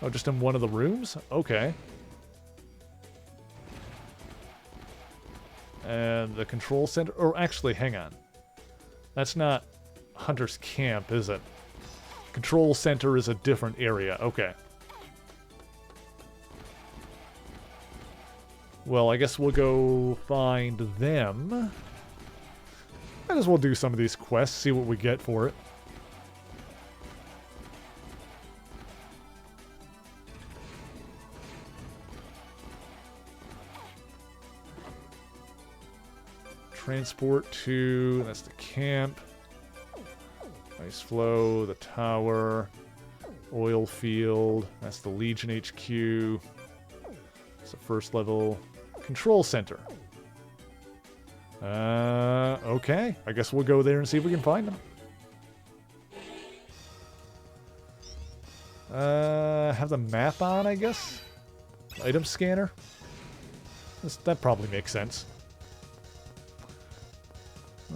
Oh, just in one of the rooms? Okay. And the control center... Or actually, hang on. That's not Hunter's Camp, is it? Control center is a different area. Okay. Well, I guess we'll go find them. Might as well do some of these quests, see what we get for it. Transport to... That's the camp. Ice flow, the tower. Oil field. That's the Legion HQ. It's the first level control center. Okay. I guess we'll go there and see if we can find them. Have the map on, I guess? Item scanner? That probably makes sense.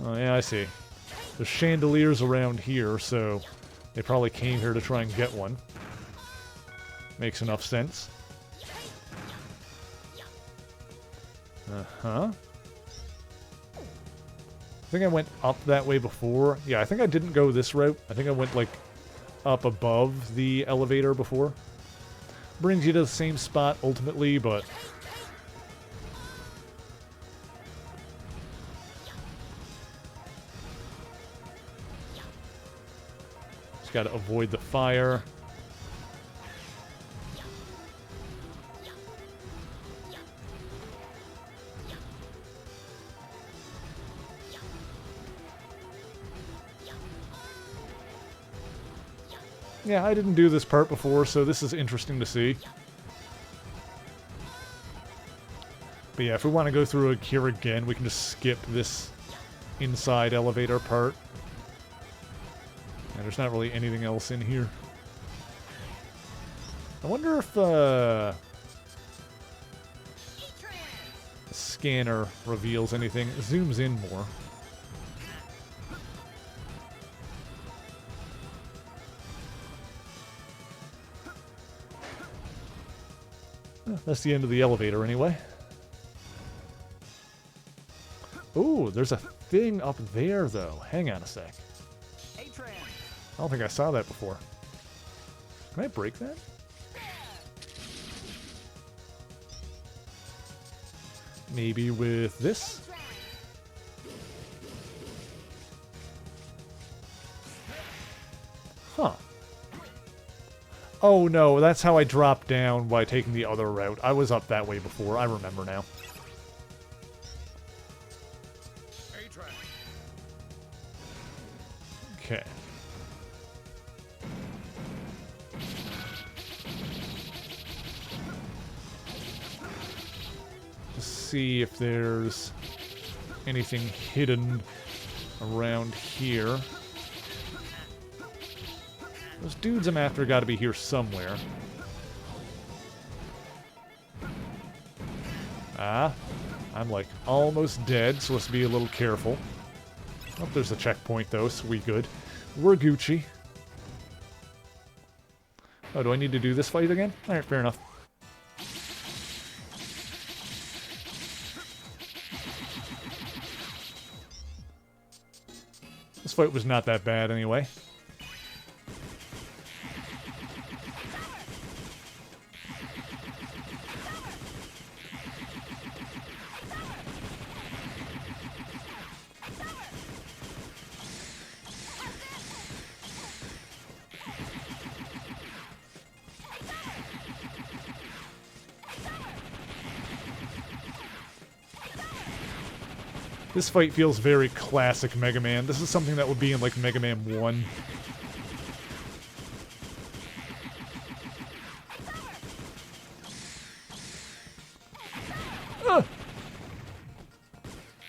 Oh, yeah, I see. There's chandeliers around here, so they probably came here to try and get one. Makes enough sense. Uh-huh. I think I went up that way before. Yeah, I think I didn't go this route. I think I went, like, up above the elevator before. Brings you to the same spot, ultimately, but... Just gotta avoid the fire. Yeah, I didn't do this part before, so this is interesting to see. But yeah, if we want to go through it here again, we can just skip this inside elevator part. And there's not really anything else in here. I wonder if the scanner reveals anything. It zooms in more. That's the end of the elevator anyway. Ooh, there's a thing up there though. Hang on a sec. I don't think I saw that before. Can I break that? Maybe with this? Huh. Oh no, that's how I dropped down by taking the other route. I was up that way before, I remember now. Okay. Let's see if there's anything hidden around here. Those dudes I'm after gotta be here somewhere. Ah, I'm like almost dead, so let's be a little careful. Oh, there's a checkpoint though, so we good. We're Gucci. Oh, do I need to do this fight again? Alright, fair enough. This fight was not that bad anyway. This fight feels very classic Mega Man. This is something that would be in, like, Mega Man 1.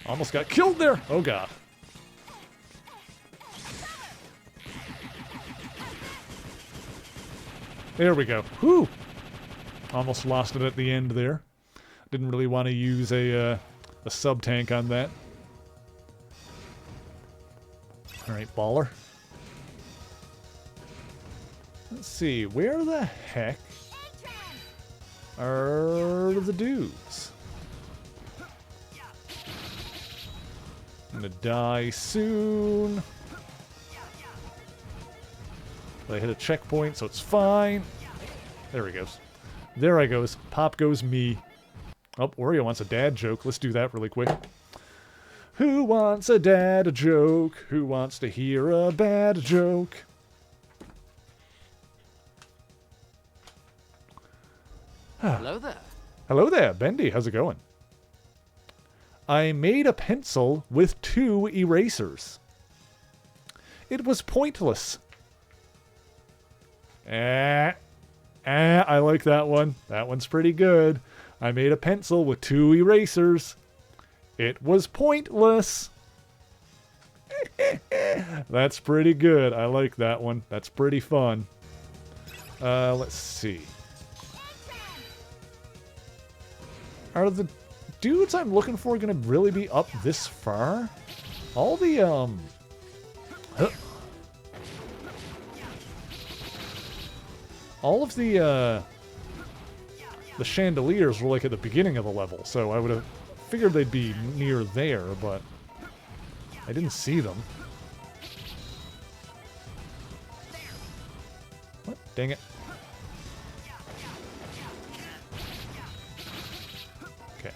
Almost got killed there! Oh god. There we go. Whew! Almost lost it at the end there. Didn't really want to use a sub-tank on that. Alright, baller. Let's see, where the heck are the dudes? I'm gonna die soon. I hit a checkpoint, so it's fine. There he goes. There I goes. Pop goes me. Oh, Oreo wants a dad joke. Let's do that really quick. Who wants a dad joke? Who wants to hear a bad joke? Hello there. Hello there, Bendy. How's it going? I made a pencil with 2 erasers. It was pointless. I like that one. That one's pretty good. I made a pencil with 2 erasers. It was pointless. That's pretty good. I like that one. That's pretty fun. Let's see. Are the dudes I'm looking for gonna really be up this far? All the, all of the chandeliers were like at the beginning of the level, so I would have figured they'd be near there, but I didn't see them. What? Dang it. Okay.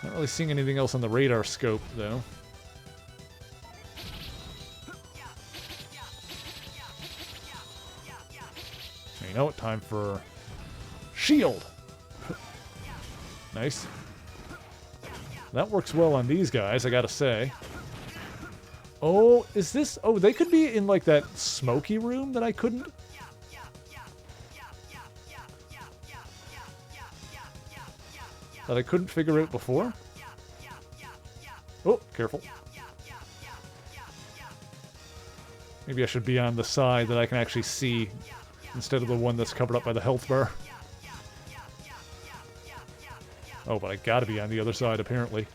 Not really seeing anything else on the radar scope, though. You know what? Time for shield. Nice. That works well on these guys, I gotta say. Oh, is this... Oh, they could be in, like, that smoky room that I couldn't... That I couldn't figure out before? Oh, careful. Maybe I should be on the side that I can actually see instead of the one that's covered up by the health bar. Oh, but I gotta be on the other side, apparently.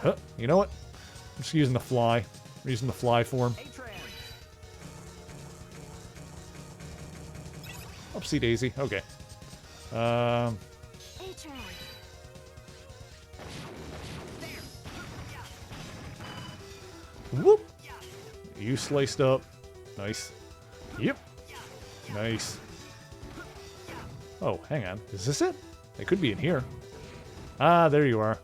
Huh, you know what? I'm just using the fly. I'm using the fly form. Oopsie daisy. Okay. Whoop! You sliced up. Nice. Yep. Nice. Oh, hang on. Is this it? It could be in here. Ah, there you are.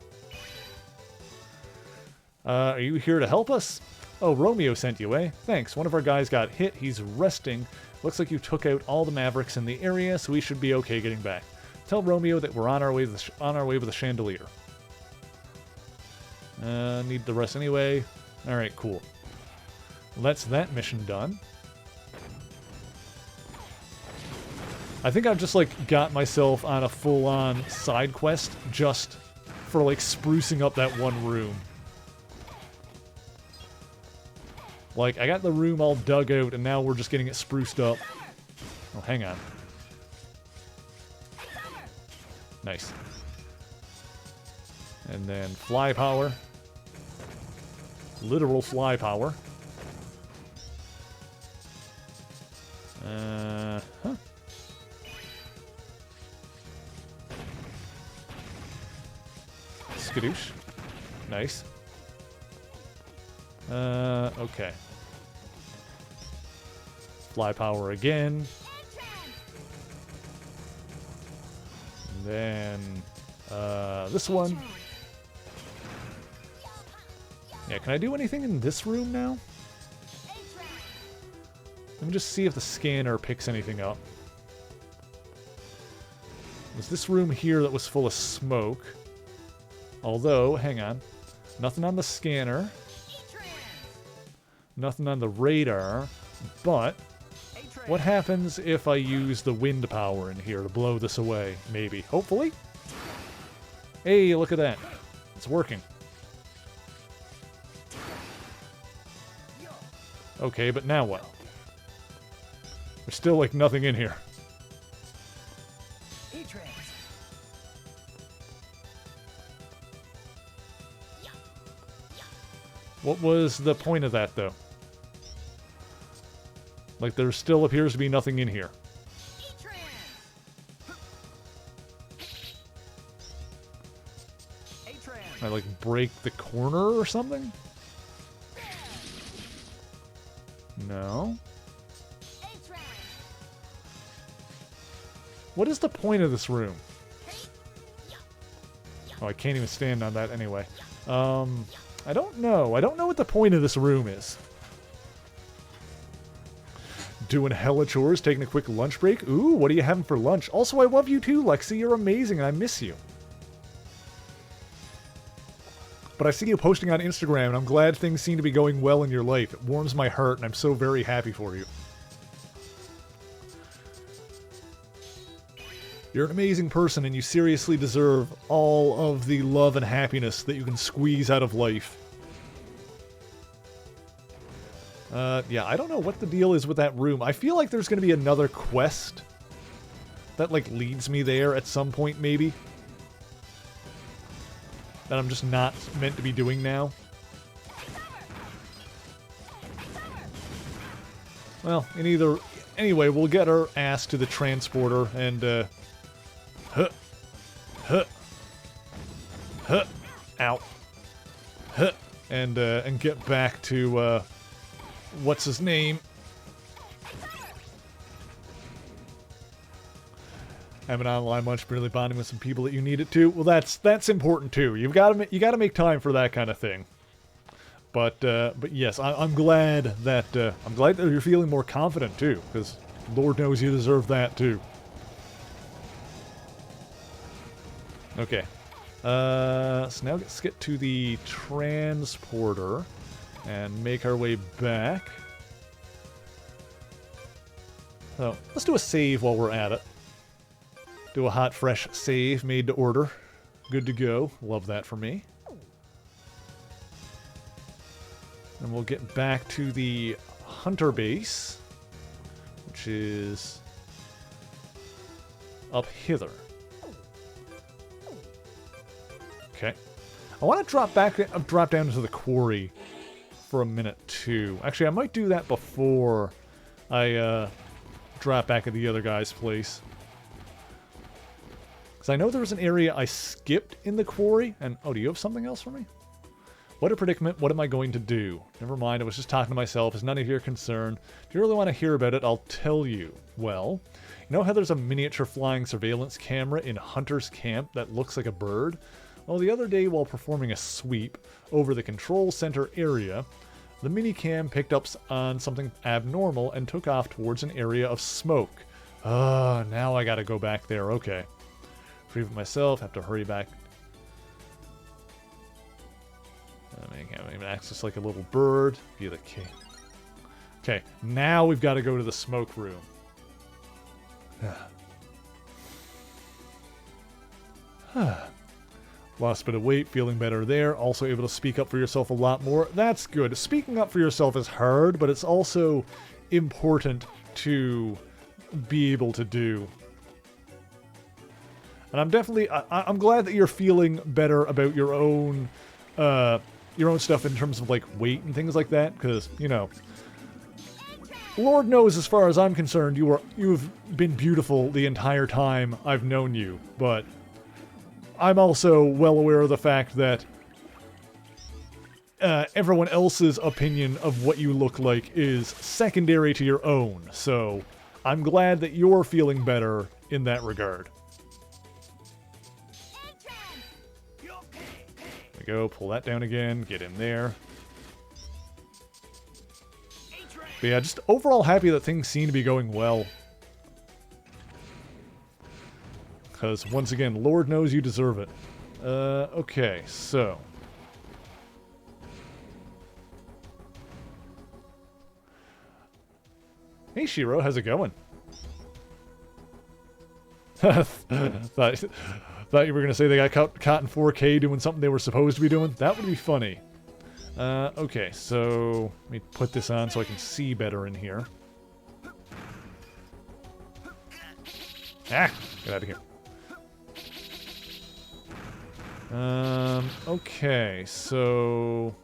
Are you here to help us? Oh, Romeo sent you, eh? Thanks. One of our guys got hit. He's resting. Looks like you took out all the Mavericks in the area, so we should be okay getting back. Tell Romeo that we're on our way with the chandelier. Need the rest anyway. Alright, cool. Well, that's that mission done. I think I've just, like, got myself on a full-on side quest just for, like, sprucing up that one room. Like, I got the room all dug out, and now we're just getting it spruced up. Oh, hang on. Nice. And then fly power. Literal fly power. Huh. Skadoosh. Nice. Okay. Fly power again. And then, this one. Yeah, can I do anything in this room now? Let me just see if the scanner picks anything up. Was this room here that was full of smoke? Although, hang on. Nothing on the scanner. Nothing on the radar. But, what happens if I use the wind power in here to blow this away? Maybe. Hopefully? Hey, look at that. It's working. Okay, but now what? There's still, like, nothing in here. What was the point of that, though? Like, there still appears to be nothing in here. I, like, break the corner or something? No. What is the point of this room? Oh, I can't even stand on that anyway. I don't know. I don't know what the point of this room is. Doing hella chores, taking a quick lunch break. Ooh, what are you having for lunch? Also, I love you too, Lexi. You're amazing, and I miss you. But I see you posting on Instagram, and I'm glad things seem to be going well in your life. It warms my heart, and I'm so very happy for you. You're an amazing person, and you seriously deserve all of the love and happiness that you can squeeze out of life. Yeah, I don't know what the deal is with that room. I feel like there's going to be another quest that, like, leads me there at some point, maybe. That I'm just not meant to be doing now. Well, in either... Anyway, we'll get our ass to the transporter and, ow. And get back to, what's his name? Having an online lunch, really bonding with some people that you need it to. Well, that's important too. You gotta make time for that kind of thing. But yes, I'm glad that you're feeling more confident too, because Lord knows you deserve that too. Okay. So now let's get to the transporter and make our way back. So let's do a save while we're at it. Do a hot, fresh save made to order. Good to go. Love that for me. And we'll get back to the Hunter base, which is up hither. Okay. I want to drop down into the quarry for a minute too. Actually, I might do that before I drop back at the other guy's place. Because I know there was an area I skipped in the quarry, and... Oh, do you have something else for me? What a predicament. What am I going to do? Never mind, I was just talking to myself. It's none of your concern. If you really want to hear about it, I'll tell you. Well, you know how there's a miniature flying surveillance camera in Hunter's camp that looks like a bird? Well, the other day while performing a sweep over the control center area, the minicam picked up on something abnormal and took off towards an area of smoke. Now I gotta go back there. Okay. Free of myself, have to hurry back. I can't even access like a little bird via the key. Okay, now we've got to go to the smoke room. Lost a bit of weight, feeling better there. Also able to speak up for yourself a lot more. That's good. Speaking up for yourself is hard, but it's also important to be able to do. And I'm definitely... I'm glad that you're feeling better about your own stuff in terms of, like, weight and things like that, because, you know... Lord knows, as far as I'm concerned, you've been beautiful the entire time I've known you, but... I'm also well aware of the fact that everyone else's opinion of what you look like is secondary to your own, so I'm glad that you're feeling better in that regard. There we go, pull that down again, get in there. But yeah, just overall happy that things seem to be going well. Because, once again, Lord knows you deserve it. Okay, so... Hey, Shiro, how's it going? thought you were going to say they got caught in 4K doing something they were supposed to be doing. That would be funny. Okay, so... Let me put this on so I can see better in here. Ah! Get out of here. Okay, so...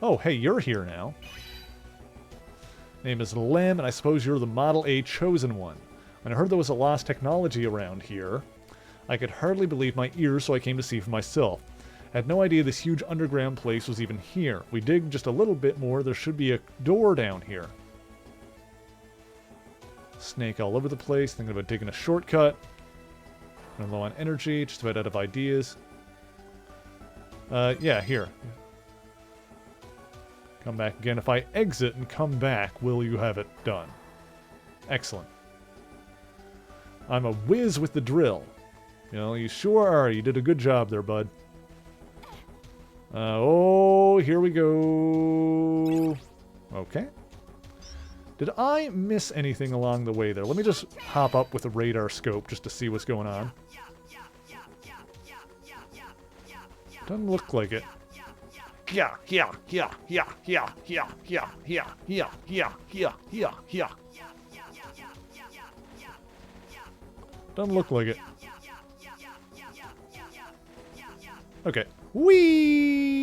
Oh, hey, you're here now. Name is Lem, and I suppose you're the Model A Chosen One. When I heard there was a lost technology around here, I could hardly believe my ears, so I came to see for myself. I had no idea this huge underground place was even here. If we dig just a little bit more, there should be a door down here. Snake all over the place, thinking about digging a shortcut. I'm low on energy, just about out of ideas. Yeah, here. Come back again. If I exit and come back, will you have it done? Excellent. I'm a whiz with the drill. You know, you sure are. You did a good job there, bud. Oh, here we go. Okay. Did I miss anything along the way there? Let me just hop up with a radar scope just to see what's going on. Doesn't look like it. Yeah. Doesn't look like it. Okay. Whee!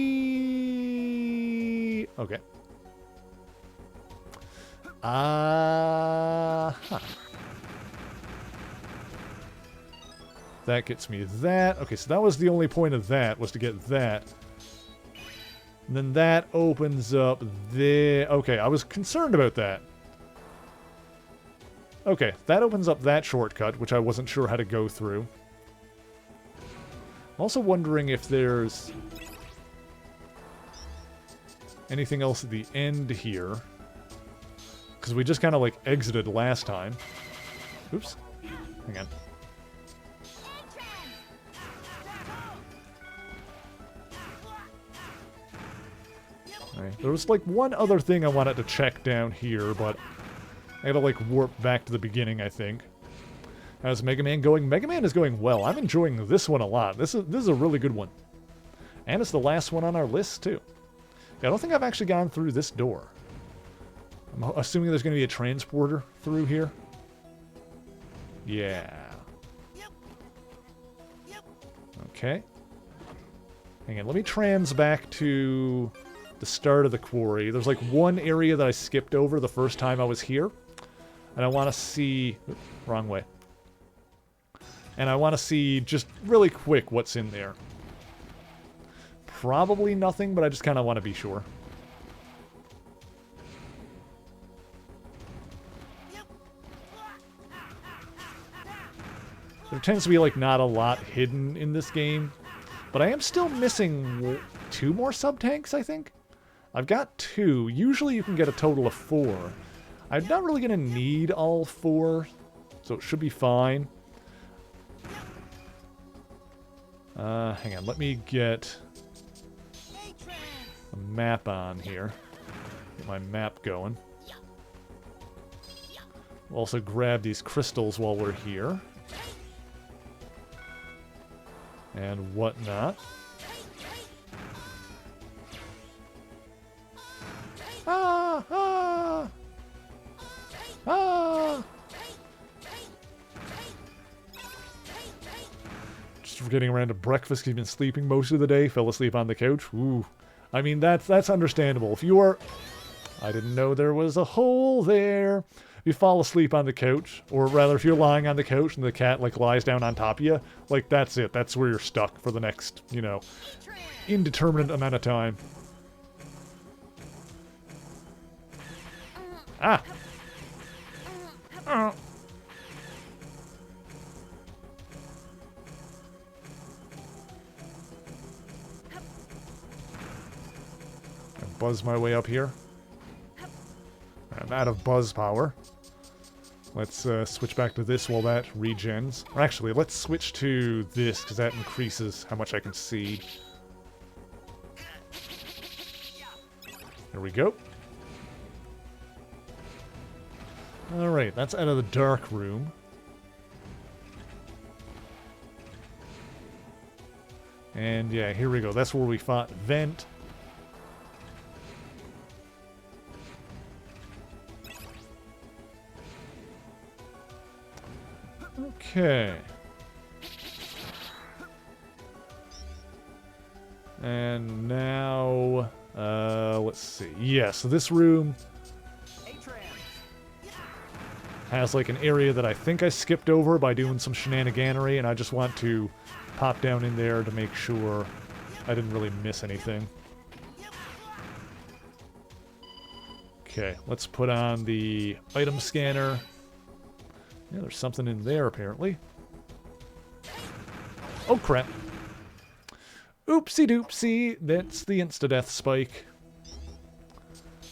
Okay. That gets me that. Okay, so that was the only point of that, was to get that. And then that opens up the... Okay, I was concerned about that. Okay, that opens up that shortcut, which I wasn't sure how to go through. I'm also wondering if there's anything else at the end here. Because we just kind of, like, exited last time. Oops. Hang on. Right. There was, like, one other thing I wanted to check down here, but I gotta, like, warp back to the beginning, I think. How's Mega Man going? Mega Man is going well. I'm enjoying this one a lot. This is a really good one. And it's the last one on our list, too. Yeah, I don't think I've actually gone through this door. I'm assuming there's going to be a transporter through here. Yeah. Okay. Hang on, let me trans back to the start of the quarry. There's like one area that I skipped over the first time I was here. And I want to see... Oops, wrong way. And I want to see just really quick what's in there. Probably nothing, but I just kind of want to be sure. There tends to be, like, not a lot hidden in this game. But I am still missing 2 more sub-tanks, I think? I've got 2. Usually you can get a total of 4. I'm not really going to need all 4, so it should be fine. Hang on, let me get a map on here. Get my map going. We'll also grab these crystals while we're here. And whatnot. Ah! Ah! Ah! Just getting around to breakfast. He's been sleeping most of the day. Fell asleep on the couch. Ooh. I mean, that's understandable. If you are... I didn't know there was a hole there. You fall asleep on the couch, or rather if you're lying on the couch and the cat like lies down on top of you, like that's it. That's where you're stuck for the next, you know, indeterminate amount of time. Ah! I buzz my way up here. I'm out of buzz power. Let's switch back to this while that regens. Or actually, let's switch to this, because that increases how much I can see. There we go. Alright, that's out of the dark room. And yeah, here we go. That's where we fought Vent. Okay. And now, let's see. Yeah, so this room has like an area that I think I skipped over by doing some shenaniganery, and I just want to pop down in there to make sure I didn't really miss anything. Okay, let's put on the item scanner. Yeah, there's something in there, apparently. Oh, crap. Oopsie doopsie, that's the insta-death spike.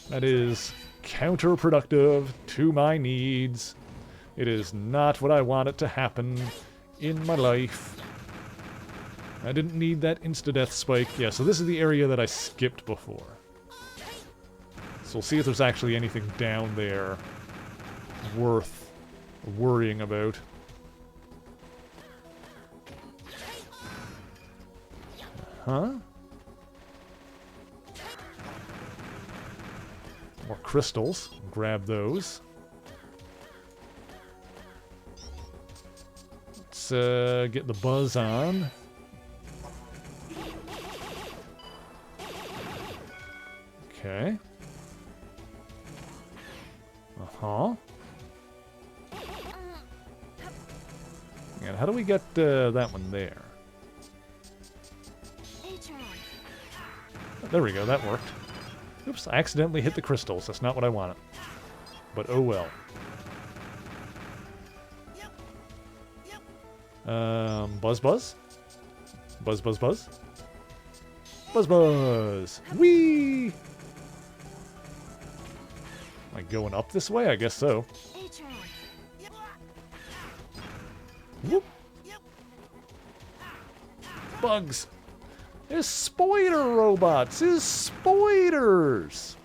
That is counterproductive to my needs. It is not what I want it to happen in my life. I didn't need that insta-death spike. Yeah, so this is the area that I skipped before. So we'll see if there's actually anything down there worth worrying about. Huh? More crystals. Grab those. Let's get the buzz on. Okay. Uh-huh. And how do we get that one there? There we go, that worked. Oops, I accidentally hit the crystals. That's not what I wanted. But oh well. Buzz buzz? Buzz buzz buzz? Buzz buzz! Whee! Am I going up this way? I guess so. Whoop! Bugs! There's spider robots! There's spiders!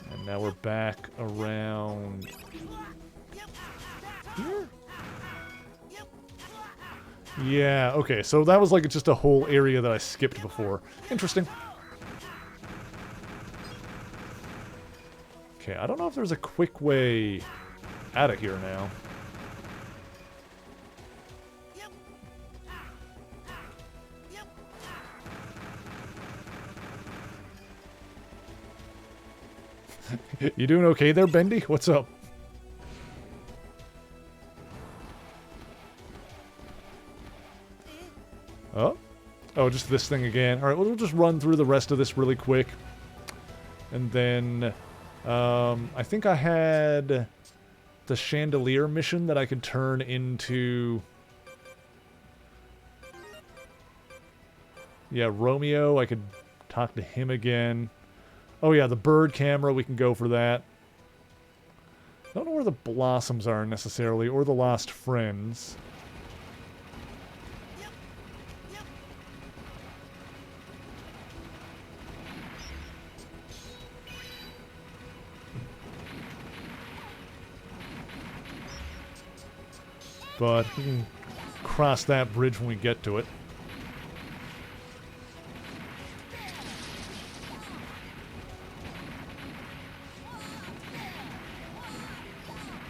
And now we're back around here? Yeah, okay, so that was like just a whole area that I skipped before. Interesting. Okay, I don't know if there's a quick way out of here now. You doing okay there, Bendy? What's up? Oh? Oh, just this thing again. Alright, we'll just run through the rest of this really quick. And then, I think I had the chandelier mission that I could turn into... Yeah, Romeo, I could talk to him again. Oh yeah, the bird camera, we can go for that. I don't know where the blossoms are necessarily, or the lost friends. But we can cross that bridge when we get to it.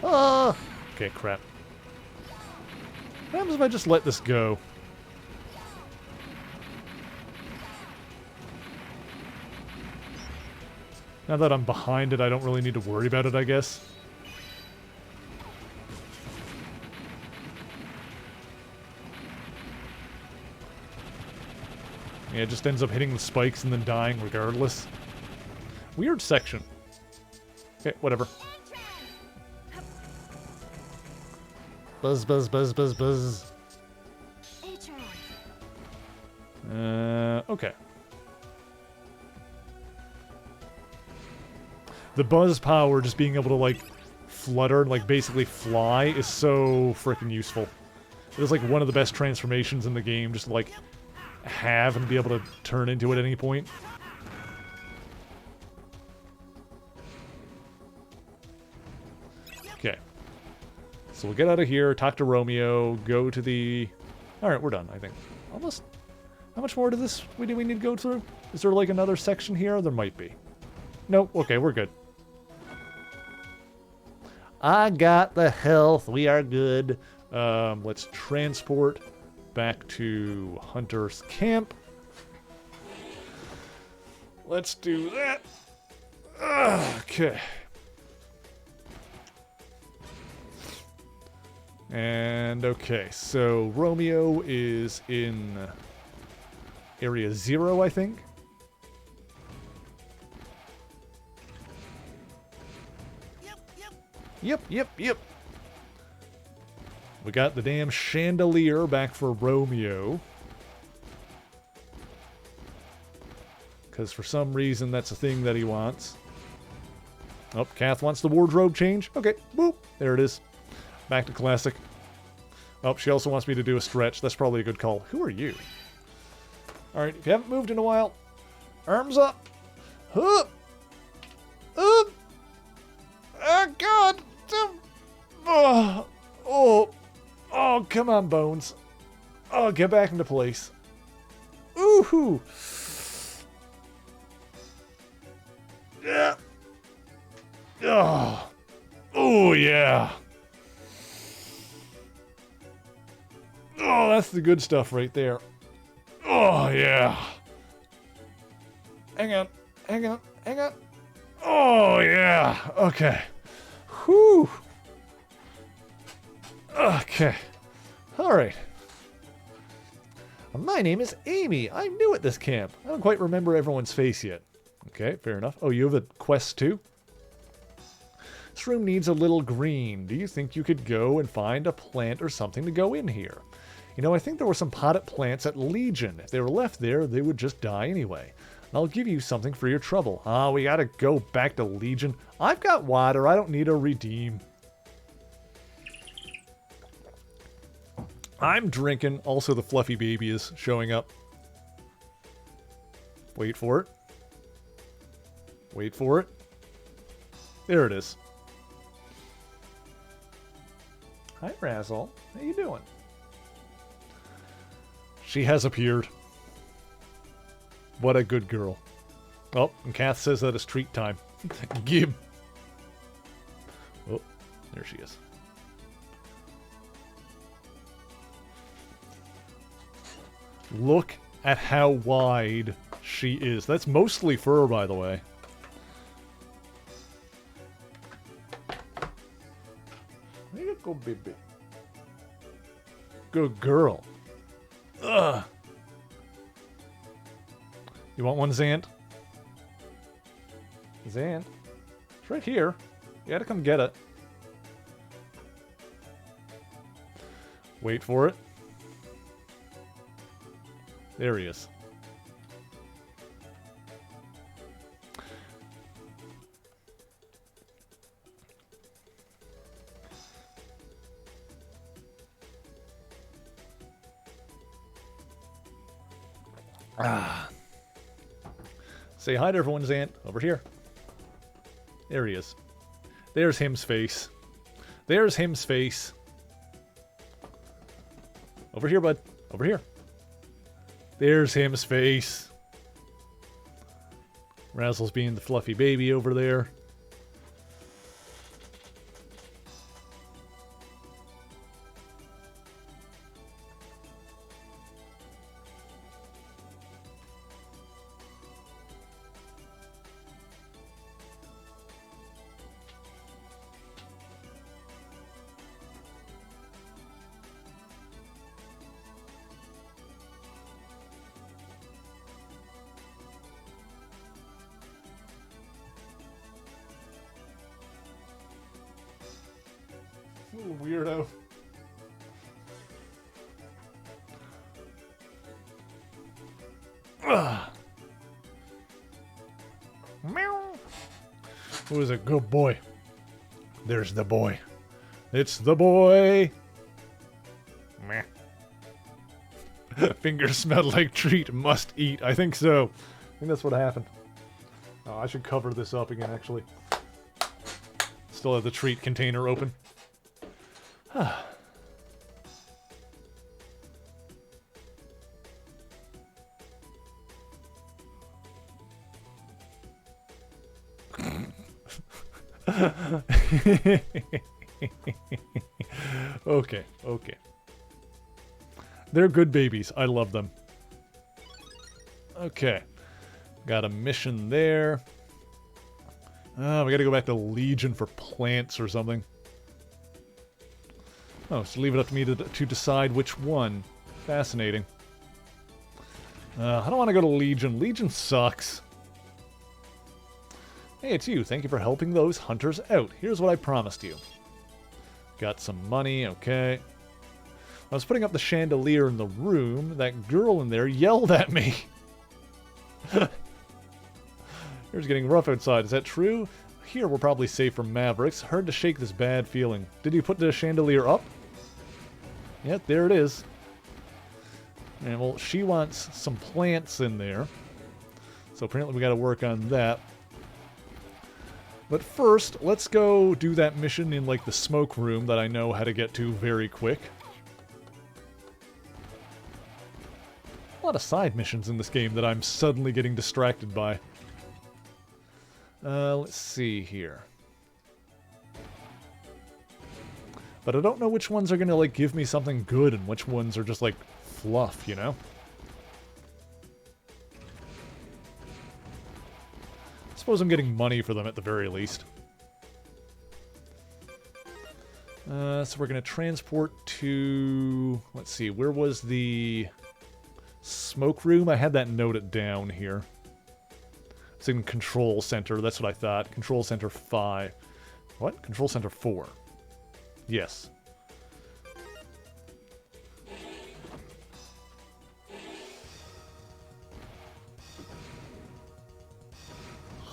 Ah! Okay, crap. What happens if I just let this go? Now that I'm behind it, I don't really need to worry about it, I guess. Yeah, it just ends up hitting the spikes and then dying regardless. Weird section. Okay, whatever. Buzz, buzz, buzz, buzz, buzz. Okay. The buzz power, just being able to, like, flutter, like, basically fly, is so freaking useful. It is, like, one of the best transformations in the game, just, like, have and be able to turn into it at any point. Okay. So we'll get out of here, talk to Romeo, go to the... Alright, we're done, I think. Almost... How much more to this do we need to go through? Is there like another section here? There might be. Nope. Okay, we're good. I got the health. We are good. Let's transport back to Hunter's camp. Let's do that. Okay. And okay, so Romeo is in Area 0, I think. Yep. We got the damn chandelier back for Romeo. Because for some reason, that's a thing that he wants. Oh, Kath wants the wardrobe change. Okay, boop. There it is. Back to classic. Oh, she also wants me to do a stretch. That's probably a good call. Who are you? Alright, if you haven't moved in a while, arms up. Up. Up. Oh, God. Oh, come on, Bones. Oh, get back into place. Ooh-hoo. Yeah. Oh, yeah. Oh, that's the good stuff right there. Oh, yeah. Hang on. Oh, yeah. Okay. Whew. Okay. All right. My name is Amy. I'm new at this camp. I don't quite remember everyone's face yet. Okay, fair enough. Oh, you have a quest too? This room needs a little green. Do you think you could go and find a plant or something to go in here? You know, I think there were some potted plants at Legion. If they were left there, they would just die anyway. I'll give you something for your trouble. We gotta go back to Legion. I've got water. I don't need a redeem. I'm drinking. Also, the fluffy baby is showing up. Wait for it. Wait for it. There it is. Hi, Razzle. How you doing? She has appeared. What a good girl. Oh, and Kath says that it's treat time. Gib. Oh, there she is. Look at how wide she is. That's mostly fur, by the way. There you go, baby. Good girl. Ugh. You want one, Zant? Zant? It's right here. You gotta come get it. Wait for it. There he is. Say hi to everyone, Zant. Over here. There he is. There's him's face. There's him's face. Over here, bud. Over here. There's him's face. Razzle's being the fluffy baby over there. Little weirdo. Meow. Who is a good boy? There's the boy. It's the boy. Meh. Fingers smell like treat. Must eat. I think so. I think that's what happened. Oh, I should cover this up again, actually. Still have the treat container open. Okay, okay. They're good babies. I love them. Okay. Got a mission there. We gotta go back to Legion for plants or something. Oh, so leave it up to me to decide which one. Fascinating. I don't want to go to Legion. Legion sucks. Hey, it's you. Thank you for helping those hunters out. Here's what I promised you. Got some money, okay. I was putting up the chandelier in the room. That girl in there yelled at me. It's getting rough outside. Is that true? Here we're probably safe from Mavericks. Hard to shake this bad feeling. Did you put the chandelier up? Yep, there it is. And well, she wants some plants in there. So apparently we got to work on that. But first, let's go do that mission in like the smoke room that I know how to get to very quick. A lot of side missions in this game that I'm suddenly getting distracted by. Let's see here. But I don't know which ones are gonna like give me something good and which ones are just like fluff, you know? I suppose I'm getting money for them at the very least. So we're gonna transport to... Let's see, where was the smoke room? I had that noted down here. It's in Control Center, that's what I thought. Control Center 5. What? Control Center 4. Yes.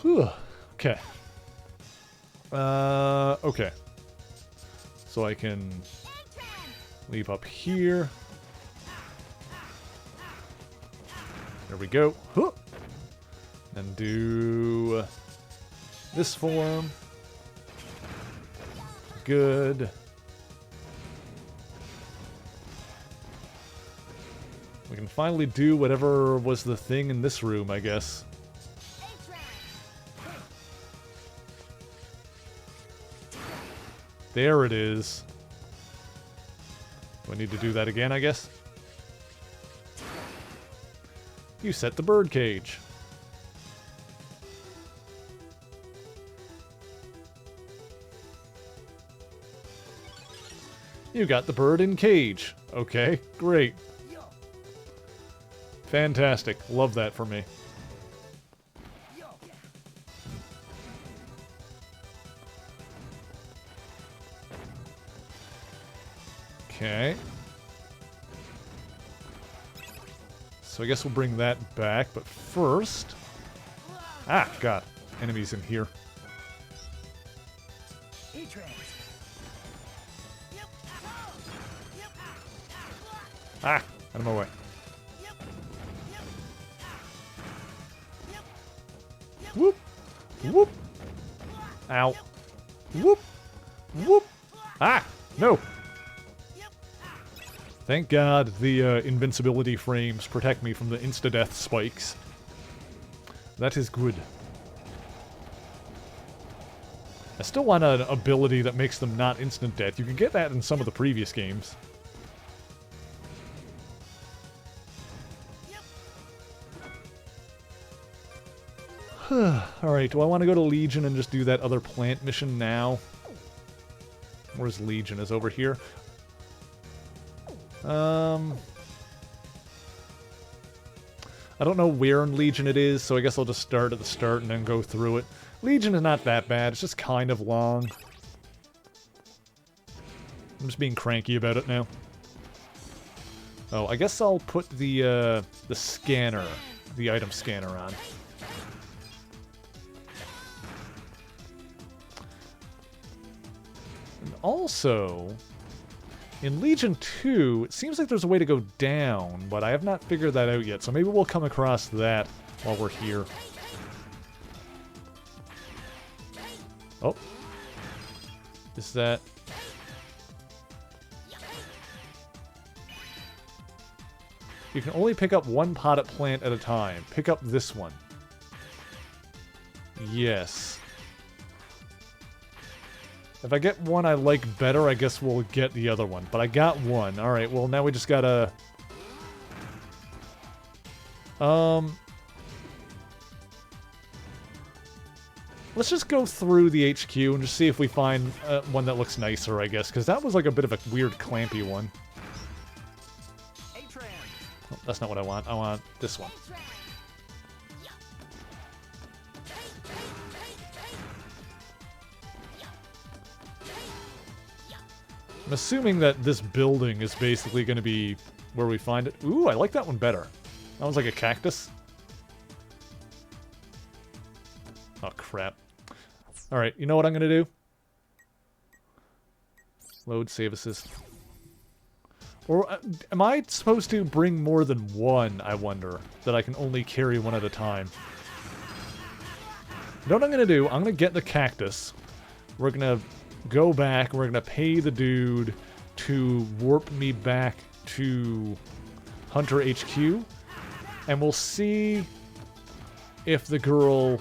Whew. Okay. Okay. So I can leave up here. There we go. Huh. And do this form. Good. We can finally do whatever was the thing in this room, I guess. There it is. Do I need to do that again, I guess? You set the bird cage. You got the bird in cage. Okay, great. Fantastic. Love that for me. Okay. So I guess we'll bring that back, but first... Ah, God. Enemies in here. Ah! Out of my way. Whoop! Whoop! Ow. Whoop! Whoop! Ah! No! Thank God the invincibility frames protect me from the insta-death spikes. That is good. I still want an ability that makes them not instant death. You can get that in some of the previous games. Alright, do I want to go to Legion and just do that other plant mission now? Where's Legion? Is over here? I don't know where in Legion it is, so I guess I'll just start at the start and then go through it. Legion is not that bad, it's just kind of long. I'm just being cranky about it now. Oh, I guess I'll put the scanner, the item scanner on. And also, in Legion 2, it seems like there's a way to go down, but I have not figured that out yet, so maybe we'll come across that while we're here. Oh. Is that... You can only pick up one potted plant at a time. Pick up this one. Yes. If I get one I like better, I guess we'll get the other one. But I got one. Alright, well now we just gotta... Let's just go through the HQ and just see if we find one that looks nicer, I guess. Because that was like a bit of a weird clampy one. Oh, that's not what I want. I want this one. I'm assuming that this building is basically going to be where we find it. Ooh, I like that one better. That one's like a cactus. Oh, crap. Alright, you know what I'm going to do? Load save assist. Or am I supposed to bring more than one, I wonder? That I can only carry one at a time? You know what I'm going to do? I'm going to get the cactus. We're going to go back. We're going to pay the dude to warp me back to Hunter HQ. And we'll see if the girl...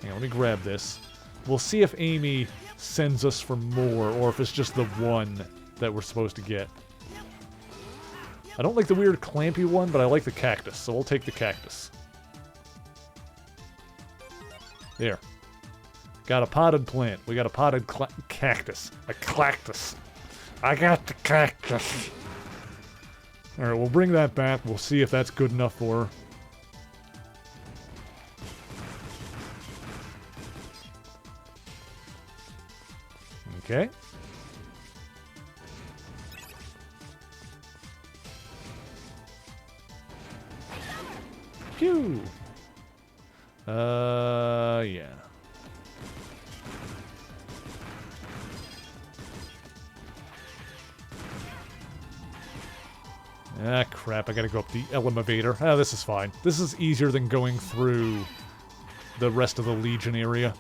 Hang on, let me grab this. We'll see if Amy sends us for more, or if it's just the one that we're supposed to get. I don't like the weird clampy one, but I like the cactus, so we'll take the cactus. There. Got a potted plant. We got a potted cactus. A cactus. I got the cactus. Alright, we'll bring that back. We'll see if that's good enough for her. Okay. Phew. Yeah. Ah, crap, I gotta go up the elevator. Ah, this is fine. This is easier than going through the rest of the Legion area.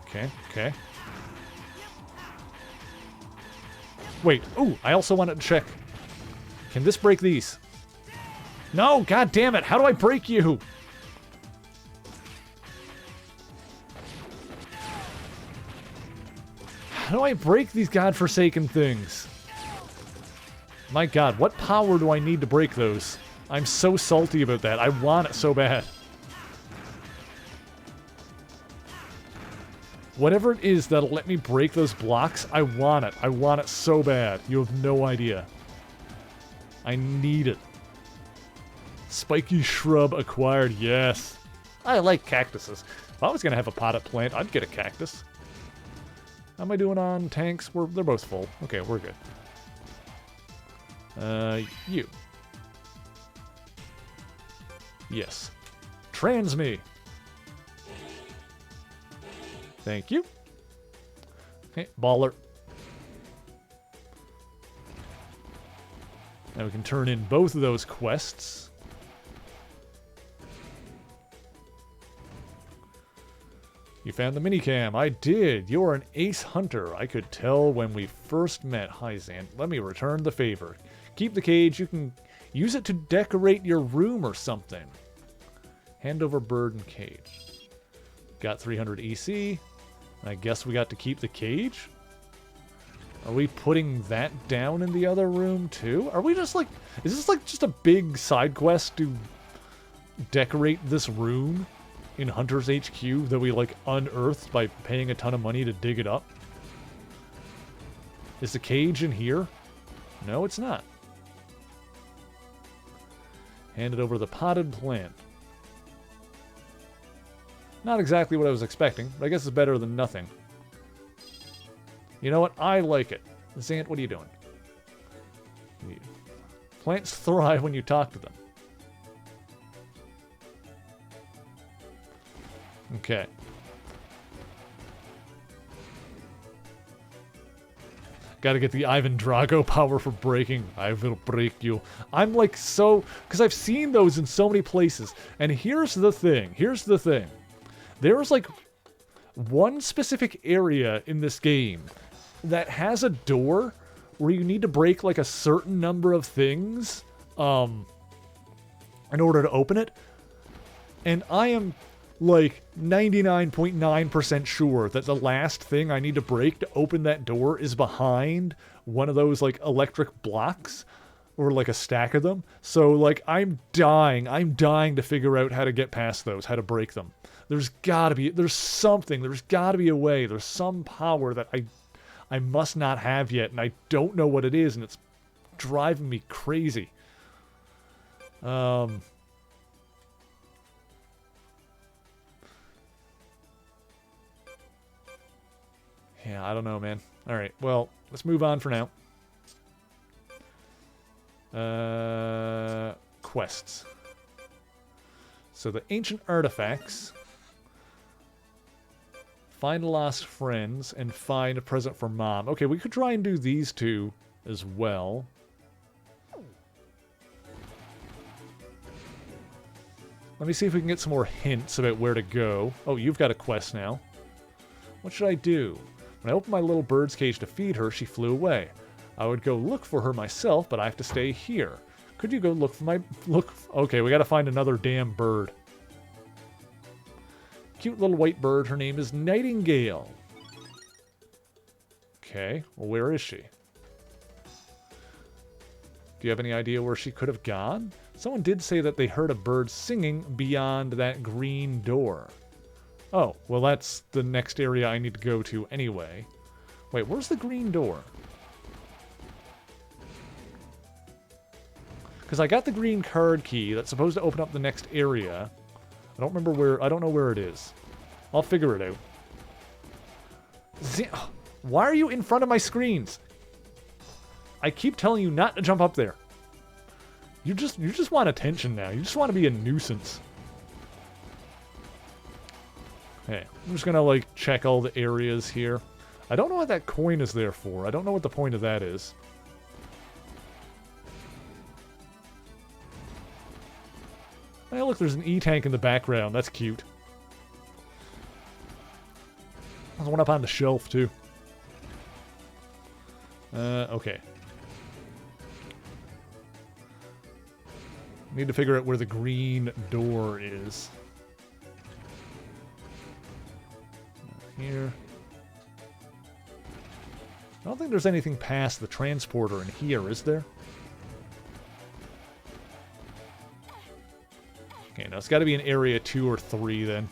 Okay, okay. Wait, ooh, I also wanted to check. Can this break these? No, god damn it, how do I break you? How do I break these godforsaken things? My god, what power do I need to break those? I'm so salty about that. I want it so bad. Whatever it is that'll let me break those blocks, I want it. I want it so bad. You have no idea. I need it. Spiky shrub acquired, yes. I like cactuses. If I was going to have a potted plant, I'd get a cactus. How am I doing on tanks? They're both full. Okay, we're good. You. Yes. Transme. Thank you. Hey, baller. Now we can turn in both of those quests. You found the minicam. I did. You're an ace hunter. I could tell when we first met. Hi, Zant. Let me return the favor. Keep the cage. You can use it to decorate your room or something. Hand over bird and cage. Got 300 EC. I guess we got to keep the cage? Are we putting that down in the other room too? Are we just like... Is this like just a big side quest to decorate this room in Hunter's HQ that we like unearthed by paying a ton of money to dig it up? Is the cage in here? No, it's not. Handed over the potted plant. Not exactly what I was expecting, but I guess it's better than nothing. You know what? I like it. Zant, what are you doing? Plants thrive when you talk to them. Okay. Gotta get the Ivan Drago power for breaking. I will break you. I'm like so... Because I've seen those in so many places. And here's the thing. Here's the thing. There's like one specific area in this game that has a door where you need to break like a certain number of things in order to open it. And I am like 99.9% sure that the last thing I need to break to open that door is behind one of those like electric blocks or like a stack of them. So like I'm dying to figure out how to get past those, how to break them. There's gotta be a way, there's some power that I must not have yet, and I don't know what it is, and it's driving me crazy. Yeah, I don't know, man. Alright, well, let's move on for now. Quests. So the ancient artifacts. Find lost friends and find a present for Mom. Okay, we could try and do these two as well. Let me see if we can get some more hints about where to go. Oh, you've got a quest now. What should I do? When I opened my little bird's cage to feed her, she flew away. I would go look for her myself, but I have to stay here. Could you go look for my... Okay, we gotta find another damn bird. Cute little white bird. Her name is Nightingale. Okay, well, where is she? Do you have any idea where she could have gone? Someone did say that they heard a bird singing beyond that green door. Oh, well, that's the next area I need to go to anyway. Wait, where's the green door? Because I got the green card key that's supposed to open up the next area. I don't remember where... I don't know where it is. I'll figure it out. Why are you in front of my screens? I keep telling you not to jump up there. You just want attention now. You just want to be a nuisance. Hey, I'm just gonna, like, check all the areas here. I don't know what that coin is there for. I don't know what the point of that is. Hey, look, there's an E-tank in the background. That's cute. There's one up on the shelf, too. Okay. Need to figure out where the green door is. Here. I don't think there's anything past the transporter in here, is there? Okay, now it's got to be in area 2 or 3 then.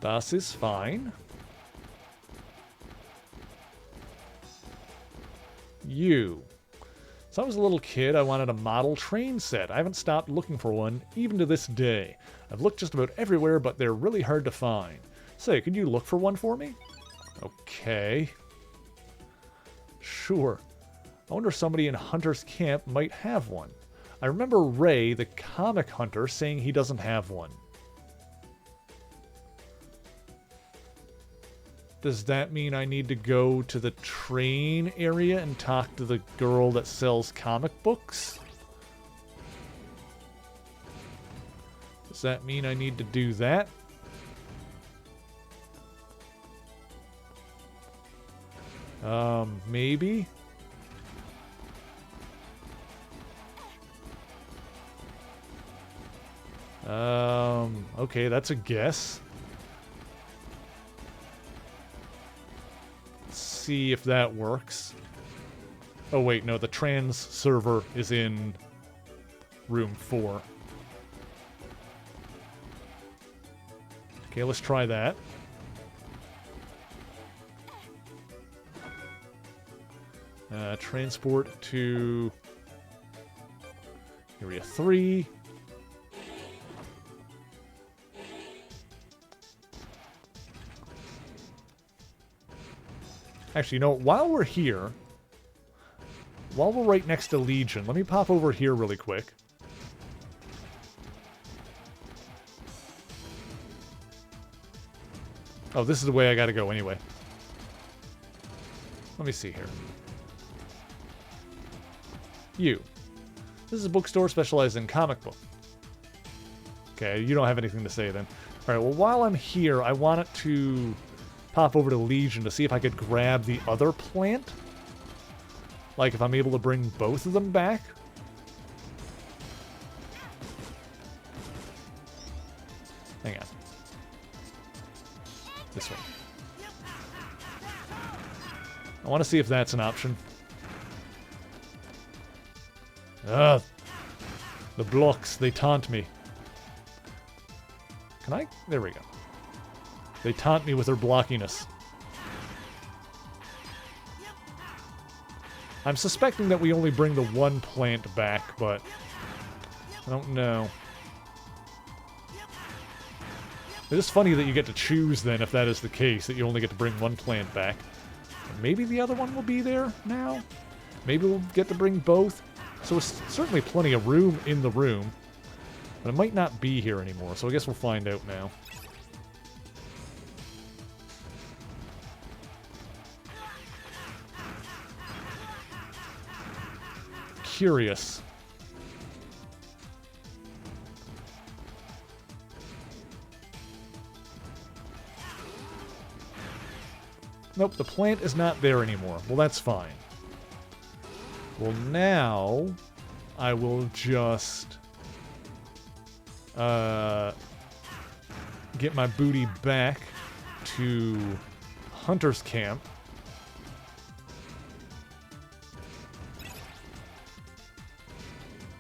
Das is fine. You. So I was a little kid, I wanted a model train set. I haven't stopped looking for one, even to this day. I've looked just about everywhere, but they're really hard to find. Say, could you look for one for me? Okay. Sure. I wonder if somebody in Hunter's camp might have one. I remember Ray, the comic hunter, saying he doesn't have one. Does that mean I need to go to the train area and talk to the girl that sells comic books? Does that mean I need to do that? Maybe? Okay, that's a guess. See if that works. Oh wait, no, the trans server is in room 4. Okay, let's try that. Transport to area 3. Actually, you know, while we're here, while we're right next to Legion, let me pop over here really quick. Oh, this is the way I gotta go anyway. Let me see here. You. This is a bookstore specialized in comic book. Okay, you don't have anything to say then. Alright, well, while I'm here, I want it to pop over to Legion to see if I could grab the other plant. Like, if I'm able to bring both of them back. Hang on. This way. I want to see if that's an option. Ugh. The blocks, they taunt me. Can I? There we go. They taunt me with their blockiness. I'm suspecting that we only bring the one plant back, but I don't know. It is funny that you get to choose then, if that is the case, that you only get to bring one plant back. Maybe the other one will be there now? Maybe we'll get to bring both? So there's certainly plenty of room in the room. But it might not be here anymore, so I guess we'll find out now. Curious. Nope, the plant is not there anymore. Well, that's fine. Well, now I will just get my booty back to Hunter's Camp.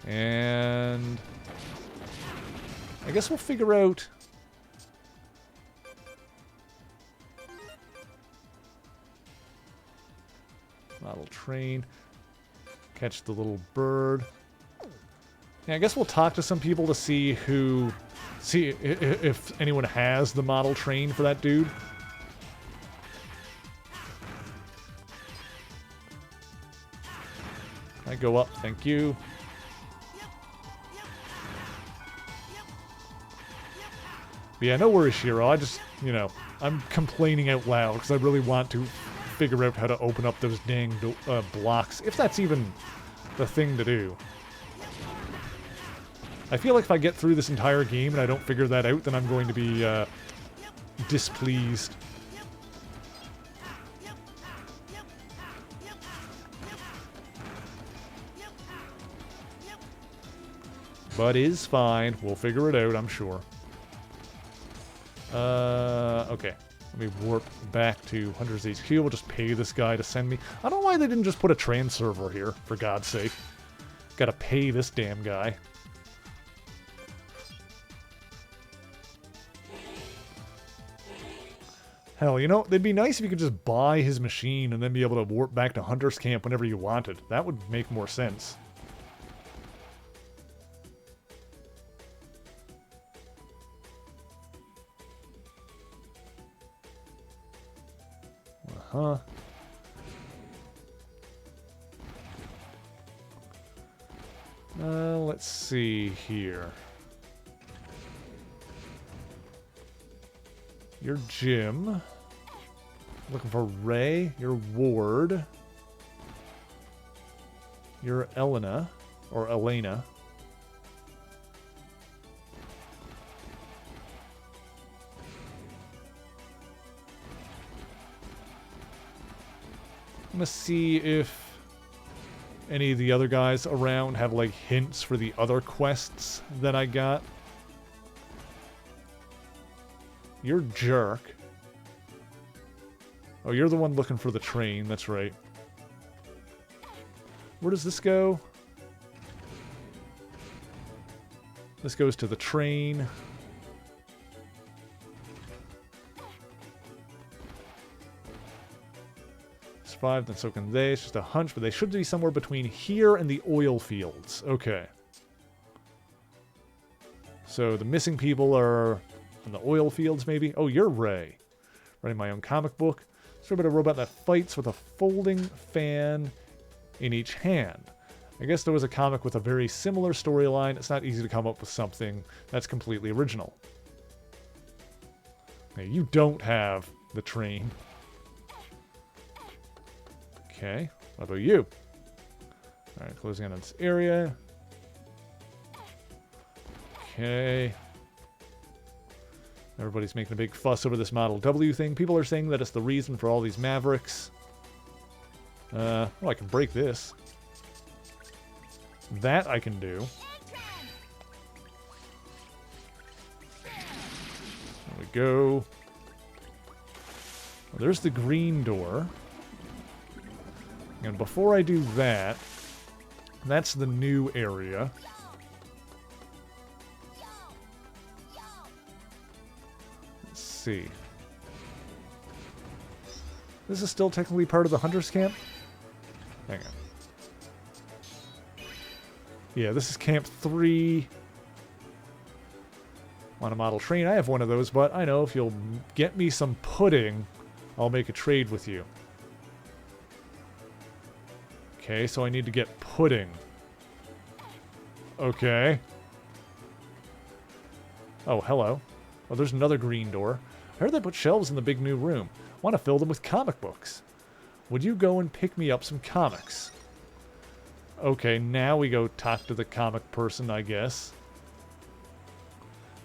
And I guess we'll figure out model train. Catch the little bird. Yeah, I guess we'll talk to some people to see if anyone has the model train for that dude. I go up, thank you. But yeah, no worries, Shiro. I just, you know, I'm complaining out loud because I really want to figure out how to open up those dang blocks, if that's even the thing to do. I feel like if I get through this entire game and I don't figure that out, then I'm going to be displeased. But is fine. We'll figure it out, I'm sure. Okay. Let me warp back to Hunter's HQ. We'll just pay this guy to send me. I don't know why they didn't just put a trans server here, for God's sake. Gotta pay this damn guy. Hell, you know, it'd be nice if you could just buy his machine and then be able to warp back to Hunter's Camp whenever you wanted. That would make more sense. Uh-huh. Let's see here. You're Jim. Looking for Ray. You're Ward. You're Elena. Or Elena. I'm gonna see if any of the other guys around have, like, hints for the other quests that I got. You're Jerk. Oh, you're the one looking for the train, that's right. Where does this go? This goes to the train. Survive, then so can they. It's just a hunch, but they should be somewhere between here and the oil fields. Okay. So the missing people are in the oil fields, maybe? Oh, you're Ray. Writing my own comic book. So about a robot that fights with a folding fan in each hand. I guess there was a comic with a very similar storyline. It's not easy to come up with something that's completely original. Okay, you don't have the train. Okay, what about you? Alright, closing in on this area. Okay. Everybody's making a big fuss over this Model W thing. People are saying that it's the reason for all these Mavericks. Well, I can break this. That I can do. go. Well, there's the green door. And before I do that, that's the new area. Let's see. This is still technically part of the Hunter's Camp? Hang on. Yeah, this is Camp 3. Want a model train? I have one of those, but I know if you'll get me some pudding, I'll make a trade with you. Okay, so I need to get pudding. Okay. Oh, hello. Oh, there's another green door. I heard they put shelves in the big new room. Want to fill them with comic books. Would you go and pick me up some comics? Okay, now we go talk to the comic person, I guess.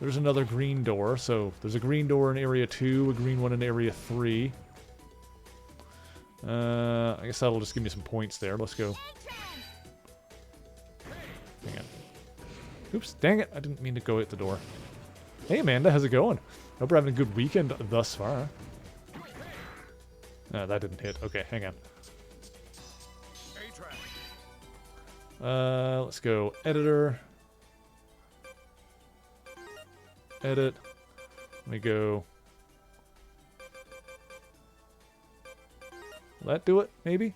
There's another green door. So there's a green door in Area 2, a green one in Area 3. I guess that'll just give me some points there. Let's go. Hang on. Oops, dang it. I didn't mean to go at the door. Hey, Amanda, how's it going? Hope you're having a good weekend thus far. No, that didn't hit. Okay, hang on. Let's go. Editor. Edit. Let me go. Will that do it, maybe?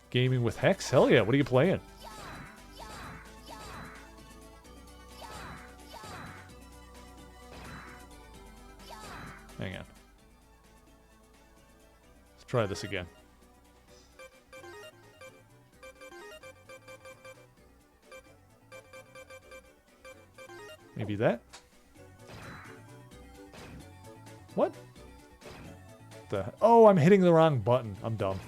Gaming with Hex? Hell yeah, what are you playing? Hang on. Let's try this again. Maybe that? What? Oh, I'm hitting the wrong button. I'm dumb.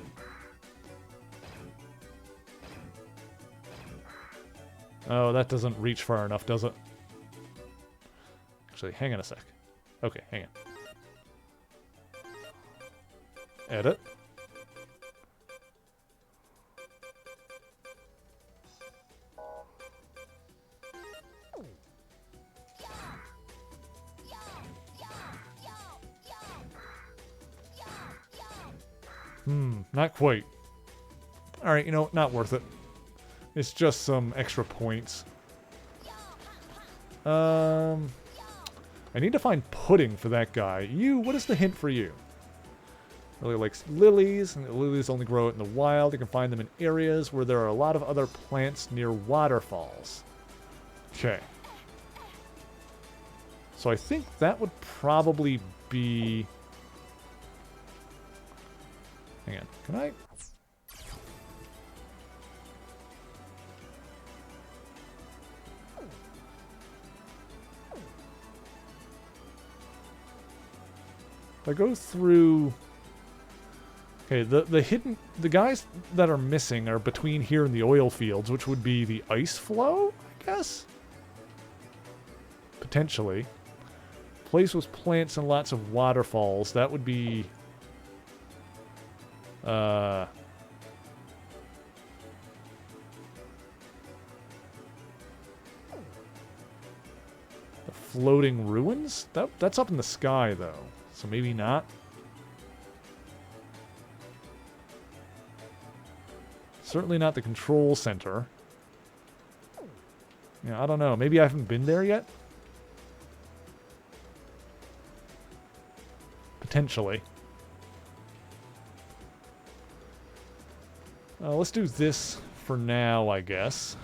Oh, that doesn't reach far enough, does it? Actually, hang on a sec. Okay, hang on. Edit. Not quite. Alright, you know, not worth it. It's just some extra points. I need to find pudding for that guy. You, what is the hint for you? Really likes lilies, and the lilies only grow out in the wild. You can find them in areas where there are a lot of other plants near waterfalls. Okay. So I think that would probably be... Hang on, can I... If I go through... Okay, the guys that are missing are between here and the oil fields, which would be the ice flow, I guess? Potentially. Place with plants and lots of waterfalls, that would be... The floating ruins? That's up in the sky, though. So maybe not. Certainly not the control center. Yeah, I don't know. Maybe I haven't been there yet? Potentially. Let's do this for now, I guess.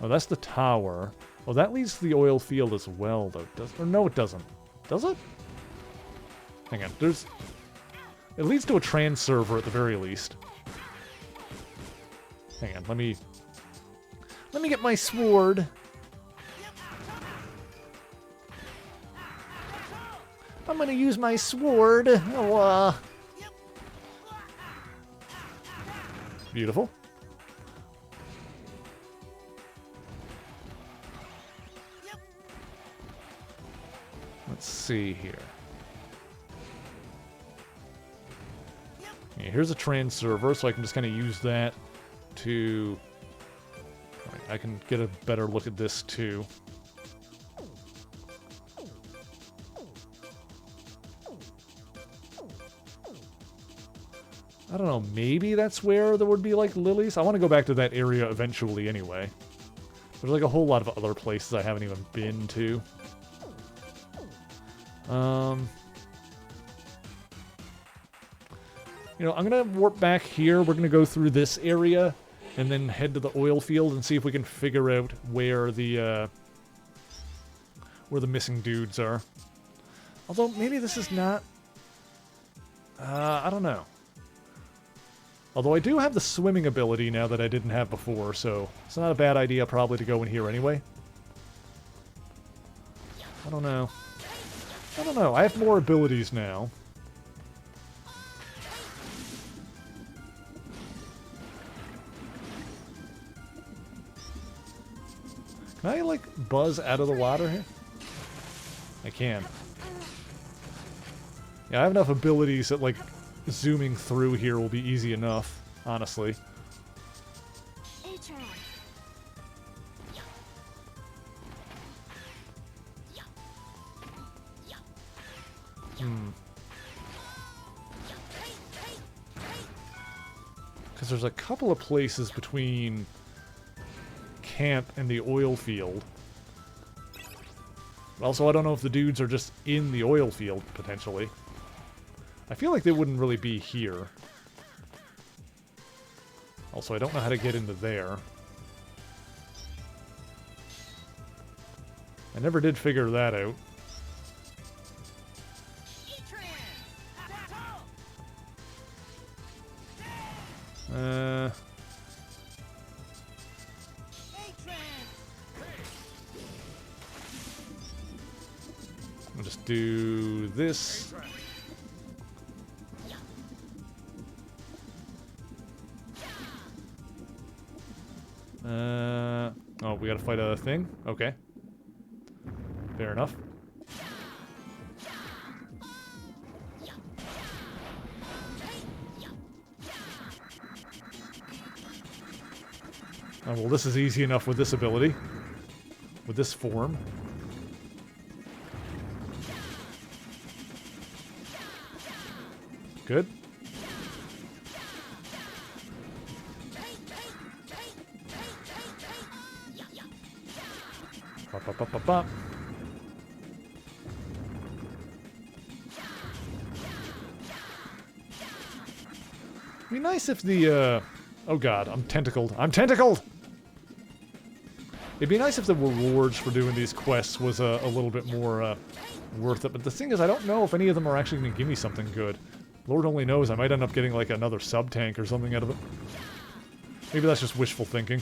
Oh, that's the tower. Oh, that leads to the oil field as well, though. Or no, it doesn't. Does it? Hang on. It leads to a trans server at the very least. Hang on. Let me get my sword. I'm gonna use my sword. Oh, beautiful. Let's see here. Yeah, here's a trans server, so I can just kind of use that to... Right, I can get a better look at this too. I don't know, maybe that's where there would be, like, lilies? I want to go back to that area eventually anyway. There's, like, a whole lot of other places I haven't even been to. You know, I'm going to warp back here. We're going to go through this area and then head to the oil field and see if we can figure out where the missing dudes are. Although, maybe this is not... I don't know. Although I do have the swimming ability now that I didn't have before, so it's not a bad idea probably to go in here anyway. I don't know. I don't know. I have more abilities now. Can I, like, buzz out of the water here? I can. Yeah, I have enough abilities that, like, zooming through here will be easy enough, honestly. Because there's a couple of places between camp and the oil field. Also, I don't know if the dudes are just in the oil field, potentially. I feel like they wouldn't really be here. Also, I don't know how to get into there. I never did figure that out. I'll just do this. Oh, we gotta fight a thing? Okay. Fair enough. Oh, well, this is easy enough with this ability. With this form. Good. Bop, bop, bop, bop, bop. It'd be nice if the, oh god, I'm tentacled. I'm tentacled! It'd be nice if the rewards for doing these quests was a little bit more worth it, but the thing is, I don't know if any of them are actually going to give me something good. Lord only knows, I might end up getting like another sub-tank or something out of it. Maybe that's just wishful thinking.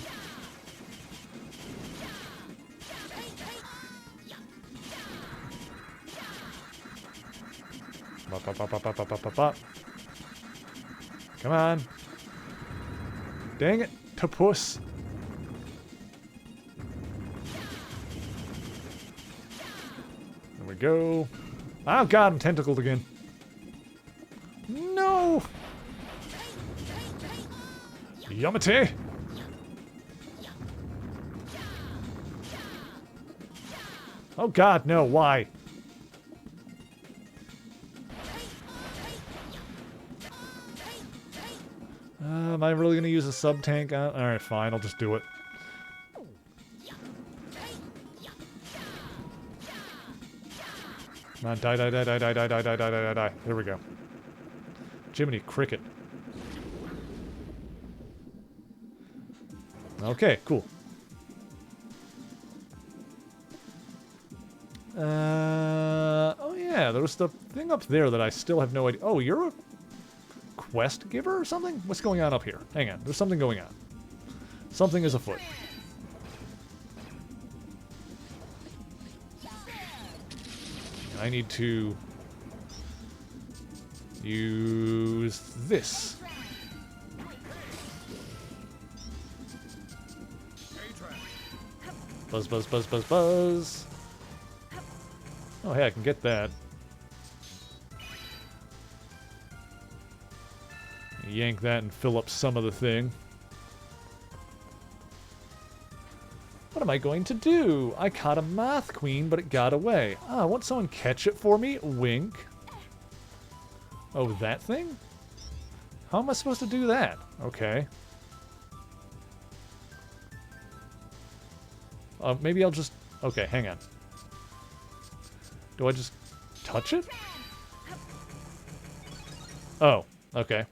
Bop, bop, bop, bop, bop, bop, bop, bop. Come on. Dang it, Tapuss. There we go. Oh god, I'm tentacled again. No! Yamate! Oh god, no, why? Am I really gonna use a sub-tank? Alright, fine, I'll just do it. Come on, die, die, die, die, die, die, die, die, die, die, die. There we go. Jiminy Cricket. Okay, cool. Oh yeah, there was the thing up there that I still have no idea. Oh, you're a quest giver or something? What's going on up here? Hang on, there's something going on. Something is afoot. I need to use this. Buzz, buzz, buzz, buzz, buzz. Oh, hey, I can get that. Yank that and fill up some of the thing. What am I going to do? I caught a Moth Queen, but it got away. Ah, won't someone catch it for me? Wink. Oh, that thing? How am I supposed to do that? Okay. Maybe I'll just... Okay, hang on. Do I just touch it? Oh, okay.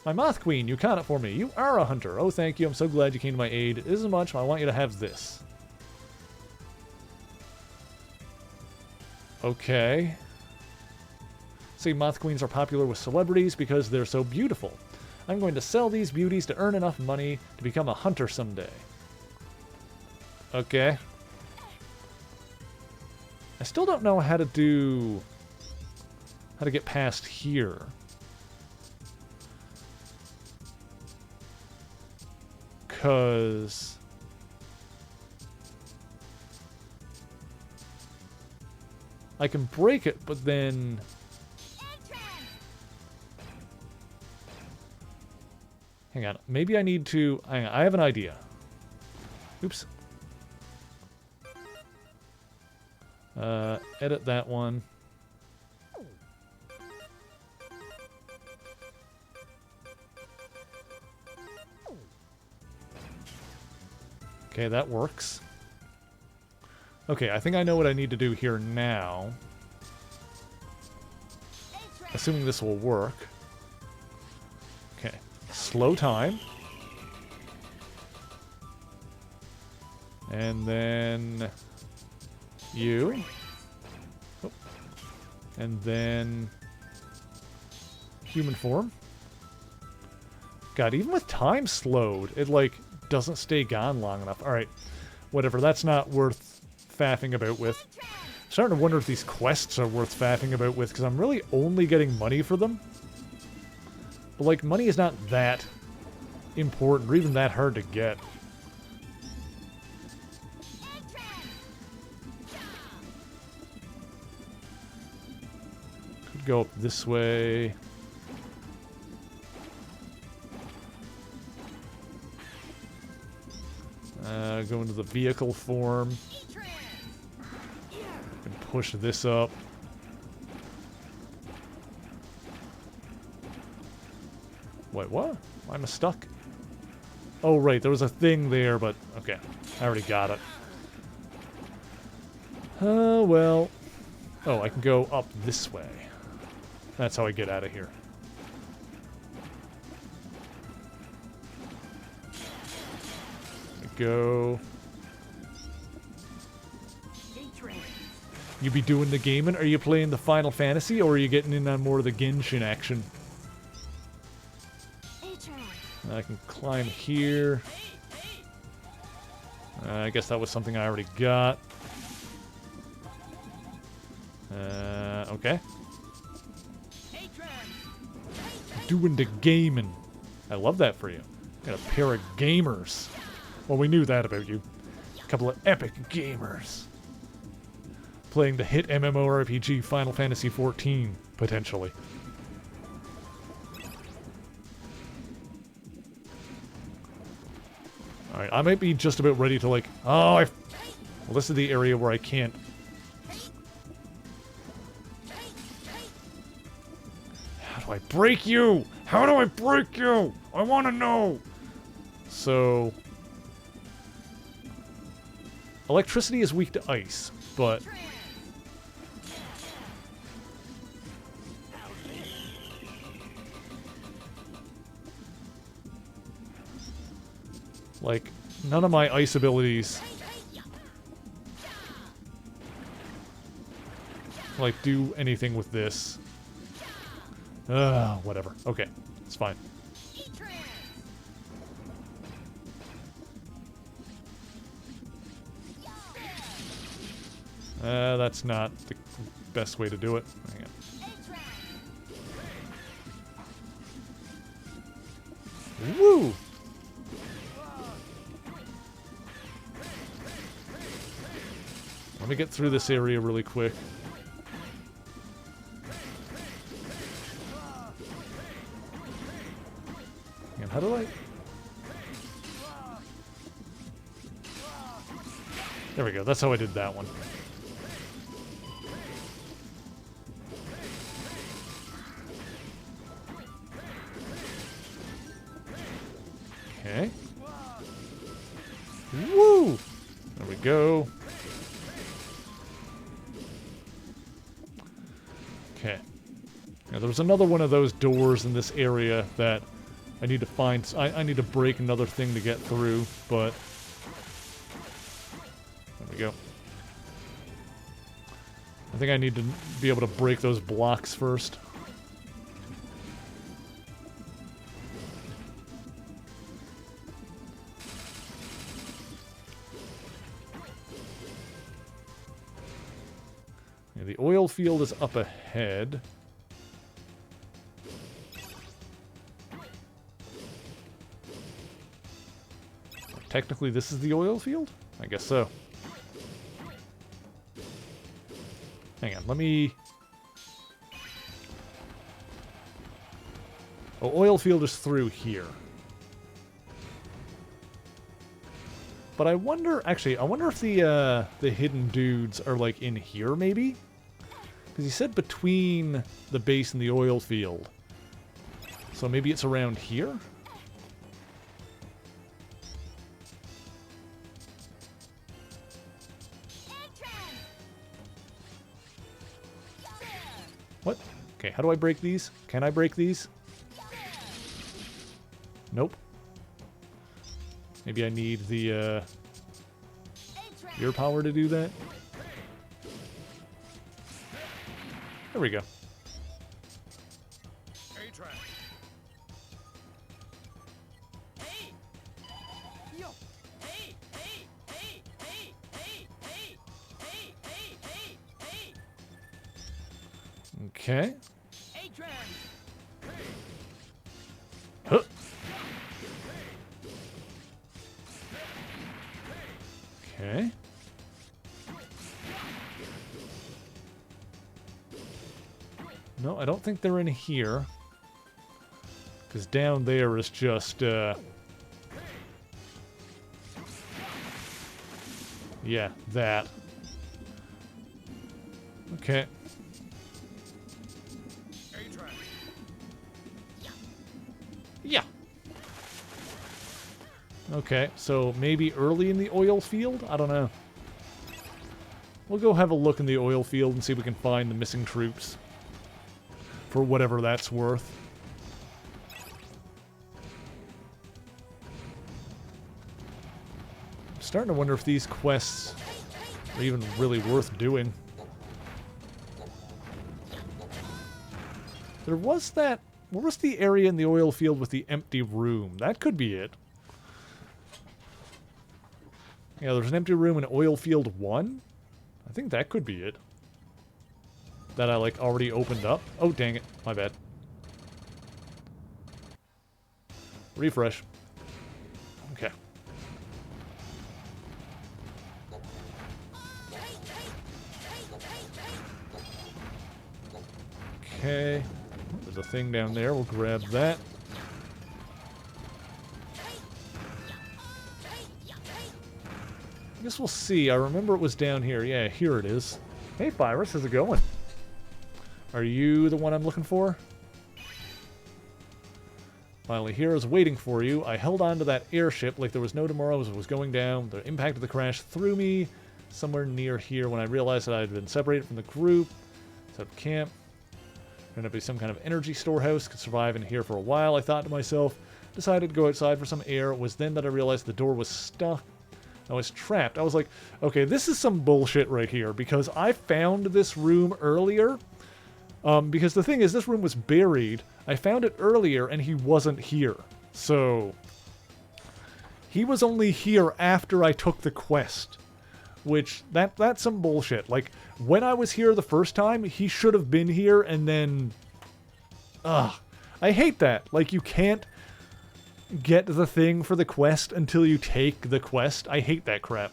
My Moth Queen, you caught it for me. You are a hunter. Oh, thank you. I'm so glad you came to my aid. It isn't much, but I want you to have this. Okay. See, Moth Queens are popular with celebrities because they're so beautiful. I'm going to sell these beauties to earn enough money to become a hunter someday. Okay. I still don't know how to get past here. Because I can break it, but then hang on. Maybe I need to... Hang on, I have an idea. Oops. Edit that one. Okay, that works. Okay, I think I know what I need to do here now. Assuming this will work. Okay, slow time. And then... you. Oh. And then... human form. God, even with time slowed, it, like, doesn't stay gone long enough. Alright, whatever. That's not worth faffing about with. I'm starting to wonder if these quests are worth faffing about with, because I'm really only getting money for them. But, like, money is not that important, or even that hard to get. Could go up this way. Go into the vehicle form. And push this up. Wait, what? Why am I stuck? Oh, right, there was a thing there, but... okay, I already got it. Well... oh, I can go up this way. That's how I get out of here. Go. You be doing the gaming? Are you playing the Final Fantasy, or are you getting in on more of the Genshin action? I can climb here. I guess that was something I already got. Okay. Doing the gaming. I love that for you. Got a pair of gamers. Well, we knew that about you. A couple of epic gamers. Playing the hit MMORPG Final Fantasy XIV, potentially. Alright, I might be just about ready to, like... oh, well, this is the area where I can't... how do I break you? How do I break you? I want to know! So... electricity is weak to ice, but... like, none of my ice abilities... like, do anything with this. Whatever. Okay, it's fine. That's not the best way to do it. Hang on. Woo! Let me get through this area really quick. And how do I... there we go, that's how I did that one. Okay. Woo! There we go. Okay. Now, there was another one of those doors in this area that I need to find. I need to break another thing to get through, but... There we go. I think I need to be able to break those blocks first. Yeah, the oil field is up ahead. Technically, this is the oil field? I guess so. Hang on, let me... Oh, oil field is through here. But I wonder... Actually, I wonder if the hidden dudes are, like, in here, maybe? Because he said between the base and the oil field. So maybe it's around here? What? Okay, how do I break these? Can I break these? Nope. Maybe I need the ear power to do that? There we go. Okay. Huh. Okay. No, I don't think they're in here. Because down there is just, yeah, that. Okay. Yeah. Okay, so maybe early in the oil field? I don't know. We'll go have a look in the oil field and see if we can find the missing troops. For whatever that's worth. I'm starting to wonder if these quests are even really worth doing. There was that... What was the area in the oil field with the empty room? That could be it. Yeah, there's an empty room in oil field 1. I think that could be it. That I, like, already opened up. Oh, dang it. My bad. Refresh. Okay. Okay. There's a thing down there. We'll grab that. I guess we'll see. I remember it was down here. Yeah, here it is. Hey, Virus. How's it going? Are you the one I'm looking for? Finally, here I was waiting for you. I held on to that airship like there was no tomorrow as it was going down. The impact of the crash threw me somewhere near here when I realized that I had been separated from the group. Set up camp. Going to be some kind of energy storehouse. Could survive in here for a while, I thought to myself. Decided to go outside for some air. It was then that I realized the door was stuck. I was trapped. I was like, okay, this is some bullshit right here because I found this room earlier. Because the thing is, this room was buried. I found it earlier, and he wasn't here. So, he was only here after I took the quest. Which, that's some bullshit. Like, when I was here the first time, he should have been here, and then... Ugh. I hate that. Like, you can't get the thing for the quest until you take the quest. I hate that crap.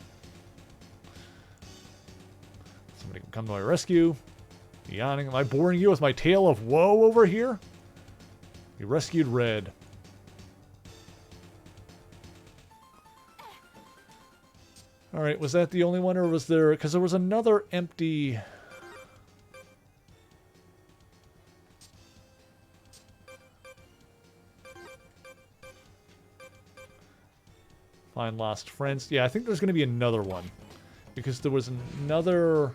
Somebody can come to my rescue. Yawning. Am I boring you with my tale of woe over here? You rescued Red. Alright, was that the only one, or was there... Because there was another empty... Find lost friends. Yeah, I think there's going to be another one. Because there was another...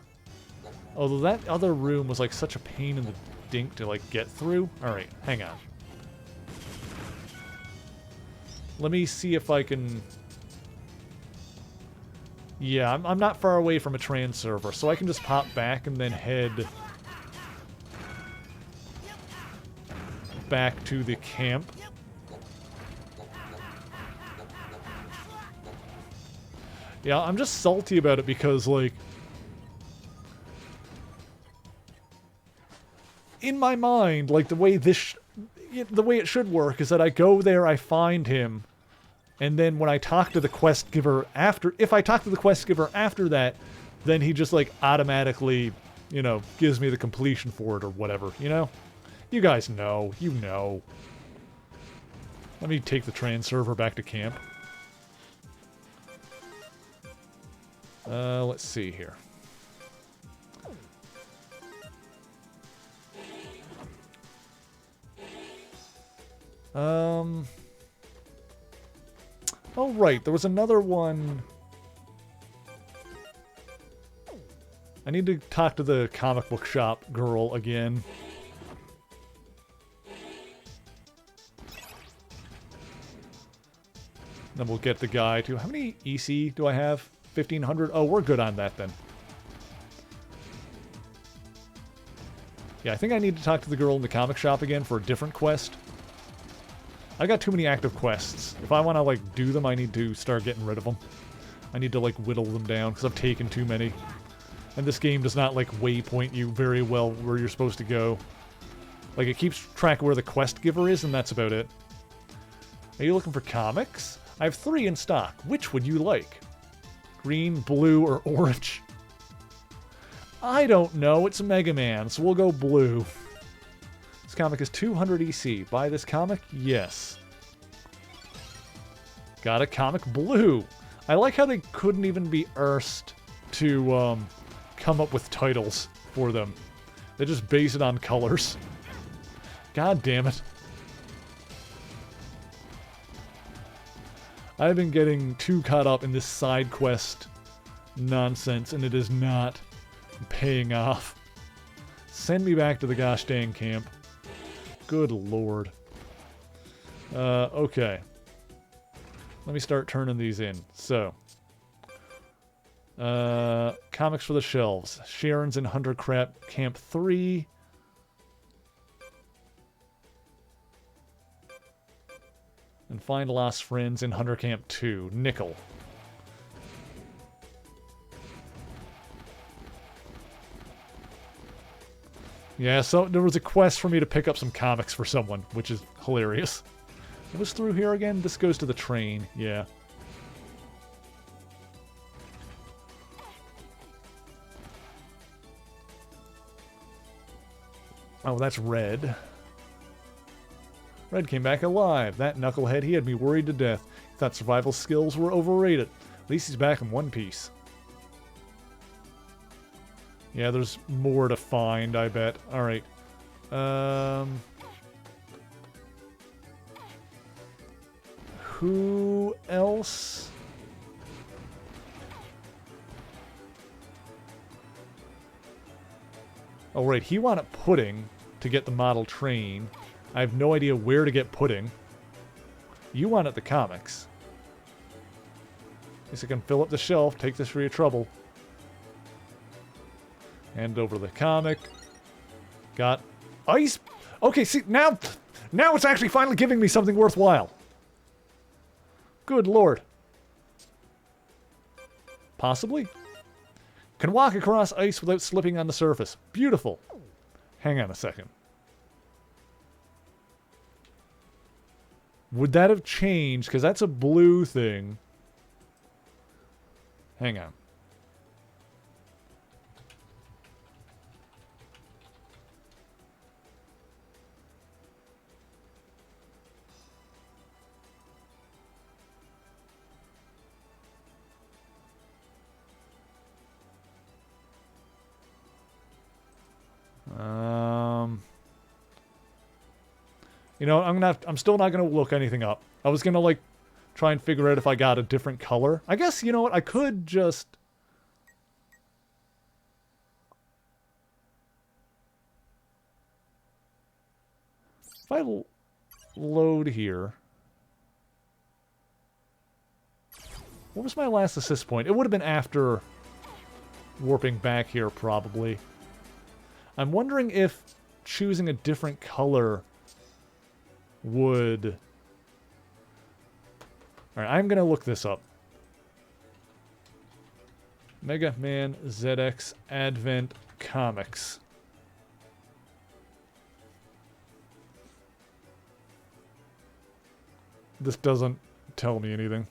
Although that other room was like such a pain in the dink to like get through. Alright, hang on. Let me see if I can... Yeah, I'm not far away from a trans server, so I can just pop back and then head back to the camp. Yeah, I'm just salty about it because, like, in my mind, like, the way it should work is that I go there, I find him, and then when I talk to the quest giver after, if I talk to the quest giver after that, then he just, like, automatically, you know, gives me the completion for it or whatever, you know? You guys know. You know. Let me take the trans server back to camp. Let's see here. Oh, right. There was another one. I need to talk to the comic book shop girl again. Then we'll get the guy to... How many EC do I have? 1,500? Oh, we're good on that then. Yeah, I think I need to talk to the girl in the comic shop again for a different quest. I got too many active quests. If I want to, like, do them, I need to start getting rid of them. I need to, like, whittle them down, because I've taken too many. And this game does not, like, waypoint you very well where you're supposed to go. Like, it keeps track of where the quest giver is, and that's about it. Are you looking for comics? I have 3 in stock. Which would you like? Green, blue, or orange? I don't know. It's Mega Man, so we'll go blue. This comic is 200 EC. Buy this comic? Yes. Got a comic blue. I like how they couldn't even be arsed to come up with titles for them. They just base it on colors. God damn it. I've been getting too caught up in this side quest nonsense, and it is not paying off. Send me back to the gosh dang camp. Good lord. Okay. Let me start turning these in. So. Comics for the shelves. Sharon's in Hunter Camp 3. And Find Lost Friends in Hunter Camp 2. Nickel. Yeah, so there was a quest for me to pick up some comics for someone, which is hilarious. What was through here again? This goes to the train. Yeah. Oh, that's Red. Red came back alive. That knucklehead, he had me worried to death. He thought survival skills were overrated. At least he's back in one piece. Yeah, there's more to find, I bet. Alright. Who else? Oh, right. He wanted pudding to get the model train. I have no idea where to get pudding. You wanted the comics. Guess I can fill up the shelf. Take this for your trouble. Hand over the comic. Got ice. Okay, see, now it's actually finally giving me something worthwhile. Good lord. Possibly? Can walk across ice without slipping on the surface. Beautiful. Hang on a second. Would that have changed? Because that's a blue thing. Hang on. You know, I'm still not gonna look anything up. I was gonna, like, Try and figure out if I got a different color. I guess, you know what, I could just... If I load here... What was my last assist point? It would have been after warping back here, probably. I'm wondering if choosing a different color would... Alright, I'm going to look this up. Mega Man ZX Advent Comics. This doesn't tell me anything.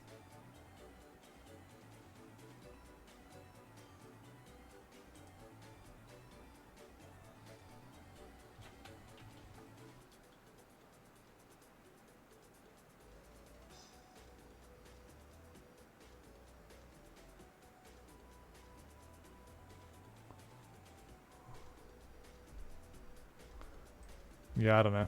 Yeah, I don't know.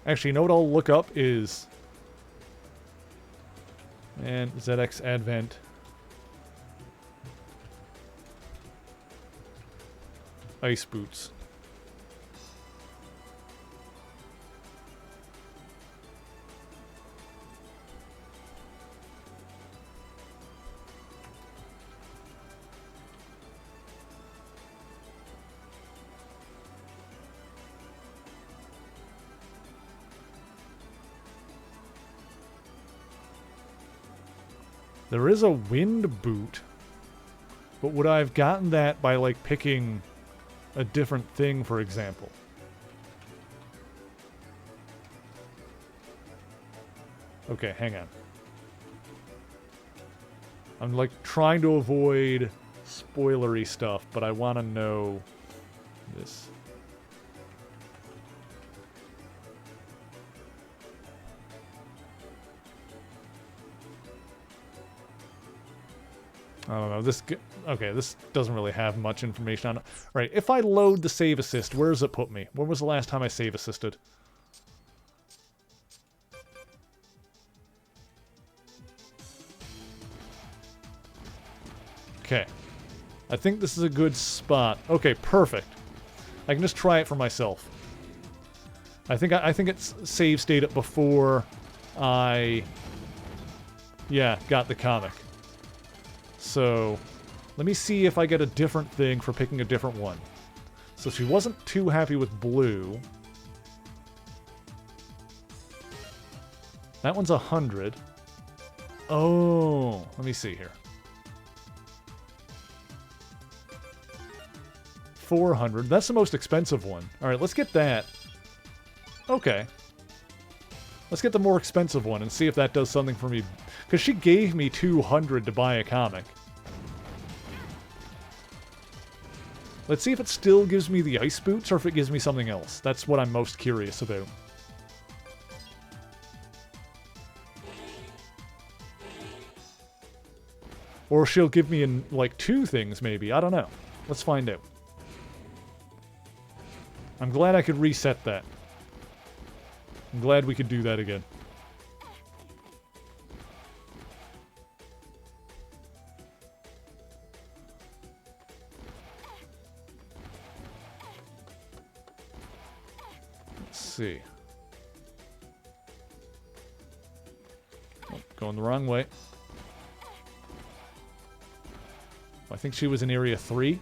Actually, you know what I'll look up is... And ZX Advent. Ice Boots. There is a wind boot, but would I have gotten that by, like, picking a different thing, for example? Okay, hang on. I'm, like, trying to avoid spoilery stuff, but I want to know this. I don't know, okay, this doesn't really have much information on it. Right, if I load the save assist, where does it put me? When was the last time I save assisted? Okay. I think this is a good spot. Okay, perfect. I can just try it for myself. I think it's save state it before I... Yeah, got the comic. So, let me see if I get a different thing for picking a different one. So she wasn't too happy with blue. That one's 100. Oh, let me see here. 400. That's the most expensive one. Alright, let's get that. Okay. Let's get the more expensive one and see if that does something for me. Because she gave me 200 to buy a comic. Let's see if it still gives me the ice boots or if it gives me something else. That's what I'm most curious about. Or she'll give me, like, 2 things, maybe. I don't know. Let's find out. I'm glad I could reset that. I'm glad we could do that again. Let's see. Oh, going the wrong way. I think she was in Area 3.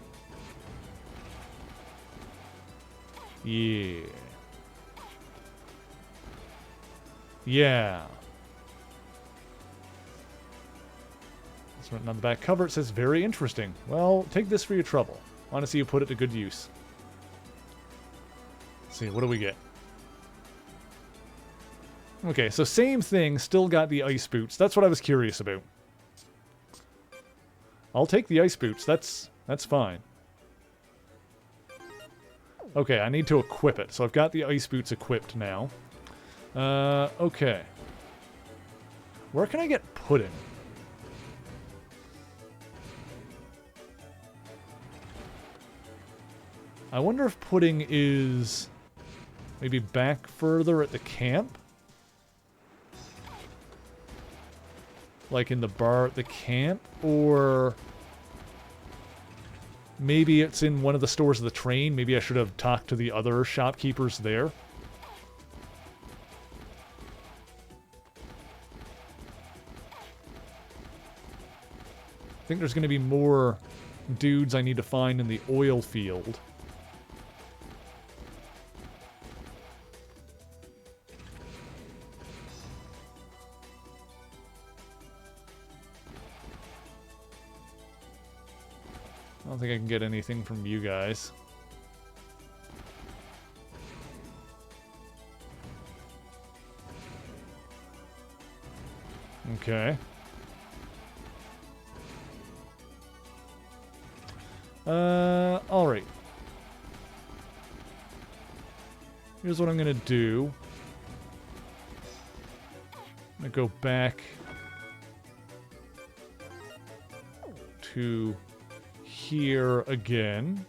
Yeah. Yeah. It's written on the back cover. It says, very interesting. Well, take this for your trouble. I want to see you put it to good use. Let's see, what do we get? Okay, so same thing, still got the ice boots. That's what I was curious about. I'll take the ice boots. That's fine. Okay, I need to equip it. So I've got the ice boots equipped now. Okay. Where can I get pudding? I wonder if pudding is Maybe back further at the camp? Like in the bar at the camp? Or maybe it's in one of the stores of the train. Maybe I should have talked to the other shopkeepers there. I think there's going to be more dudes I need to find in the oil field. I don't think I can get anything from you guys. Okay. Alright. Here's what I'm gonna do. I'm gonna go back to here again.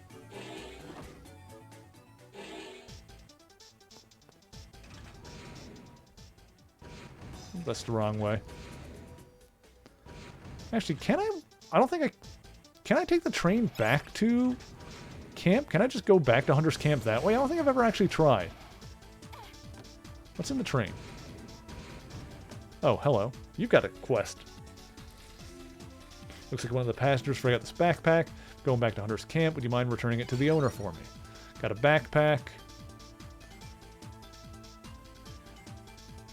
That's the wrong way. Actually, can I don't think I... Can I take the train back to camp? Can I just go back to Hunter's Camp that way? I don't think I've ever actually tried. What's in the train? Oh, hello. You've got a quest. Looks like one of the passengers forgot this backpack. Going back to Hunter's Camp. Would you mind returning it to the owner for me? Got a backpack.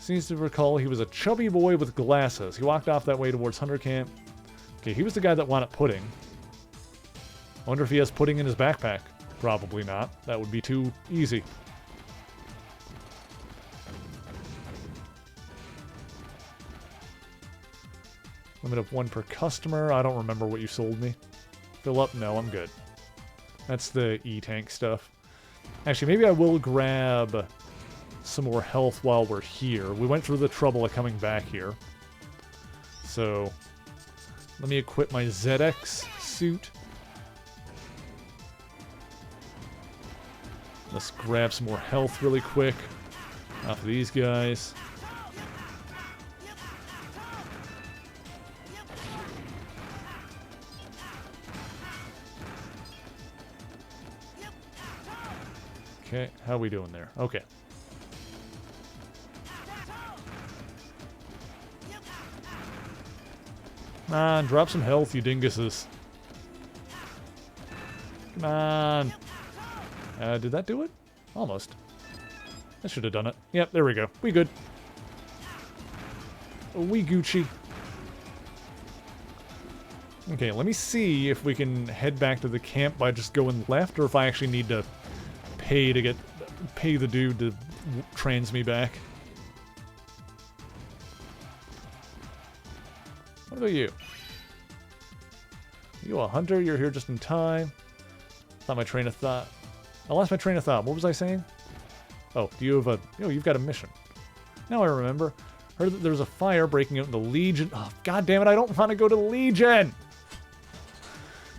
Seems to recall he was a chubby boy with glasses. He walked off that way towards Hunter Camp. Okay, he was the guy that wanted pudding. I wonder if he has pudding in his backpack. Probably not. That would be too easy. Limit of 1 per customer. I don't remember what you sold me. Fill up? No, I'm good. That's the E-tank stuff. Actually, maybe I will grab some more health while we're here. We went through the trouble of coming back here. So, let me equip my ZX suit. Let's grab some more health really quick off of these guys. Okay, how are we doing there? Okay. Come on, drop some health, you dinguses. Come on. Did that do it? Almost. That should have done it. Yep, there we go. We good. We Gucci. Okay, let me see if we can head back to the camp by just going left, or if I actually need to pay the dude to trans me back. What about you? You a hunter? You're here just in time. Not my train of thought. I lost my train of thought. What was I saying? Oh, do you have a... Oh, you've got a mission. Now I remember. Heard that there's a fire breaking out in the Legion. Oh, God damn it, I don't want to go to the Legion!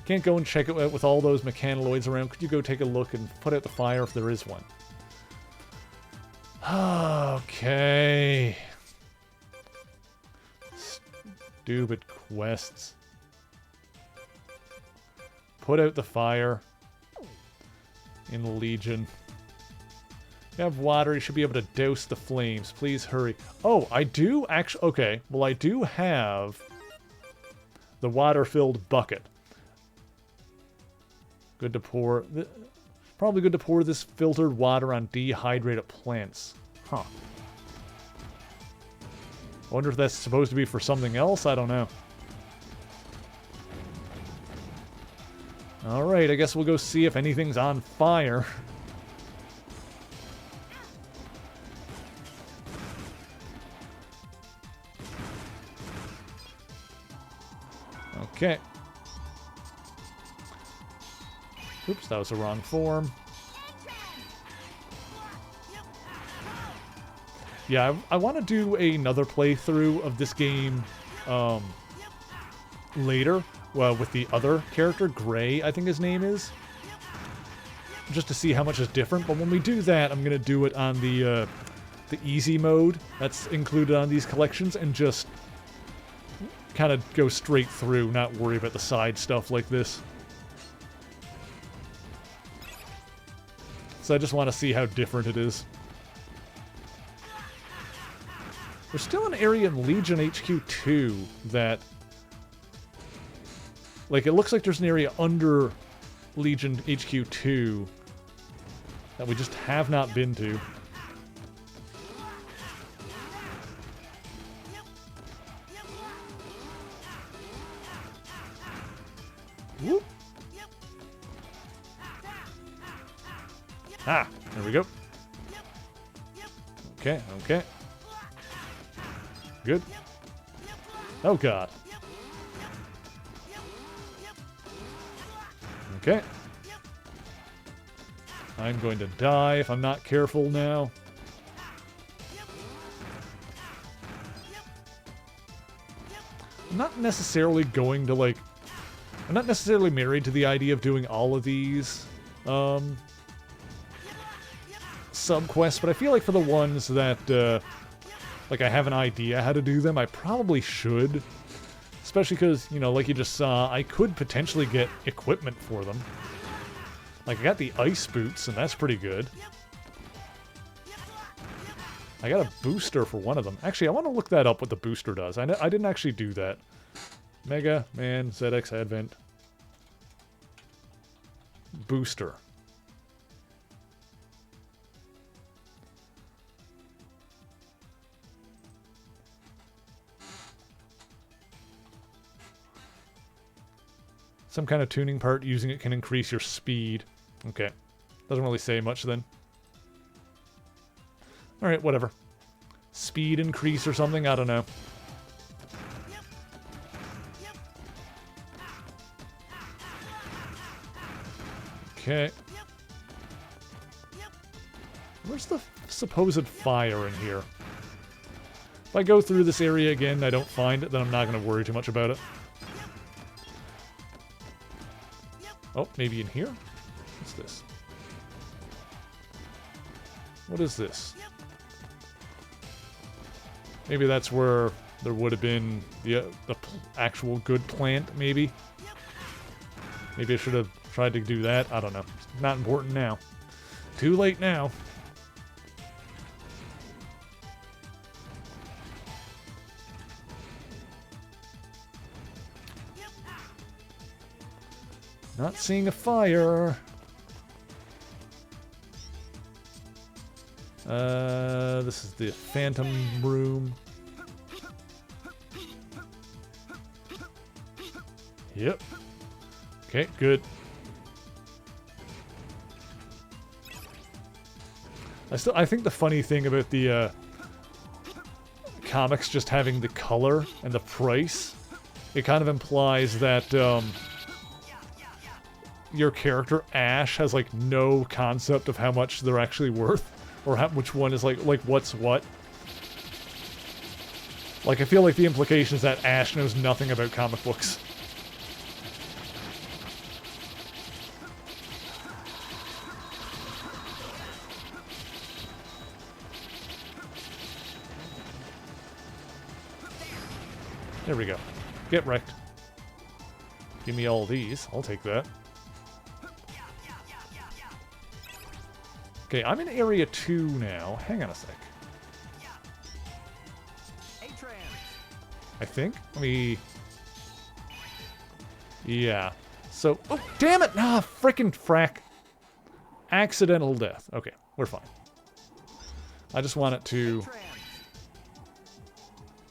Can't go and check it out with all those mechanaloids around. Could you go take a look and put out the fire if there is one? Okay. Stupid quests. Put out the fire in the Legion. You have water, you should be able to douse the flames. Please hurry. Oh, I do actually... Okay, well I do have the water-filled bucket. Good to pour... Probably good to pour this filtered water on dehydrated plants. Huh. I wonder if that's supposed to be for something else? I don't know. Alright, I guess we'll go see if anything's on fire. Okay. Oops, that was the wrong form. Yeah, I want to do another playthrough of this game later. Well, with the other character, Gray, I think his name is. just to see how much is different. But when we do that, I'm going to do it on the easy mode that's included on these collections and just kind of go straight through, not worry about the side stuff like this. So I just want to see how different it is. There's still an area in Legion HQ 2 that... Like, it looks like there's an area under Legion HQ 2 that we just have not been to. Whoop. Ah, there we go. Okay, okay. Good. Oh, God. Okay. I'm going to die if I'm not careful now. I'm not necessarily going to, like... I'm not necessarily married to the idea of doing all of these sub-quests, but I feel like for the ones that, like, I have an idea how to do them, I probably should. Especially because, you know, like you just saw, I could potentially get equipment for them. Like, I got the ice boots, and that's pretty good. I got a booster for one of them. Actually, I want to look that up, what the booster does. I didn't actually do that. Mega Man ZX Advent booster. Some kind of tuning part. Using it can increase your speed. Okay. Doesn't really say much then. Alright, whatever. Speed increase or something? I don't know. Okay. Where's the supposed fire in here? If I go through this area again and I don't find it, then I'm not going to worry too much about it. Oh, maybe in here? What's this? What is this? Maybe that's where there would have been the actual good plant, maybe? Maybe I should have tried to do that. I don't know. It's not important now. Too late now. Not seeing a fire. This is the Phantom Room. Yep. Okay, good. I think the funny thing about the comics just having the color and the price, it kind of implies that your character Ash has like no concept of how much they're actually worth, or which one is like what's what. Like, I feel like the implication is that Ash knows nothing about comic books. There we go. Get wrecked. Give me all these. I'll take that. Okay, I'm in Area 2 now. Hang on a sec. I think. Let me... Yeah. So... Oh, damn it! Ah, frickin' frack. Accidental death. Okay, we're fine. I just want it to...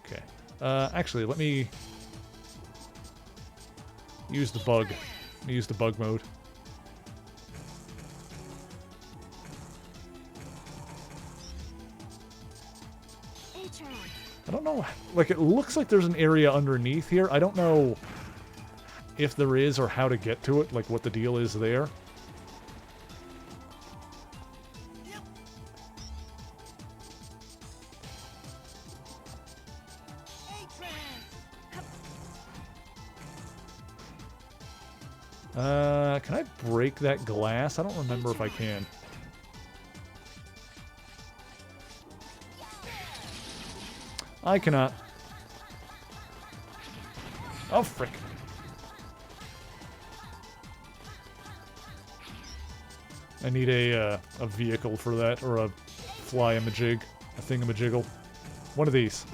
Okay. Actually, let me... use the bug. Let me use the bug mode. I don't know, like, it looks like there's an area underneath here. I don't know if there is or how to get to it, like what the deal is there. Can I break that glass? I don't remember if I can. I cannot. Oh, frick. I need a vehicle for that, or a fly-a-majig, a thingamajiggle. One of these.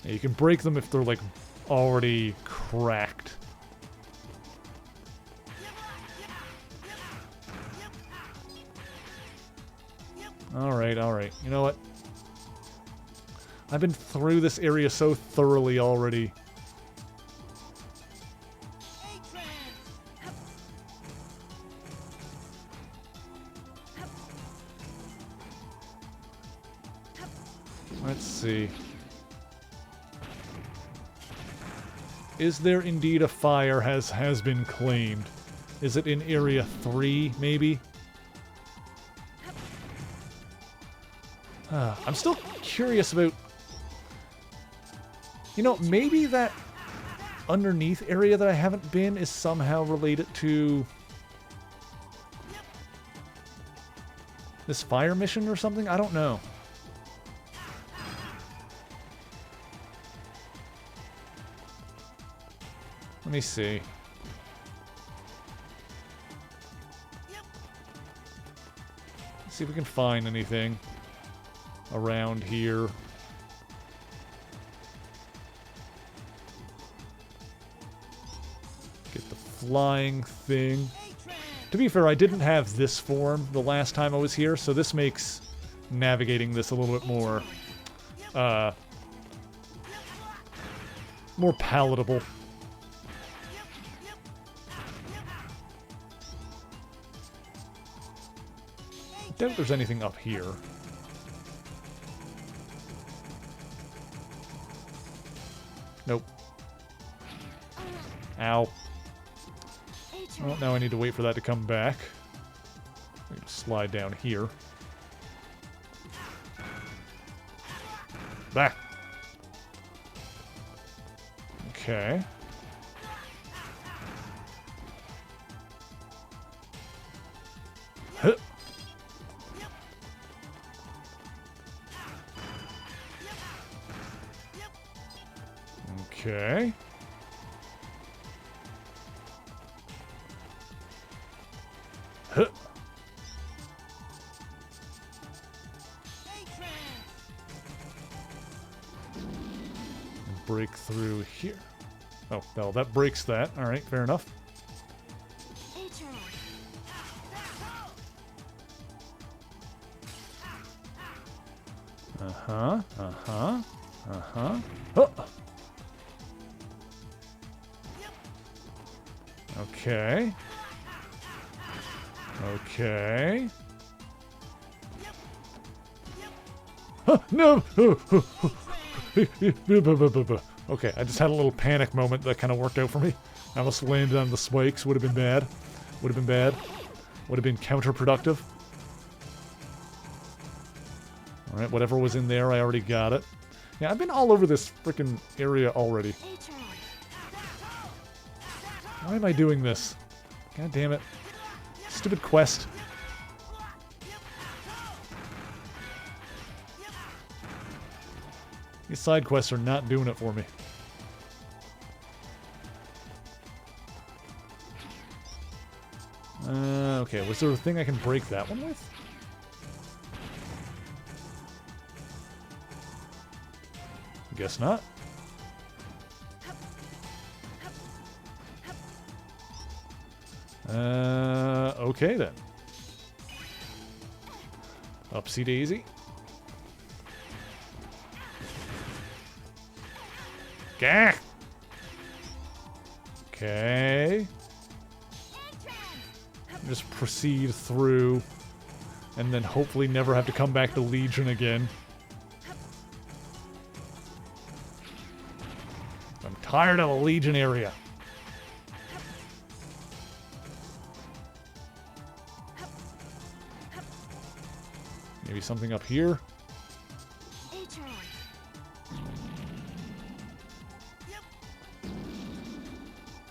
Yeah, you can break them if they're, like, already cracked. Alright, alright. You know what? I've been through this area so thoroughly already. Let's see. Is there indeed a fire has been claimed? Is it in Area 3, maybe? I'm still curious about... You know, maybe that underneath area that I haven't been is somehow related to this fire mission or something? I don't know. Let me see. Let's see if we can find anything around here. Get the flying thing. To be fair, I didn't have this form the last time I was here, so this makes navigating this a little bit more, more palatable. I doubt there's anything up here. Nope. Ow. Well, now I need to wait for that to come back. I can slide down here. Back. Okay. Huh. Okay. Huh. Break through here. Oh, well, that breaks that. All right, fair enough. Uh-huh, uh-huh, uh-huh. Oh! Okay. Okay. Huh, no! Okay, I just had a little panic moment that kind of worked out for me. I almost landed on the spikes. Would have been bad. Would have been bad. Would have been counterproductive. Alright, whatever was in there, I already got it. Yeah, I've been all over this freaking area already. Why am I doing this? God damn it. Stupid quest. These side quests are not doing it for me. Okay, was there a thing I can break that one with? Guess not. Okay then. Upsy daisy. Gah! Okay. Just proceed through, and then hopefully never have to come back to Legion again. I'm tired of the Legion area. Maybe something up here?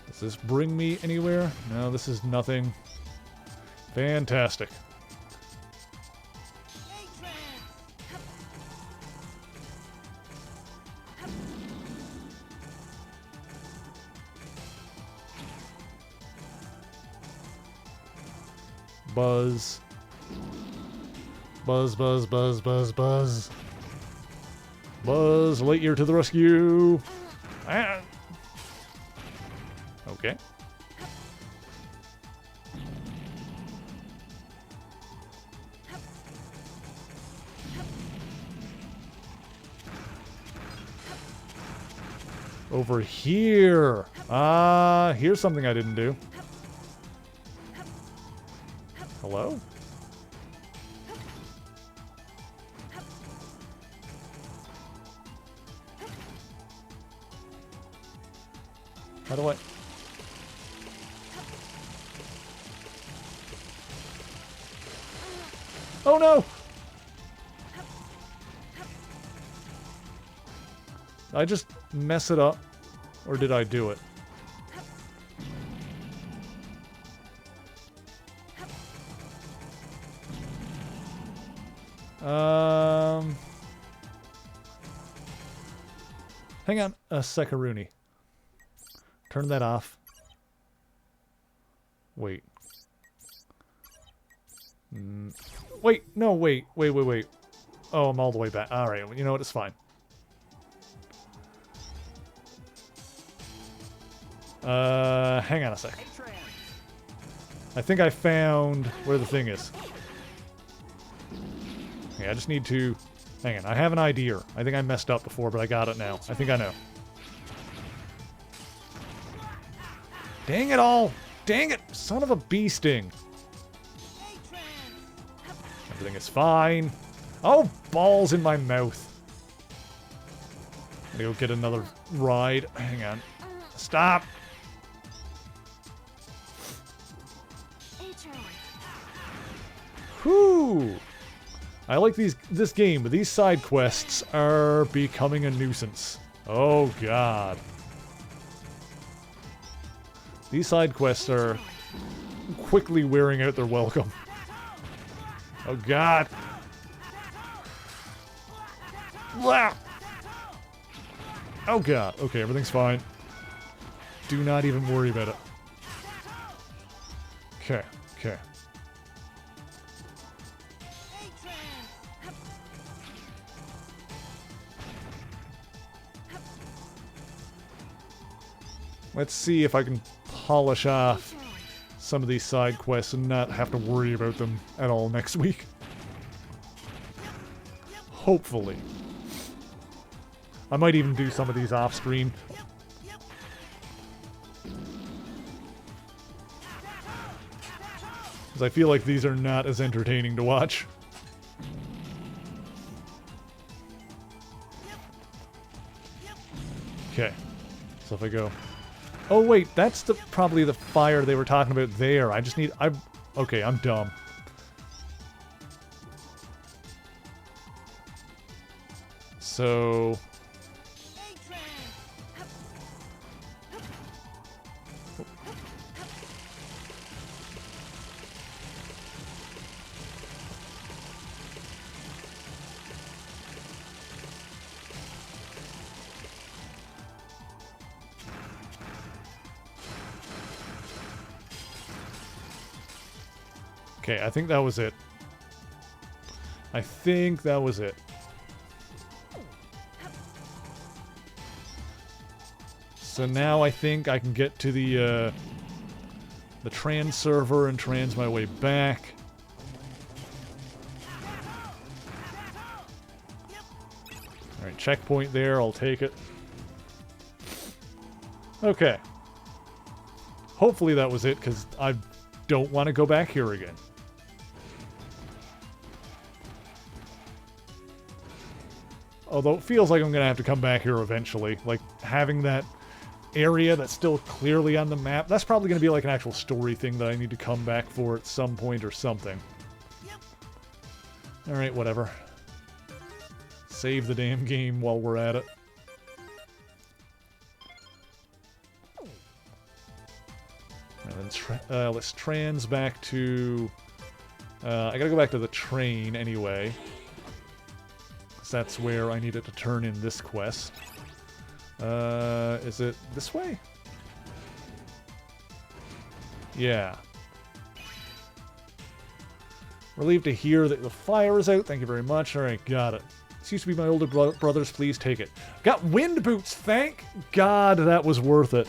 Does this bring me anywhere? No, this is nothing. Fantastic. Buzz. Buzz, buzz, buzz, buzz, buzz. Buzz Lightyear to the rescue. Ah. Okay. Over here. Ah, here's something I didn't do. Hello? How do I... Oh no! Did I just mess it up? Or did I do it? Hang on a second. Turn that off. Wait. Wait, no, wait. Oh, I'm all the way back. Alright, you know what, it's fine. Hang on a sec. I think I found where the thing is. Okay, I just need to... Hang on, I have an idea. I think I messed up before, but I got it now. I think I know. Dang it all! Dang it! Son of a bee sting! Everything is fine. Oh, balls in my mouth. I'm gonna go get another ride. Hang on. Stop! Whew! I like this game, but these side quests are becoming a nuisance. Oh god. These side quests are quickly wearing out their welcome. Oh god. Blah! Oh god. Okay, everything's fine. Do not even worry about it. Okay, okay. Let's see if I can polish off some of these side quests and not have to worry about them at all next week. Hopefully. I might even do some of these off screen. Because I feel like these are not as entertaining to watch. Okay. So if I go... Oh wait, that's probably the fire they were talking about there. I just need... Okay, I'm dumb. So... Okay, I think that was it. I think that was it. So now I think I can get to the trans server and trans my way back. Alright, checkpoint there, I'll take it. Okay. Hopefully that was it, because I don't want to go back here again. Although it feels like I'm going to have to come back here eventually. Like, having that area that's still clearly on the map, that's probably going to be like an actual story thing that I need to come back for at some point or something. Alright, whatever. Save the damn game while we're at it. And then let's trans back to... I gotta go back to the train anyway. Because that's where I needed to turn in this quest. Is it this way? Yeah. Relieved to hear that the fire is out. Thank you very much. Alright, got it. This used to be my older brother's. Please take it. Got wind boots. Thank God that was worth it.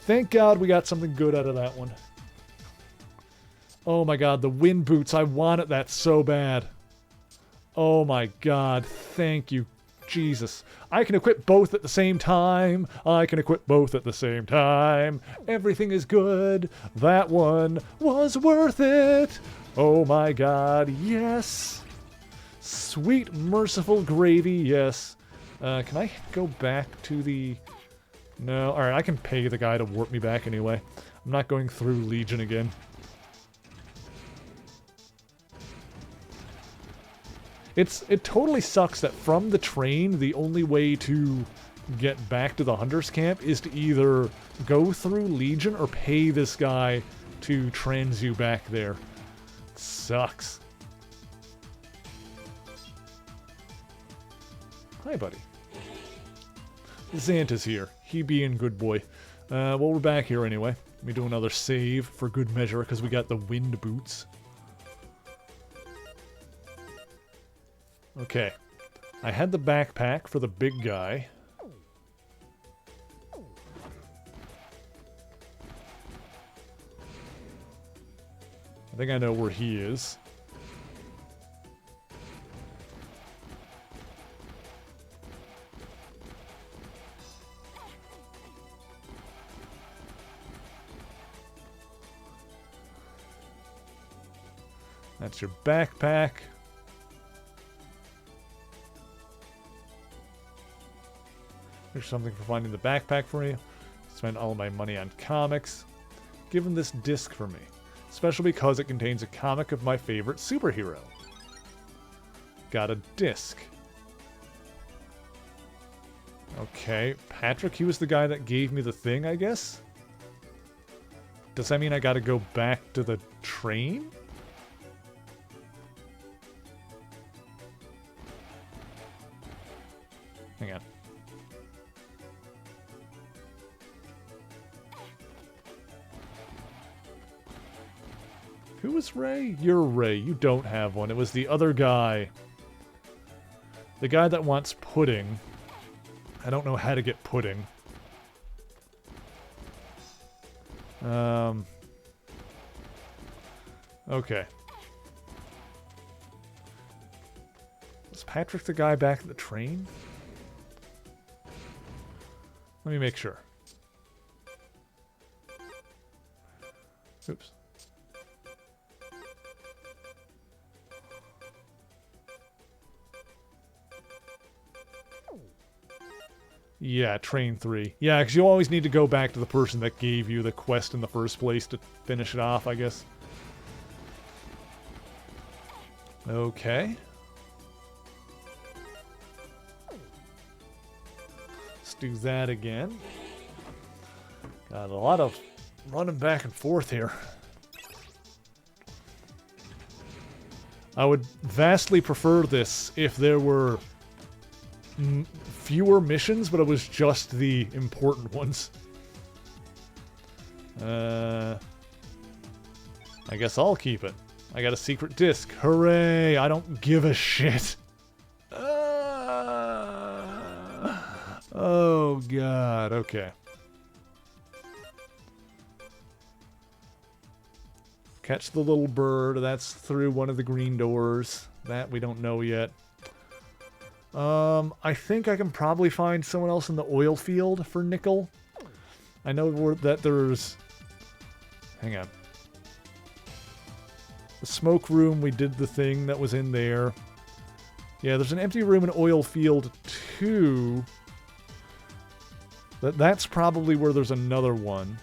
Thank God we got something good out of that one. Oh my God, the wind boots. I wanted that so bad. Oh my God. Thank you, Jesus. I can equip both at the same time. I can equip both at the same time. Everything is good. That one was worth it. Oh my God, yes. Sweet, merciful gravy, yes. Can I go back to the... No, alright, I can pay the guy to warp me back anyway. I'm not going through Legion again. It totally sucks that from the train, the only way to get back to the Hunter's Camp is to either go through Legion or pay this guy to trans you back there. It sucks. Hi, buddy. Xanta's here. He being good boy. Well, we're back here anyway. Let me do another save for good measure because we got the wind boots. Okay. I had the backpack for the big guy. I think I know where he is. That's your backpack. Here's something for finding the backpack for you. Spend all my money on comics. Give him this disc for me. Special because it contains a comic of my favorite superhero. Got a disc. Okay, Patrick, he was the guy that gave me the thing, I guess? Does that mean I gotta go back to the train? Hang on. Who was Ray? You're Ray. You don't have one. It was the other guy. The guy that wants pudding. I don't know how to get pudding. Okay. Was Patrick the guy back at the train? Let me make sure. Oops. Yeah, train 3. Yeah, because you always need to go back to the person that gave you the quest in the first place to finish it off, I guess. Okay. Let's do that again. Got a lot of running back and forth here. I would vastly prefer this if there were fewer missions, but it was just the important ones. I guess I'll keep it. I got a secret disc. Hooray! I don't give a shit. Oh, God. Okay. Catch the little bird. That's through one of the green doors. That we don't know yet. I think I can probably find someone else in the oil field for nickel. I know that there's... Hang on. The smoke room, we did the thing that was in there. Yeah, there's an empty room in oil field 2. That's probably where there's another one.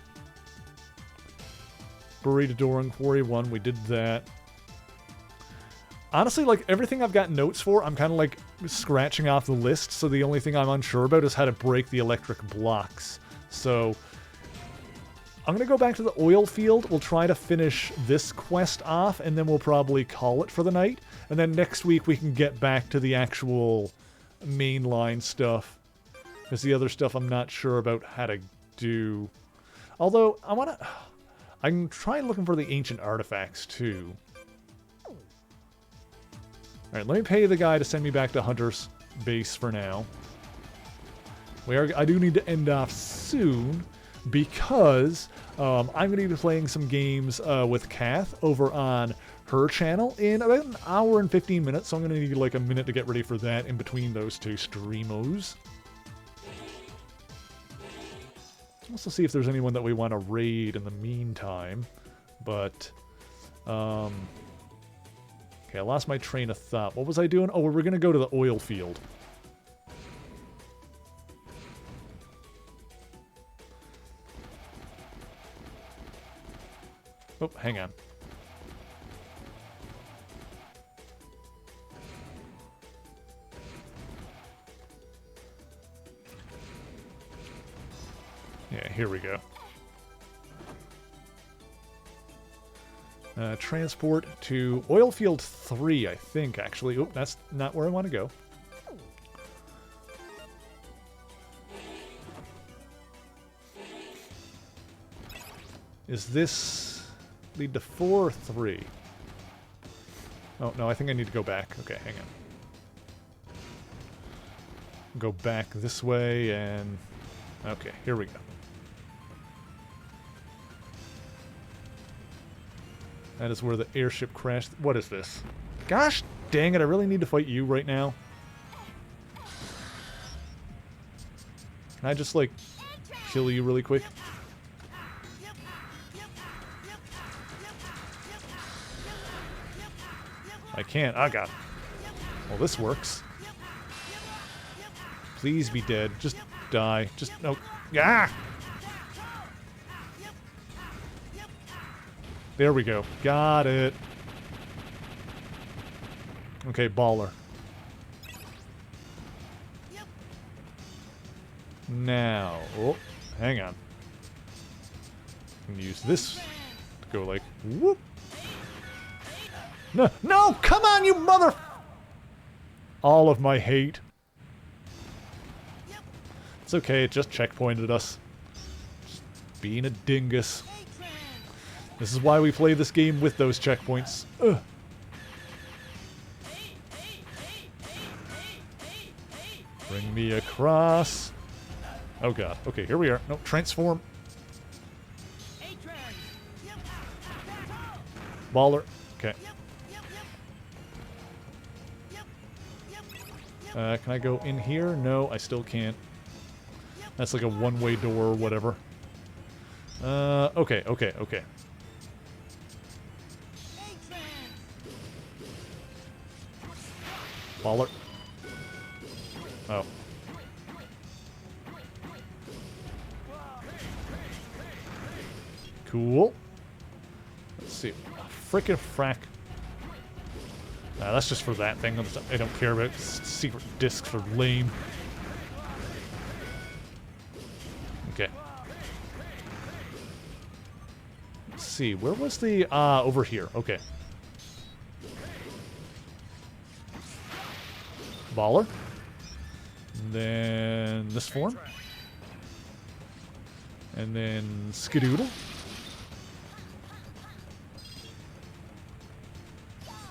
Buried door in Quarry 1, we did that. honestly, like, everything I've got notes for, I'm kind of, like, scratching off the list, so the only thing I'm unsure about is how to break the electric blocks. So, I'm going to go back to the oil field. We'll try to finish this quest off, and then we'll probably call it for the night. And then next week we can get back to the actual mainline stuff. Because the other stuff I'm not sure about how to do. Although, I'm trying looking for the ancient artifacts, too. Alright, let me pay the guy to send me back to Hunter's base for now. I do need to end off soon, because I'm going to be playing some games with Kath over on her channel in about an hour and 15 minutes, so I'm going to need like a minute to get ready for that in between those two streamos. Let's also see if there's anyone that we want to raid in the meantime, but okay, I lost my train of thought. What was I doing? Oh, we're going to go to the oil field. Oh, hang on. Yeah, here we go. Transport to Oilfield 3, I think, actually. Oh, that's not where I want to go. Is this lead to 4 or 3? Oh, no, I think I need to go back. Okay, hang on. Go back this way and... Okay, here we go. That is where the airship crashed. What is this? Gosh dang it, I really need to fight you right now. Can I just, like, kill you really quick? I can't. I got it. Well, this works. Please be dead. Just die. Just... No. Ah! There we go. Got it. Okay, baller. Now... Oh, hang on. I can use this to go like... Whoop! No! No! Come on, you mother... All of my hate. It's okay, it just checkpointed us. Just being a dingus. This is why we play this game with those checkpoints. Ugh. Bring me across. Oh god. Okay, here we are. No, transform. Baller. Okay. Can I go in here? No, I still can't. That's like a one-way door or whatever. Okay. Baller. Oh. Cool. Let's see. Frickin' frack. Nah, that's just for that thing. I don't care about secret discs are lame. Okay. Let's see. Where was the... over here. Okay. Baller. And then this form. And then Skidoodle.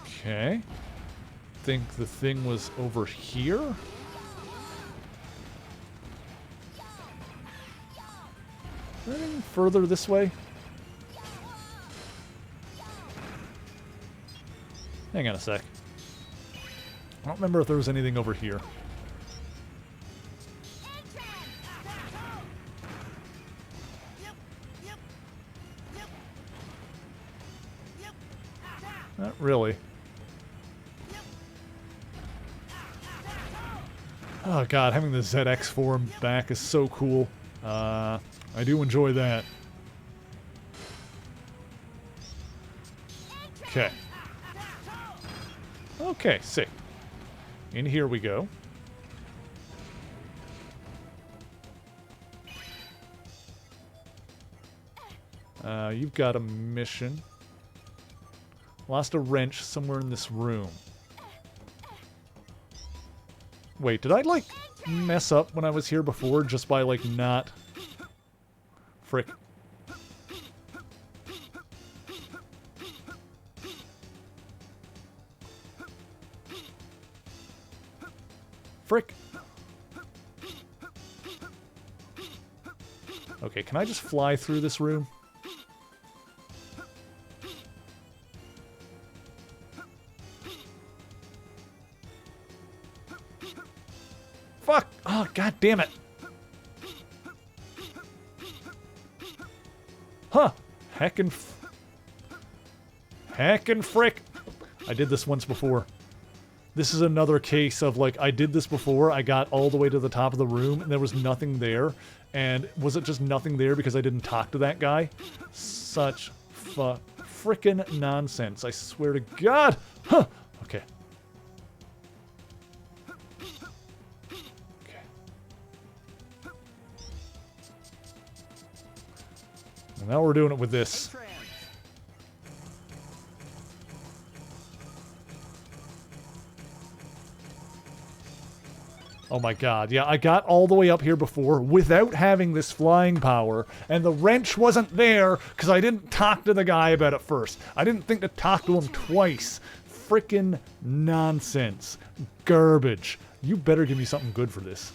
Okay. Think the thing was over here? Anything further this way? Hang on a sec. I don't remember if there was anything over here. Not really. Oh god, having the ZX form back is so cool. I do enjoy that. Okay. Okay, sick. In here we go. You've got a mission. Lost a wrench somewhere in this room. Wait, did I, like, mess up when I was here before just by, like, not... Frick. Frick. Okay, can I just fly through this room? Fuck! Oh, god damn it! Huh! Heckin' frick! I did this once before. This is another case of, like, I did this before, I got all the way to the top of the room, and there was nothing there. And was it just nothing there because I didn't talk to that guy? Such frickin' nonsense, I swear to God! Huh! Okay. And now we're doing it with this. Oh my god, yeah, I got all the way up here before without having this flying power, and the wrench wasn't there because I didn't talk to the guy about it first. I didn't think to talk to him twice. Frickin' nonsense. Garbage. You better give me something good for this.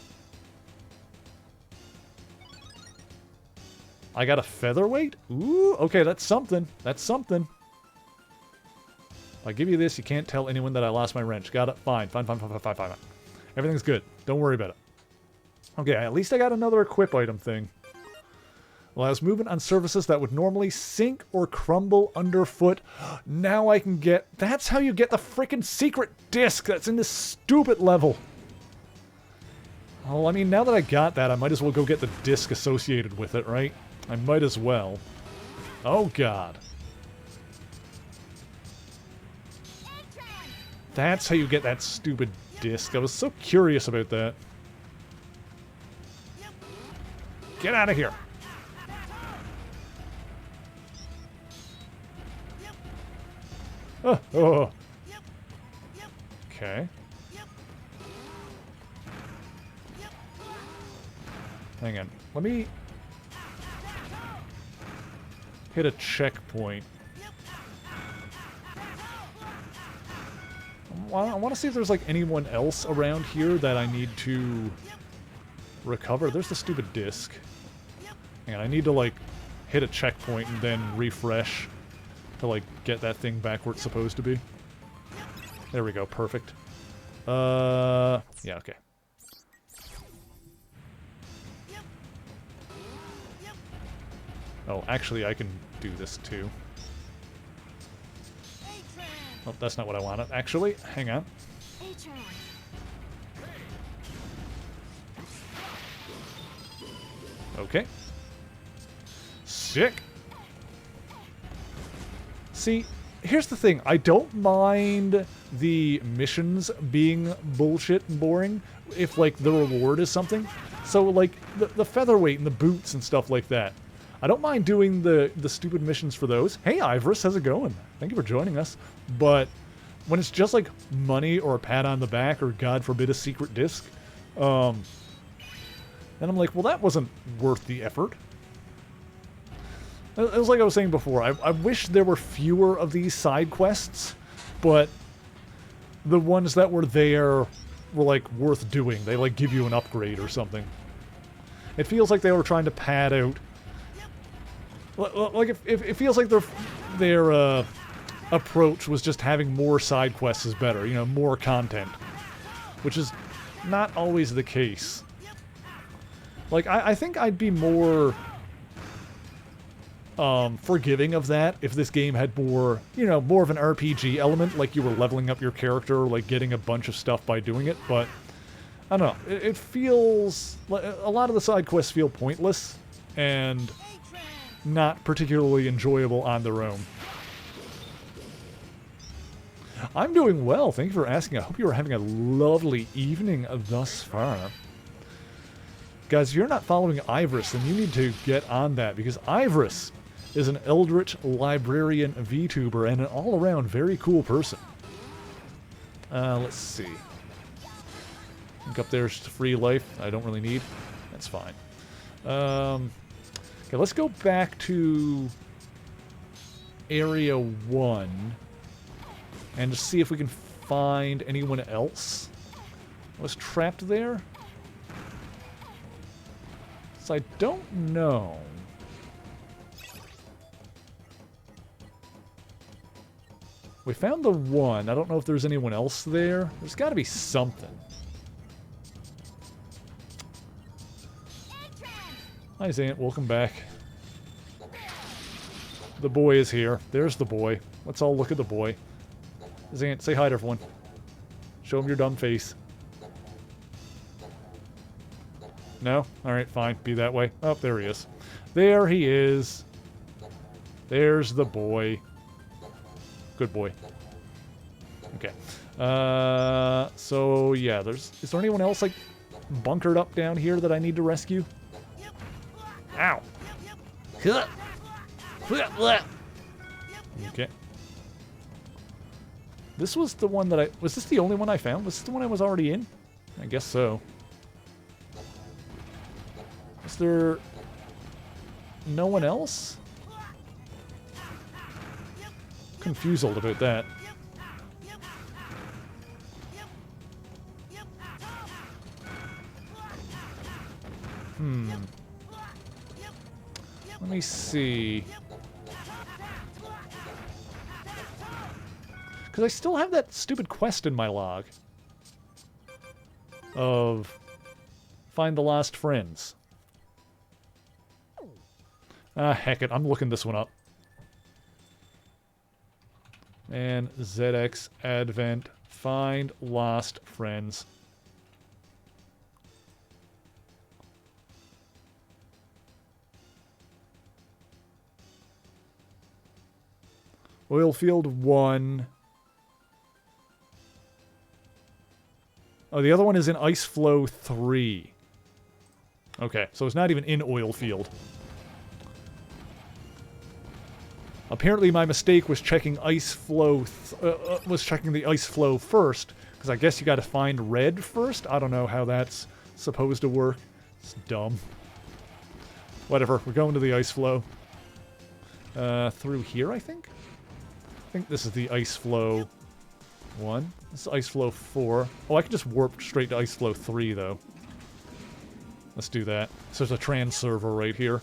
I got a featherweight? Ooh, okay, that's something. That's something. If I give you this, you can't tell anyone that I lost my wrench. Got it? Fine. Fine. Everything's good. Don't worry about it. Okay, at least I got another equip item thing. Allows movement on surfaces that would normally sink or crumble underfoot. Now I can get... That's how you get the frickin' secret disc that's in this stupid level. Well, I mean, now that I got that, I might as well go get the disc associated with it, right? I might as well. Oh, God. That's how you get that stupid disc. I was so curious about that. Get out of here. Oh. Okay. Hang on. Let me hit a checkpoint. I want to see if there's, like, anyone else around here that I need to recover. There's the stupid disc. And I need to, like, hit a checkpoint and then refresh to, like, get that thing back where it's supposed to be. There we go. Perfect. Yeah, okay. Oh, actually, I can do this, too. Oh, that's not what I wanted. Actually, hang on. Okay. Sick. See, here's the thing. I don't mind the missions being bullshit and boring if, like, the reward is something. So, like, the featherweight and the boots and stuff like that. I don't mind doing the stupid missions for those. Hey, Ivorus, how's it going? Thank you for joining us. But when it's just like money or a pat on the back or, God forbid, a secret disc, then I'm like, well, that wasn't worth the effort. It was like I was saying before. I wish there were fewer of these side quests, but the ones that were there were, like, worth doing. They, like, give you an upgrade or something. It feels like they were trying to pad out... Like, it feels like their approach was just having more side quests is better, you know, more content. Which is not always the case. Like, I think I'd be more forgiving of that if this game had more, you know, more of an RPG element, like you were leveling up your character, like getting a bunch of stuff by doing it, but I don't know. It feels... A lot of the side quests feel pointless, and not particularly enjoyable on their own. I'm doing well. Thank you for asking. I hope you are having a lovely evening thus far. Guys, if you're not following Ivorus, then you need to get on that, because Ivorus is an Eldritch Librarian VTuber and an all-around very cool person. Let's see. I think up there's free life I don't really need. That's fine. Okay, let's go back to Area 1 and just see if we can find anyone else. Was trapped there? So I don't know. We found the one. I don't know if there's anyone else there. There's got to be something. Hi, Zant. Welcome back. The boy is here. There's the boy. Let's all look at the boy. Zant, say hi to everyone. Show him your dumb face. No? Alright, fine. Be that way. Oh, there he is. There he is. There's the boy. Good boy. Okay. So, yeah, is there anyone else, like, bunkered up down here that I need to rescue? Ow! Okay. This was the one that was this the only one I found? Was this the one I was already in? I guess so. Is there no one else? Confused about that. Let me see. Because I still have that stupid quest in my log. Of find the lost friends. Ah, heck it. I'm looking this one up. And ZX Advent. Find lost friends. Oilfield 1. Oh, the other one is in Ice Flow 3. Okay, so it's not even in Oilfield. Apparently my mistake was checking Ice Flow, was checking the Ice Flow first, because I guess you gotta find red first? I don't know how that's supposed to work. It's dumb. Whatever, we're going to the Ice Flow. Through here, I think? I think this is the Ice Flow 1. This is Ice Flow 4. Oh, I can just warp straight to Ice Flow 3, though. Let's do that. So there's a trans server right here.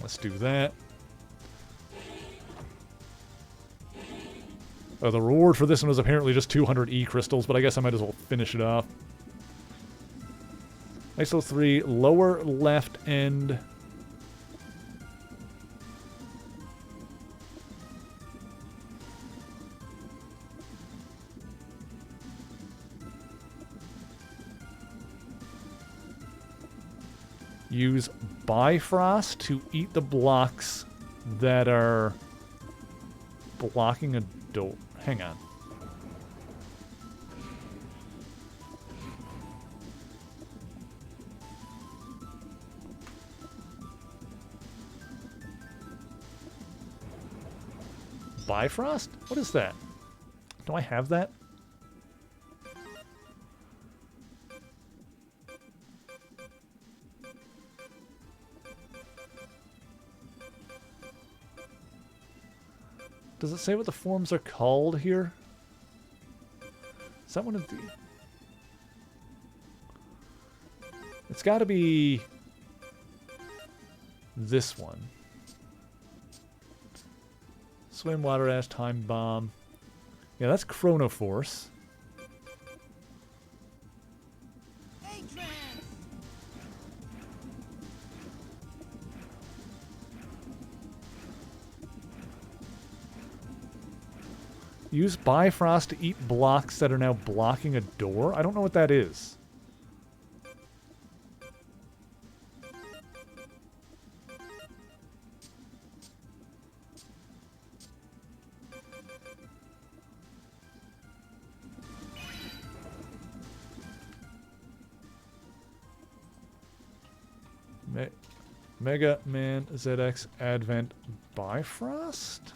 Let's do that. Oh, the reward for this one was apparently just 200 E-crystals, but I guess I might as well finish it off. ISO 3, lower left end. Use Bifrost to eat the blocks that are blocking a door. Hang on. Bifrost? What is that? Do I have that? Does it say what the forms are called here? Is that one of the... It's got to be this one. Swim, Water Ash, Time Bomb. Yeah, that's Chronoforce. Use Bifrost to eat blocks that are now blocking a door? I don't know what that is. Mega Man ZX Advent Bifrost?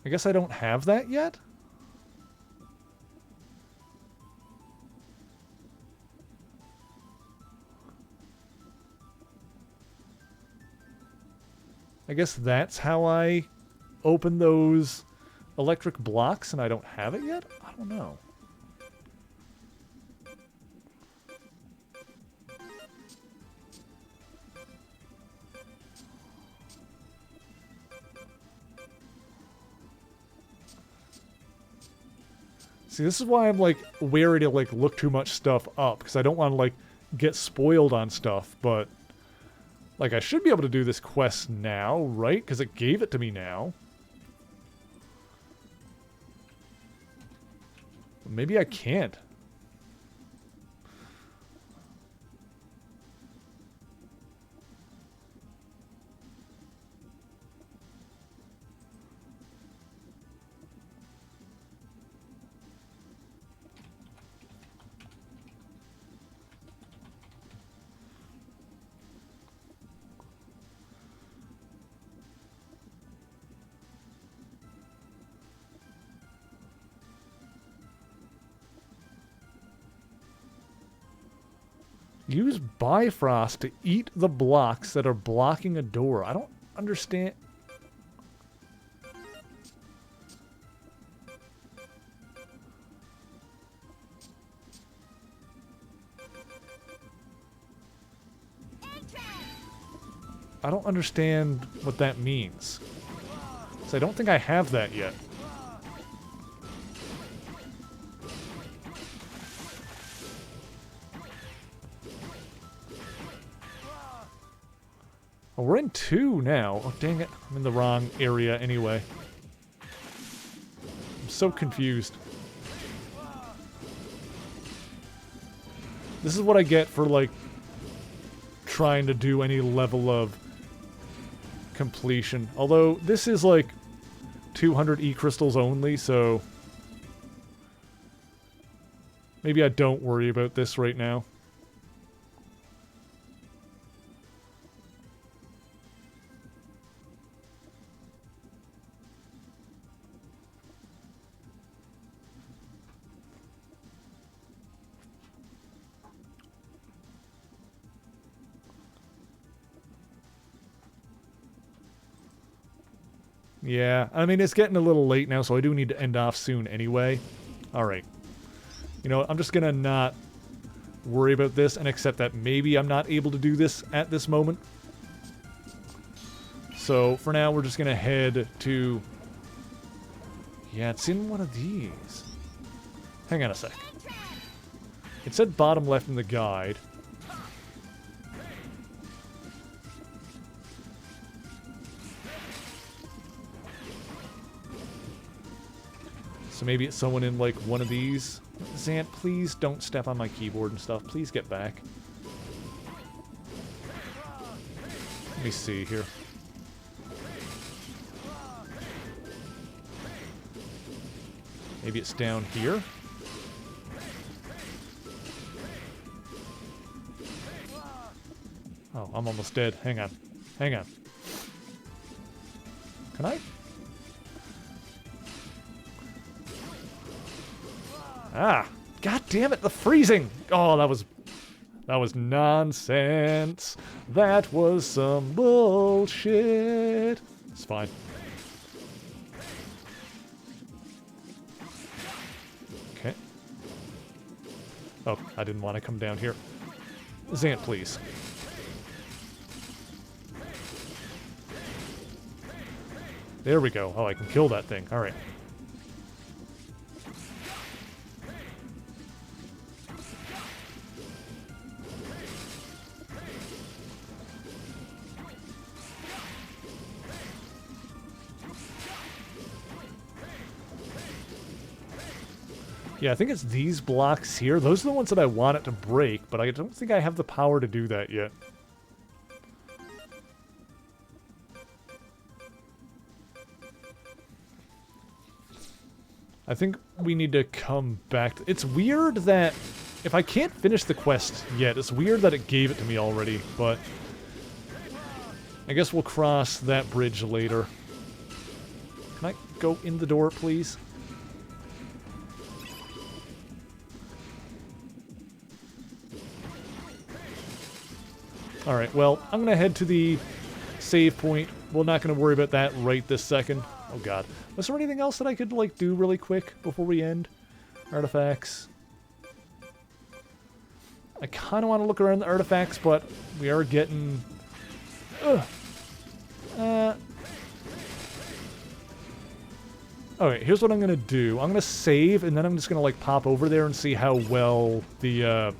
I guess I don't have that yet? I guess that's how I open those electric blocks and I don't have it yet? I don't know. See, this is why I'm, like, wary to, like, look too much stuff up, because I don't want to, like, get spoiled on stuff, but, like, I should be able to do this quest now, right? Because it gave it to me now. Maybe I can't. Use Bifrost to eat the blocks that are blocking a door. I don't understand. I don't understand what that means. So I don't think I have that yet. Oh, we're in 2 now. Oh, dang it. I'm in the wrong area anyway. I'm so confused. This is what I get for, like, trying to do any level of completion. Although, this is, like, 200 E-crystals only, so maybe I don't worry about this right now. Yeah, I mean, it's getting a little late now, so I do need to end off soon anyway. Alright. You know what, I'm just gonna not worry about this and accept that maybe I'm not able to do this at this moment. So, for now, we're just gonna head to... Yeah, it's in one of these. Hang on a sec. It said bottom left in the guide. So maybe it's someone in, like, one of these. Zant, please don't step on my keyboard and stuff. Please get back. Let me see here. Maybe it's down here? Oh, I'm almost dead. Hang on. Hang on. Can I? Ah, god damn it, the freezing! Oh, that was nonsense. That was some bullshit. It's fine. Okay. Oh, I didn't want to come down here. Zant, please. There we go. Oh, I can kill that thing. Alright. Yeah, I think it's these blocks here. Those are the ones that I want it to break, but I don't think I have the power to do that yet. I think we need to come back. It's weird that if I can't finish the quest yet, it's weird that it gave it to me already, but I guess we'll cross that bridge later. Can I go in the door, please? Alright, well, I'm going to head to the save point. We're not going to worry about that right this second. Oh god. Was there anything else that I could, like, do really quick before we end? Artifacts. I kind of want to look around the artifacts, but we are getting... Okay, here's what I'm going to do. I'm going to save, and then I'm just going to, like, pop over there and see how well the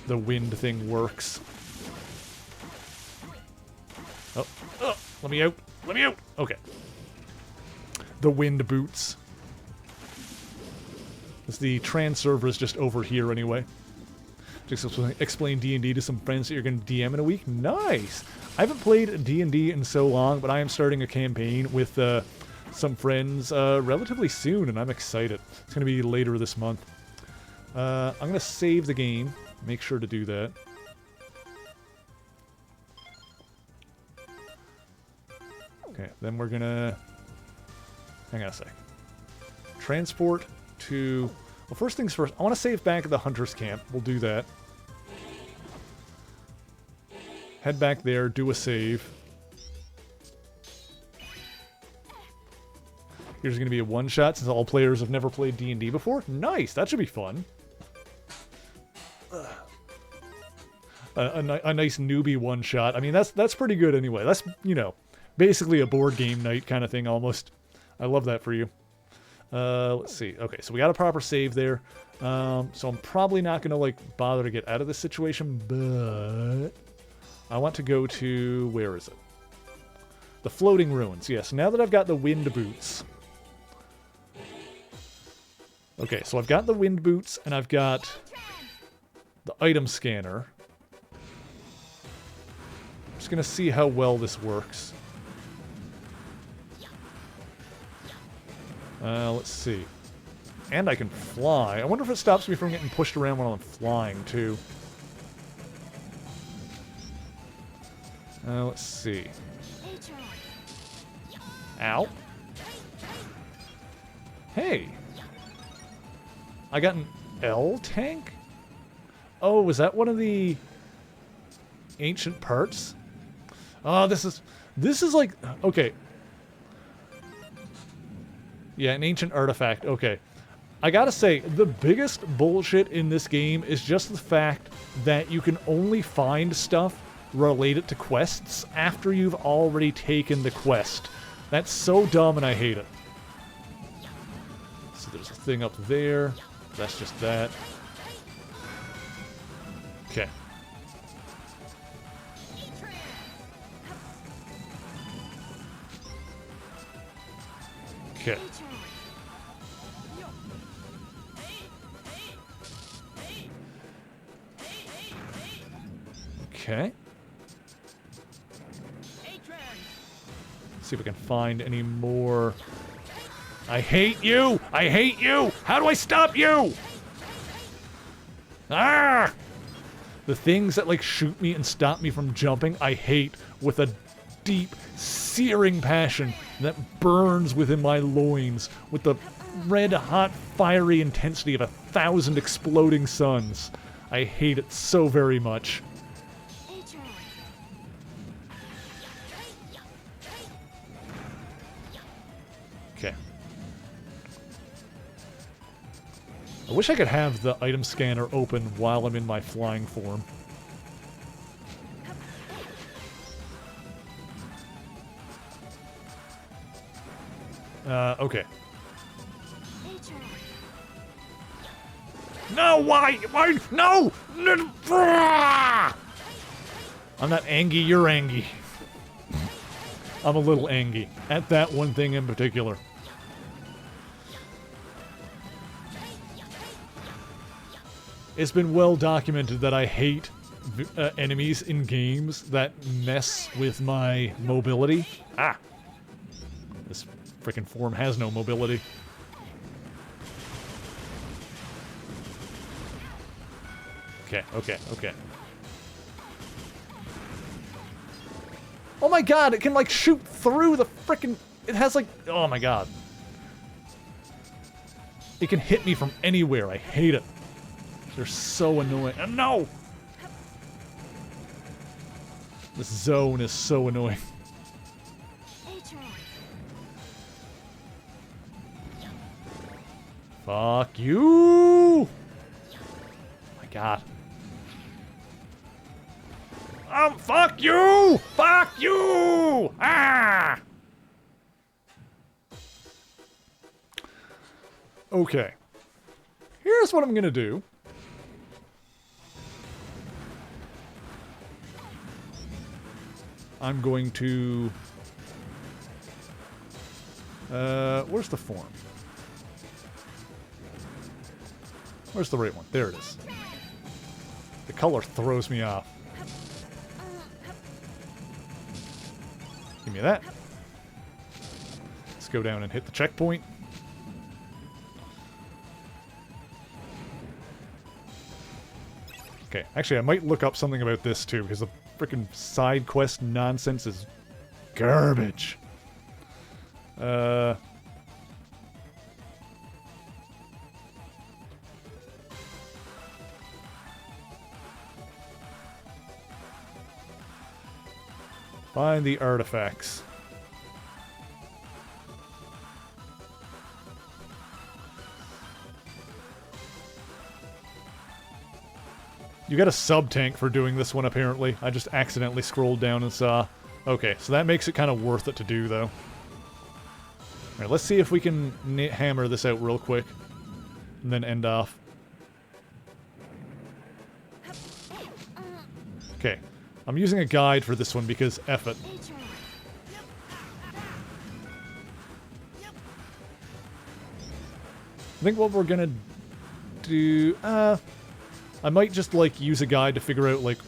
wind thing works. Oh, let me out. Let me out. Okay. The wind boots. The trans server is just over here anyway. Just explain D&D to some friends that you're going to DM in a week. Nice! I haven't played D&D in so long, but I am starting a campaign with some friends relatively soon, and I'm excited. It's going to be later this month. I'm going to save the game. Make sure to do that. Okay, then we're going to... Hang on a sec. Transport to... Well, first things first, I want to save back at the Hunter's Camp. We'll do that. Head back there, do a save. Here's going to be a one-shot since all players have never played D&D before. Nice! That should be fun. A nice newbie one-shot. I mean, that's pretty good anyway. That's, you know, basically a board game night kind of thing almost. I love that for you. Let's see. Okay, so we got a proper save there. So I'm probably not going to, like, bother to get out of this situation, but I want to go to... Where is it? The Floating Ruins. Yes, now that I've got the wind boots... Okay, so I've got the wind boots, and I've got the item scanner. I'm just going to see how well this works. Let's see. And I can fly. I wonder if it stops me from getting pushed around while I'm flying, too. Let's see. Ow. Hey! I got an L tank? Oh, was that one of the ancient parts? Oh, this is like... Okay. Yeah, an ancient artifact. Okay. I gotta say, the biggest bullshit in this game is just the fact that you can only find stuff related to quests after you've already taken the quest. That's so dumb and I hate it. So there's a thing up there. That's just that. Okay. Okay. Okay. See if we can find any more. I hate you! I hate you! How do I stop you? Ah! The things that, like, shoot me and stop me from jumping, I hate with a deep, searing passion that burns within my loins with the red-hot, fiery intensity of 1,000 exploding suns. I hate it so very much. Okay. I wish I could have the item scanner open while I'm in my flying form. Okay. No, why? Why? No! I'm not angry, you're angry. I'm a little angry at that one thing in particular. It's been well documented that I hate enemies in games that mess with my mobility. Ah! This frickin' form has no mobility. Okay. Oh my god, it can like shoot through the frickin'... It has like... Oh my god. It can hit me from anywhere. I hate it. They're so annoying. Oh, no! This zone is so annoying. Fuck you! Oh my god. Fuck you! Fuck you! Ah! Okay. Here's what I'm gonna do. I'm going to... where's the form? Where's the right one? There it is. The color throws me off. Give me that. Let's go down and hit the checkpoint. Okay, actually I might look up something about this too, because the freaking side quest nonsense is garbage. Find the artifacts. You get a sub-tank for doing this one, apparently. I just accidentally scrolled down and saw. Okay, so that makes it kind of worth it to do, though. Alright, let's see if we can hammer this out real quick. And then end off. Okay. I'm using a guide for this one because F it. I think what we're gonna do... I might just, like, use a guide to figure out, like...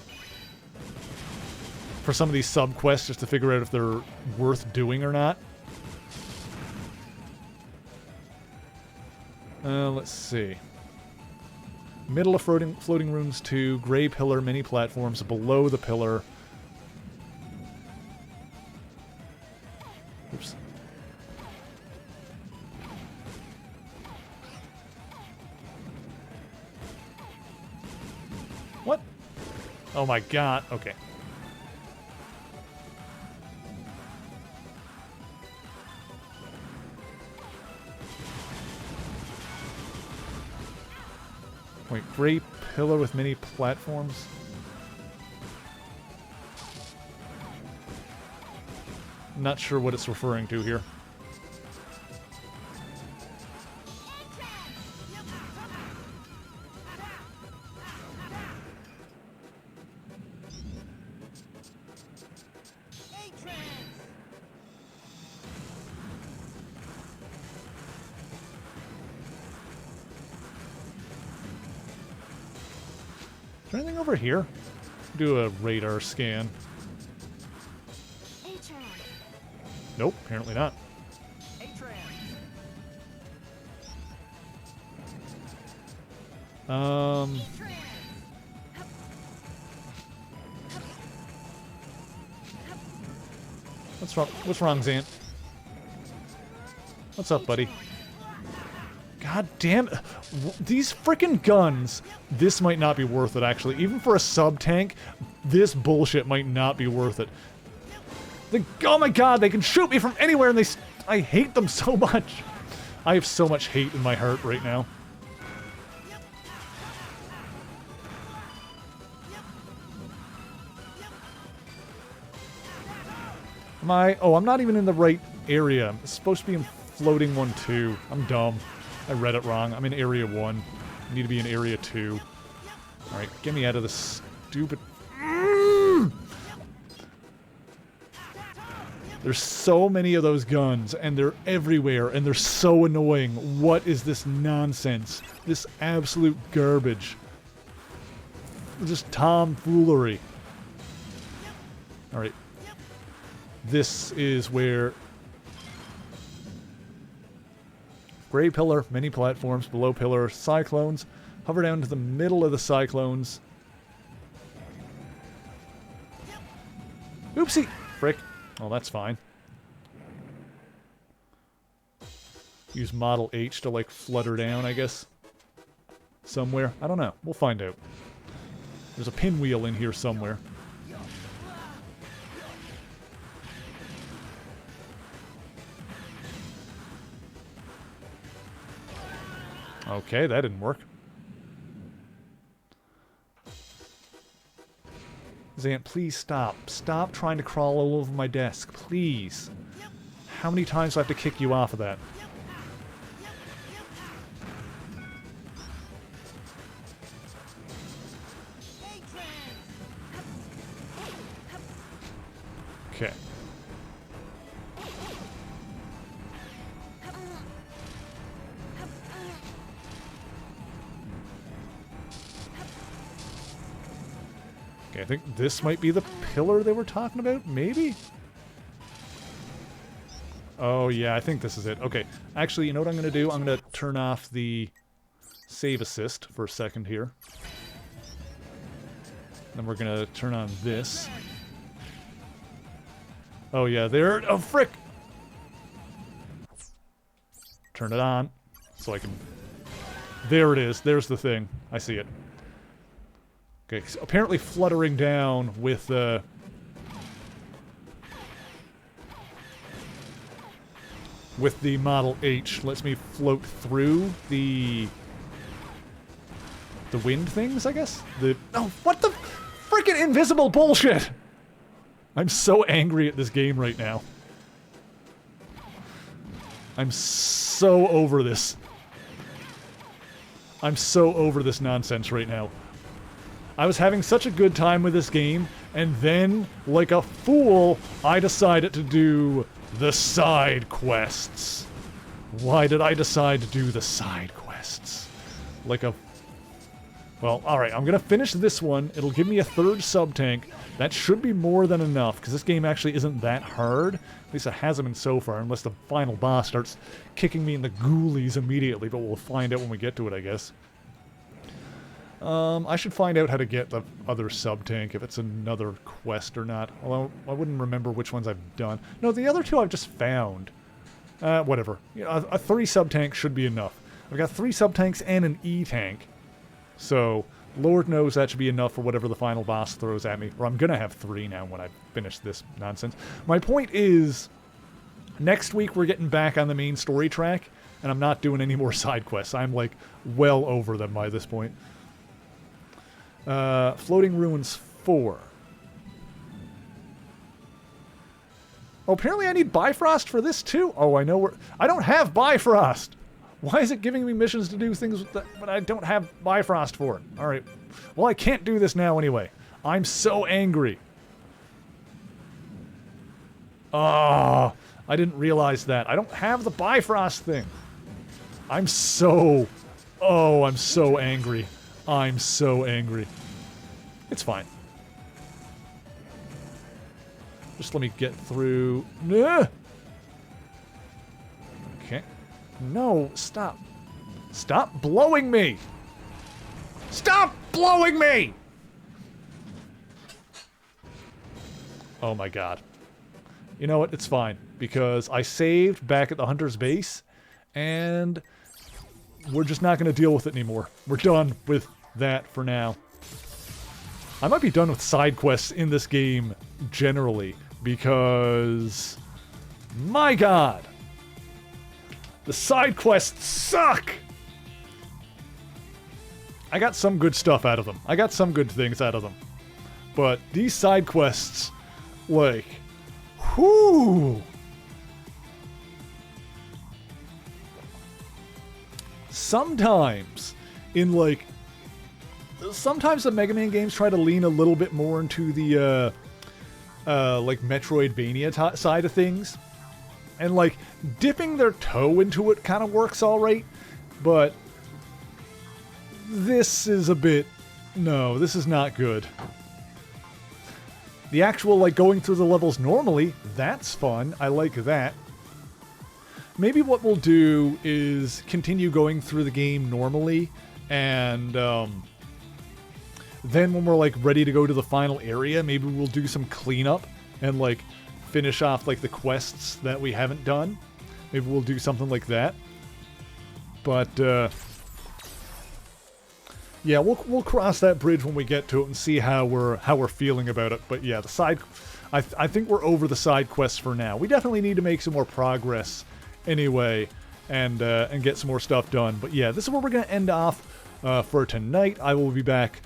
For some of these sub-quests, just to figure out if they're worth doing or not. Let's see. Middle of floating rooms 2, gray pillar, mini platforms below the pillar. Oops. What? Oh my god, okay. Wait, gray pillar with many platforms? Not sure what it's referring to here. Is there anything over here? Do a radar scan. Nope, apparently not. What's wrong? What's wrong, Zant? What's up, buddy? God damn it. These freaking guns. This might not be worth it, actually. Even for a sub-tank, this bullshit might not be worth it. Oh my god, they can shoot me from anywhere and I hate them so much. I have so much hate in my heart right now. Am I? Oh, I'm not even in the right area. I'm supposed to be in floating 1 too. I'm dumb. I read it wrong. I'm in area 1. I need to be in area 2. Alright, get me out of this stupid... There's so many of those guns, and they're everywhere, and they're so annoying. What is this nonsense? This absolute garbage. Just tomfoolery. Alright. This is where... Gray pillar, many platforms, below pillar, cyclones. Hover down to the middle of the cyclones. Oopsie! Frick. Oh, that's fine. Use Model H to, like, flutter down, I guess. Somewhere. I don't know. We'll find out. There's a pinwheel in here somewhere. Okay, that didn't work. Zant, please stop. Stop trying to crawl all over my desk. Please. How many times do I have to kick you off of that? Okay. Okay, I think this might be the pillar they were talking about, maybe? Oh, yeah, I think this is it. Okay, actually, you know what I'm going to do? I'm going to turn off the save assist for a second here. Then we're going to turn on this. Oh, yeah, there. Oh, frick! Turn it on so I can... There it is. There's the thing. I see it. Okay, so apparently fluttering down with the Model H lets me float through the wind things, I guess? Oh, what the freaking invisible bullshit! I'm so angry at this game right now. I'm so over this. I'm so over this nonsense right now. I was having such a good time with this game, and then, like a fool, I decided to do the side quests. Why did I decide to do the side quests? Like a... Well, alright, I'm gonna finish this one. It'll give me a third sub-tank. That should be more than enough, because this game actually isn't that hard. At least it hasn't been so far, unless the final boss starts kicking me in the ghoulies immediately, but we'll find out when we get to it, I guess. I should find out how to get the other sub-tank, if it's another quest or not. Although, I wouldn't remember which ones I've done. No, the other two I've just found. Whatever. You know, a 3 sub-tank should be enough. I've got 3 sub-tanks and an E-tank. So, Lord knows that should be enough for whatever the final boss throws at me. Or I'm gonna have 3 now when I finish this nonsense. My point is, next week we're getting back on the main story track, and I'm not doing any more side quests. I'm, like, well over them by this point. Floating Ruins 4. Oh, apparently I need Bifrost for this too? Oh, I know where... I don't have Bifrost! Why is it giving me missions to do things with that, but I don't have Bifrost for it? Alright. Well, I can't do this now anyway. I'm so angry. Ah, I didn't realize that. I don't have the Bifrost thing. I'm so... Oh, I'm so angry. I'm so angry. It's fine. Just let me get through... Okay. No, stop. Stop blowing me! Stop blowing me! Oh my god. You know what? It's fine. Because I saved back at the Hunter's base, and we're just not going to deal with it anymore. We're done with that for now. I might be done with side quests in this game generally, because... My god! The side quests suck! I got some good stuff out of them. I got some good things out of them. But these side quests, like... Whoo! Sometimes, in like... Sometimes the Mega Man games try to lean a little bit more into the, like, Metroidvania side of things. And, like, dipping their toe into it kind of works alright. But this is a bit... No, this is not good. The actual, like, going through the levels normally, that's fun. I like that. Maybe what we'll do is continue going through the game normally, and, then when we're, like, ready to go to the final area, maybe we'll do some cleanup and like finish off like the quests that we haven't done. Maybe we'll do something like that. But yeah, we'll cross that bridge when we get to it and see how we're feeling about it. But yeah, the side, I think we're over the side quests for now. We definitely need to make some more progress anyway, and get some more stuff done. But yeah, this is where we're gonna end off for tonight. I will be back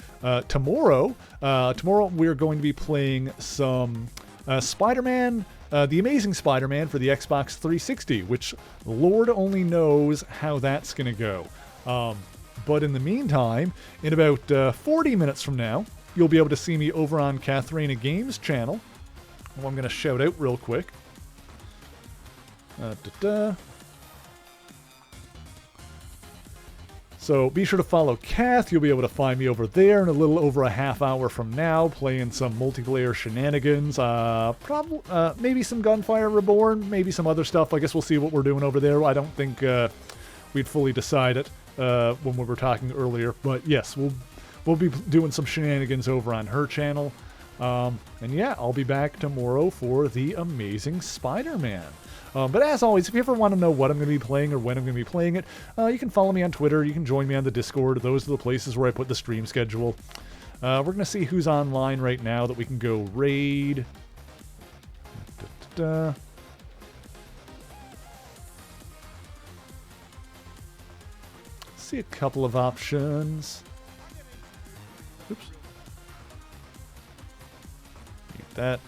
tomorrow. Tomorrow we're going to be playing some Spider-Man, The Amazing Spider-Man for the Xbox 360, which Lord only knows how that's gonna go. But in the meantime, in about 40 minutes from now, you'll be able to see me over on Katharina Games channel, who I'm going to shout out real quick. So be sure to follow Kath. You'll be able to find me over there in a little over a half hour from now, playing some multiplayer shenanigans. Maybe some Gunfire Reborn, maybe some other stuff. I guess we'll see what we're doing over there. I don't think we'd fully decide it when we were talking earlier, but yes, we'll be doing some shenanigans over on her channel. And yeah, I'll be back tomorrow for The Amazing Spider-Man. But as always, if you ever want to know what I'm going to be playing or when I'm going to be playing it, you can follow me on Twitter, you can join me on the Discord. Those are the places where I put the stream schedule. We're going to see who's online right now that we can go raid. See a couple of options. Oops. Mute that.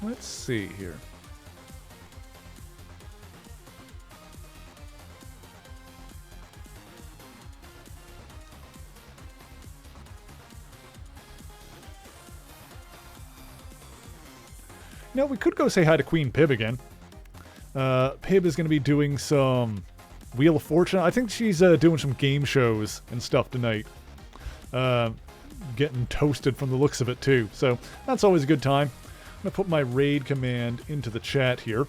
Let's see here. No, we could go say hi to Queen Pib again. Pib is going to be doing some Wheel of Fortune. I think she's doing some game shows and stuff tonight. Getting toasted from the looks of it, too. So that's always a good time. I'm going to put my raid command into the chat here.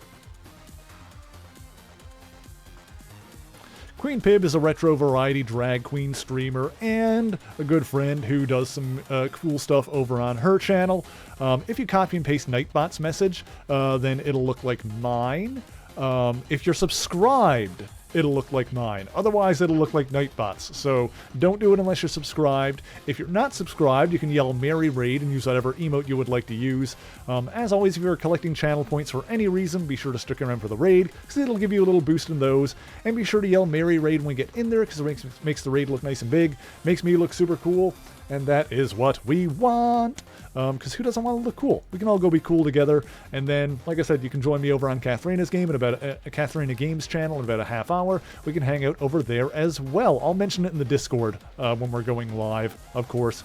Queen Pib is a retro variety drag queen streamer and a good friend who does some cool stuff over on her channel. If you copy and paste Nightbot's message, then it'll look like mine. If you're subscribed, it'll look like mine. Otherwise, it'll look like Nightbot's. So don't do it unless you're subscribed. If you're not subscribed, you can yell Merry Raid and use whatever emote you would like to use. As always, if you're collecting channel points for any reason, be sure to stick around for the raid, because it'll give you a little boost in those. And be sure to yell Merry Raid when we get in there, because it makes the raid look nice and big, makes me look super cool, and that is what we want. Because who doesn't want to look cool? We can all go be cool together. And then, like I said, you can join me over on Katharina's game in about Katharina Games channel in about a half hour. We can hang out over there as well. I'll mention it in the Discord when we're going live, of course.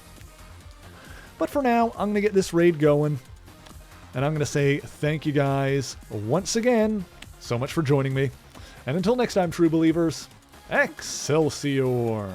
But for now, I'm going to get this raid going. And I'm going to say thank you guys once again so much for joining me. And until next time, true believers, Excelsior!